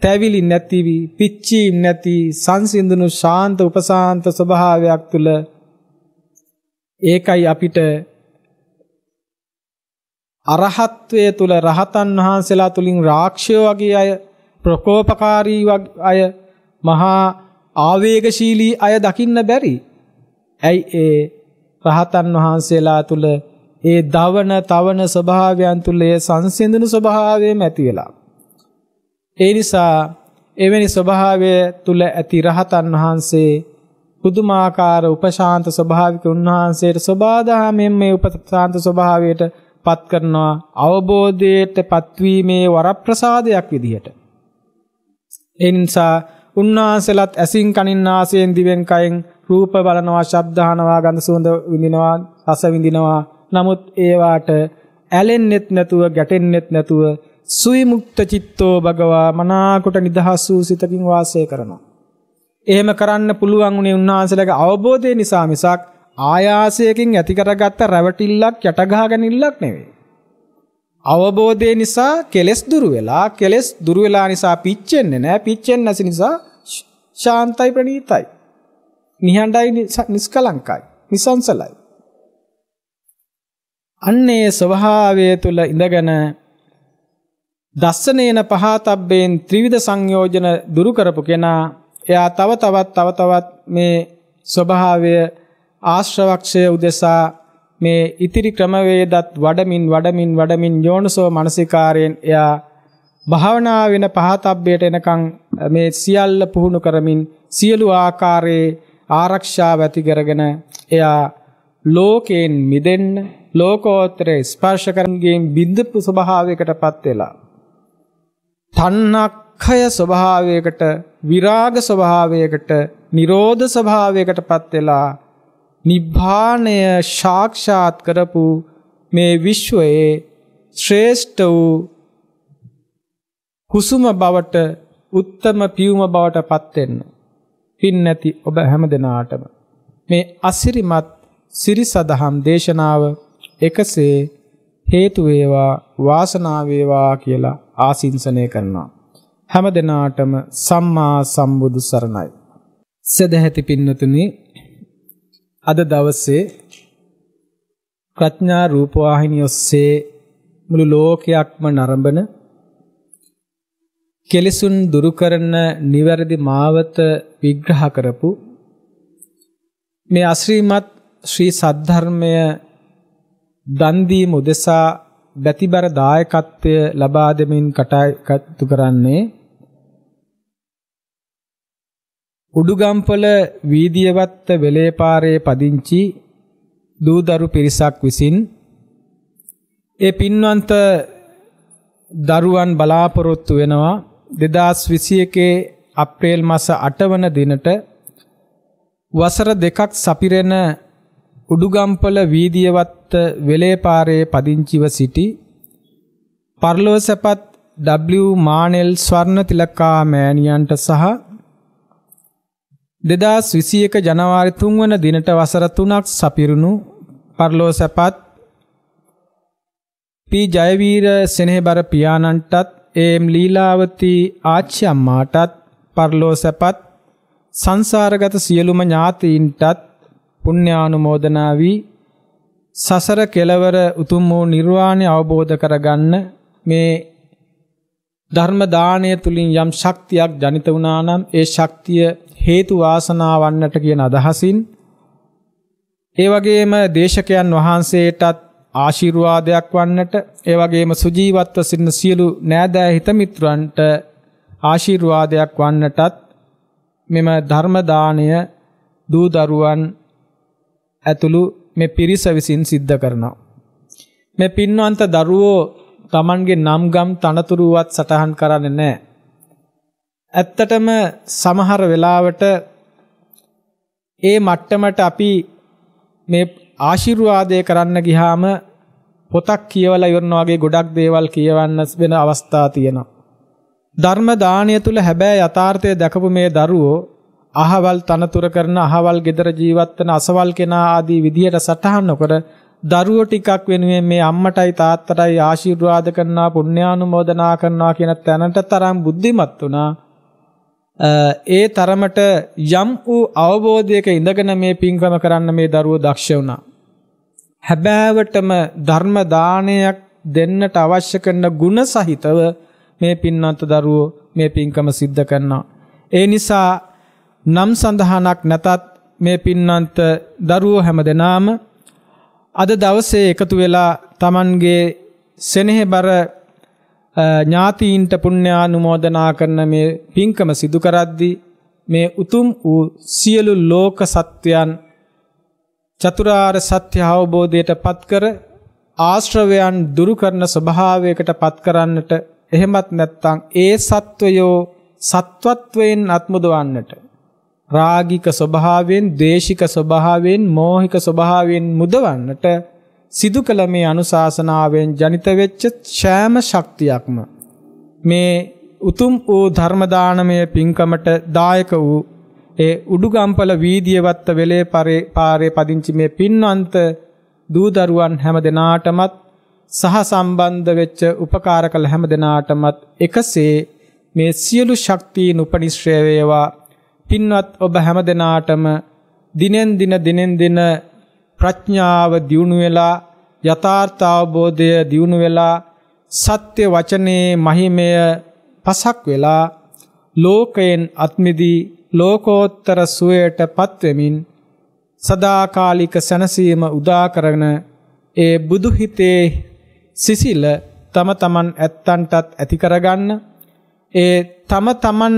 තැවිලි නැති, පිච්චීම් නැති සංසිඳුණු ශාන්ත උපශාන්ත ස්වභාවයක් තුල ඒකයි අපිට අරහත්වයේ තුල රහතන් වහන්සේලා තුලින් රාක්ෂයෝ වගේ අය, ප්‍රකෝපකාරී අය, මහා ආවේගශීලී අය දකින්න බැරි. ඇයි ඒ රහතන් වහන්සේලා තුල ඒ දවන තවන ස්වභාවයන් තුල ඒ සංසිඳුණු ස්වභාවයම ඇති වෙලා. ඒ නිසා එවැනි ස්වභාවය තුල ඇති රහතන් වහන්සේ පුදුමාකාර උපශාන්ත ස්වභාවික උන්වහන්සේට සබාධාමයෙන් මේ උපශාන්ත ස්වභාවයට පත් කරනවා, අවබෝධයට පත්වීමේ වරප්‍රසාදයක් විදිහට. ඒ නිසා උන්වහන්සේලාත් ඇසින් කනින් නාසයෙන් දිවෙන් කයෙන් රූප බලනවා, ශබ්ද අහනවා, ගන්ධ සුවඳ විඳිනවා, රස විඳිනවා. නමුත් ඒවාට ඇලෙන්නෙත් නැතුව, ගැටෙන්නෙත් නැතුව සුවිමුක්ත චිත්තෝ භගවා මනාකොට නිදහස් වූ සිතකින් වාසය කරනවා. එහෙම කරන්න පුළුවන් උනේ උන්වහන්සේලාගේ අවබෝධය නිසා මිසක් ආයාසයකින් ඇති කරගත්ත රැවටිල්ලක්, යටගහගැනිල්ලක් නෙවෙයි. අවබෝධය නිසා කෙලස් දුරු වෙලා නිසා පිච්චෙන්නේ නැහැ. පිච්චෙන්නේ නැති නිසා ශාන්තයි, ප්‍රණීතයි, නිහඬයි, නිස්කලංකයි, නිසංසලයි. අන්නේ ස්වභාවය තුල ඉඳගෙන දස්සනේන පහතබ්බෙන් ත්‍රිවිධ සංයෝජන දුරු කරපු කෙනා එයා තව තවත් මේ ස්වභාවය ආශ්‍රවක්ෂය උදෙසා මේ ඉතිරි ක්‍රමවේදත් වඩමින් යෝනිසෝ මනසිකාරයෙන් එයා භාවනා වෙන පහතබ්බයට එනකන් මේ සියල්ල පුහුණු කරමින් සියලු ආකාරයේ ආරක්ෂාව ඇති කරගෙන එයා ලෝකයෙන් මිදෙන්න, ලෝකෝත්තර ස්පර්ශ කරන්ගෙන් බිඳපු ස්වභාවයකටපත් වෙලා තණ්හක්ඛය ස්වභාවයකට, විරාග ස්වභාවයකට, නිරෝධ ස්වභාවයකටපත් වෙලා නිබ්බාණය සාක්ෂාත් කරපු මේ විශ්වයේ ශ්‍රේෂ්ඨ වූ කුසුම බවට, උත්තම පියුම බවට පත් වෙන්න පින් නැති ඔබ හැම දෙනාටම මේ අසිරිමත් සිරිසදහම් දේශනාව එකසේ හේතු වේවා, වාසනාව වේවා කියලා ආශිංසනය කරනවා. හැම දෙනාටම සම්මා සම්බුදු සරණයි. සදැහැති පින්නතුනි, අද දවසේ ප්‍රඥා රූපවාහිනිය ඔස්සේ මුළු ලෝකයක්ම නරඹන කෙලෙසුන් දුරු කරන නිවැරදි මාවත විග්‍රහ කරපු මේ අශ්‍රීමත් ශ්‍රී සද්ධර්මය දන් දීම උදෙසා බැතිබර දායකත්වය ලබා දෙමින් කටයුතු කරන්නේ උඩුගම්පල වීදියවත්ත වෙලේපාරේ පදිංචි දූදරු පිරිසක් විසින් ඒ පින්වන්ත දරුවන් බලාපොරොත්තු වෙනවා 2021 අප්‍රේල් මාස 8 වන දිනට වසර 2ක් සපිරෙන උඩුගම්පල වීදියවත්ත වෙලේපාරේ පදිංචිව සිටි පරලෝසපත් W මානෙල් ස්වර්ණතිලකා මෑණියන්ට සහ 2021 ජනවාරි 3 වන දිනට වසර 3ක් සපිරුණු පරලෝ සැපත් පී ජයවීර සෙනෙහබර පියාණන්ටත් එම් ලීලාවතී ආච්චි අම්මාටත් පරලෝ සැපත් සංසාරගත සියලුම ඥාතීන්ටත් පුණ්‍යානුමෝදනා වී සසර කෙලවර උතුම් වූ නිර්වාණය අවබෝධ කරගන්න මේ ධර්ම දානය තුලින් යම් ශක්තියක් ජනිත වුණා නම් ඒ ශක්තිය හේතු වාසනා වන්නට කියන අදහසින් ඒ වගේම දේශකයන් වහන්සේටත් ආශිර්වාදයක් වන්නට ඒ වගේම සුජීවත්ව සිටින සියලු නෑදෑ හිත මිත්‍රයන්ට ආශිර්වාදයක් වන්නටත් මෙම ධර්ම දාණය දූ දරුවන් ඇතුළු මේ පිරිස විසින් සිද්ධ කරනවා. මේ පින්වන්ත දරුවෝ Tamanගේ නම් ගම් තනතුරුවත් සටහන් කරන්නේ නැහැ. ඇත්තටම සමහර වෙලාවට ඒ මට්ටමට අපි මේ ආශිර්වාදය කරන්න ගියාම පොතක් කියවලා ඉවරනවා වගේ ගොඩක් දේවල් කියවන්න වෙන අවස්ථා තියෙනවා. ධර්ම දානය තුල හැබැයි යථාර්ථය දැකපු මේ දරුවෝ අහවල් තනතුර කරන අහවල් ගෙදර ජීවත් වෙන අසවල් කෙනා ආදී විදියට සටහන් නොකර දරුවෝ ටිකක් වෙනුවෙන් මේ අම්මටයි තාත්තටයි ආශිර්වාද කරනවා පුණ්‍යානුමෝදනා කරනවා කියන තැනට තරම් බුද්ධිමත් වුණා. ඒ තරමට යම් වූ අවබෝධයක ඉඳගෙන මේ පින්කම කරන්න මේ දරුවෝ දක්ෂ වුණා. හැබෑවටම ධර්ම දානයක් දෙන්නට අවශ්‍ය කරන ගුණ සහිතව මේ පින්වන්ත දරුවෝ මේ පින්කම සිද්ධ කරනවා. ඒ නිසා නම් සඳහනක් නැතත් මේ පින්වන්ත දරුවෝ හැමදෙනාම අද දවසේ එකතු වෙලා Tamanගේ සෙනෙහබර ඥාතීන්ට පුණ්‍යානුමෝදනා කරන මේ පින්කම සිදු කරද්දී මේ උතුම් වූ සියලු ලෝක සත්‍යයන් චතුරාර්ය සත්‍ය අවබෝධයට පත් කර ආශ්‍රවයන් දුරු කරන ස්වභාවයකට පත් කරන්නට එහෙමත් නැත්නම් ඒ සත්වයෝ සත්වත්වයෙන් අත්මුදවන්නට රාගික ස්වභාවයෙන් දේශික ස්වභාවයෙන් මෝහික ස්වභාවයෙන් මුදවන්නට සිදු කළ මේ අනුශාසනාවෙන් ජනිත වෙච්ච ඡෑම ශක්තියක්ම මේ උතුම් වූ ධර්ම දානමය පින්කමට දායක වූ ඒ උඩුගම්පල වීදියවත්ත වෙලේ පාරේ පදිංචි මේ පින්වන්ත දූ දරුවන් හැම දෙනාටමත් සහ සම්බන්ධ වෙච්ච උපකාර කළ හැම දෙනාටමත් එකසේ මේ සියලු ශක්තියින් උපනිශ්‍රය වේවා. පින්වත් ඔබ හැම දෙනාටම දිනෙන් දින ප්‍රඥාව දියුණු වෙලා යථාර්ථ අවබෝධය දියුණු වෙලා සත්‍ය වචනේ මහිමය පසක් වෙලා ලෝකයෙන් අත්මිදී ලෝකෝත්තර සුවයට පත්වෙමින් සදාකාලික සැනසීම උදා කරන ඒ බුදු හිතේ සිසිල තම තමන් ඇත්තන්ටත් ඇති කරගන්න ඒ තම තමන්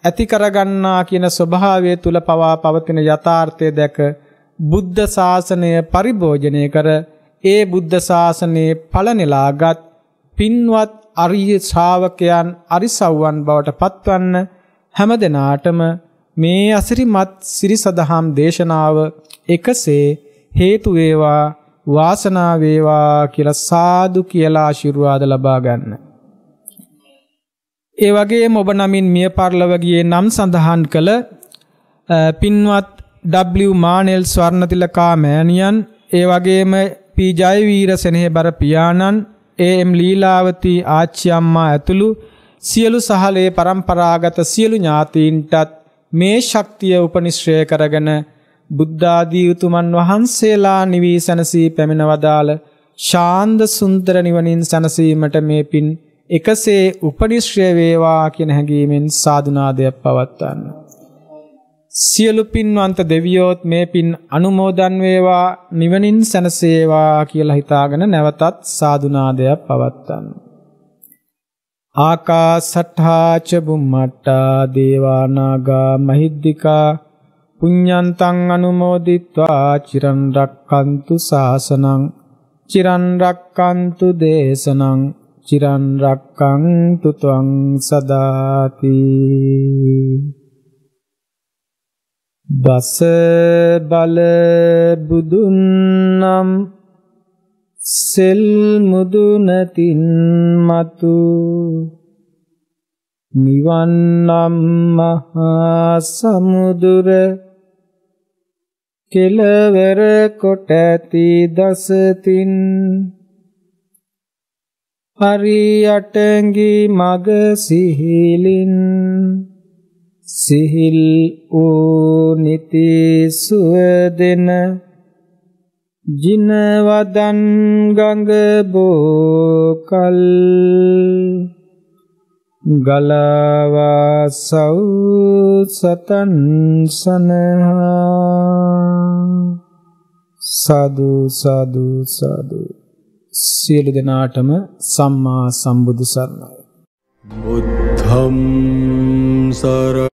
ඇති කරගන්නා කියන ස්වභාවය තුල පවා පවතින යථාර්ථය දැක බුද්ධ ශාසනය පරිභෝජනය කර ඒ බුද්ධ ශාසනයේ ඵලනෙලාගත් පින්වත් අරිය ශ්‍රාවකයන් අරිසව්වන් බවට පත්වන්න හැම දිනාටම මේ අසිරිමත් සිරිසදහම් දේශනාව එකසේ හේතු වේවා වාසනාව වේවා කියලා සාදු කියලා ආශිර්වාද ලබා ගන්න. ඒ වගේම ඔබ නමින් මිය පරලොව ගියේ නම් සඳහන් කළ පින්වත් W මානෙල් ස්වර්ණතිලකා මෑණියන් ඒ වගේම පී ජයවීර සෙනෙහබර පියාණන් එම් ලීලාවතී ආච්චි අම්මා ඇතුළු සියලු සහලේ પરම්පරාගත සියලු ඥාතීන්ටත් මේ ශක්තිය උපනිශ්‍රය කරගෙන බුද්ධාදී උතුමන් වහන්සේලා නිවී සැනසී පැමිණ වදාළ ශාන්ත සුන්දර නිවනින් සැනසීමට මේ පින් එකසේ උපනිශ්‍රය වේවා කියන හැඟීමෙන් සාදුනාදයක් පවත්වන්න. සියලු පින්වන්ත දෙවියෝත් මේ පින් අනුමෝදන් වේවා නිවනින් සැනසේවා කියලා හිතාගෙන නැවතත් සාදුනාදයක් පවත්වන්න. ආකාසට්ඨා ච බුම්මට්ටා දේවා නාග මහිද්దికා පුඤ්ඤන්තං අනුමෝදිත්වා චිරන් රක්칸තු ශාසනං චිරන් රක්칸තු දේශනං චිරන් රක්칸තු ත්වං සදාති. දස බල බුදුන් නම් සෙල් මුදුනතින් මතු නිවන් නම් මහා සමුදුර කෙළවර කොට ඇති දසතින් හරියටඟි මග සිහිලින් සිහිල් වූ නිති සුවදෙන ජිනවදන් ගඟ බෝකල් ගලවා සව් සතන් සනහා සාදු සාදු සාදු. සියලු දෙනාටම සම්මා සම්බුදු සරණයි. බුද්ධං සරණං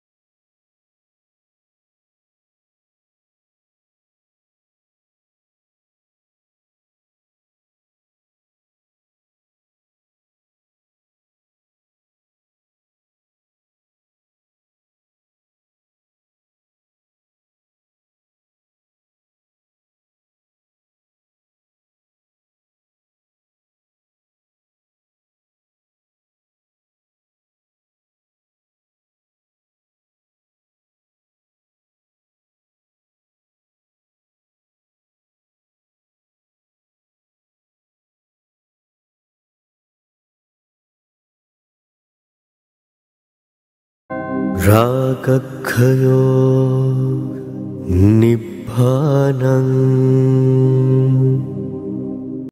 රාගක්ඛයෝ නිබ්බානං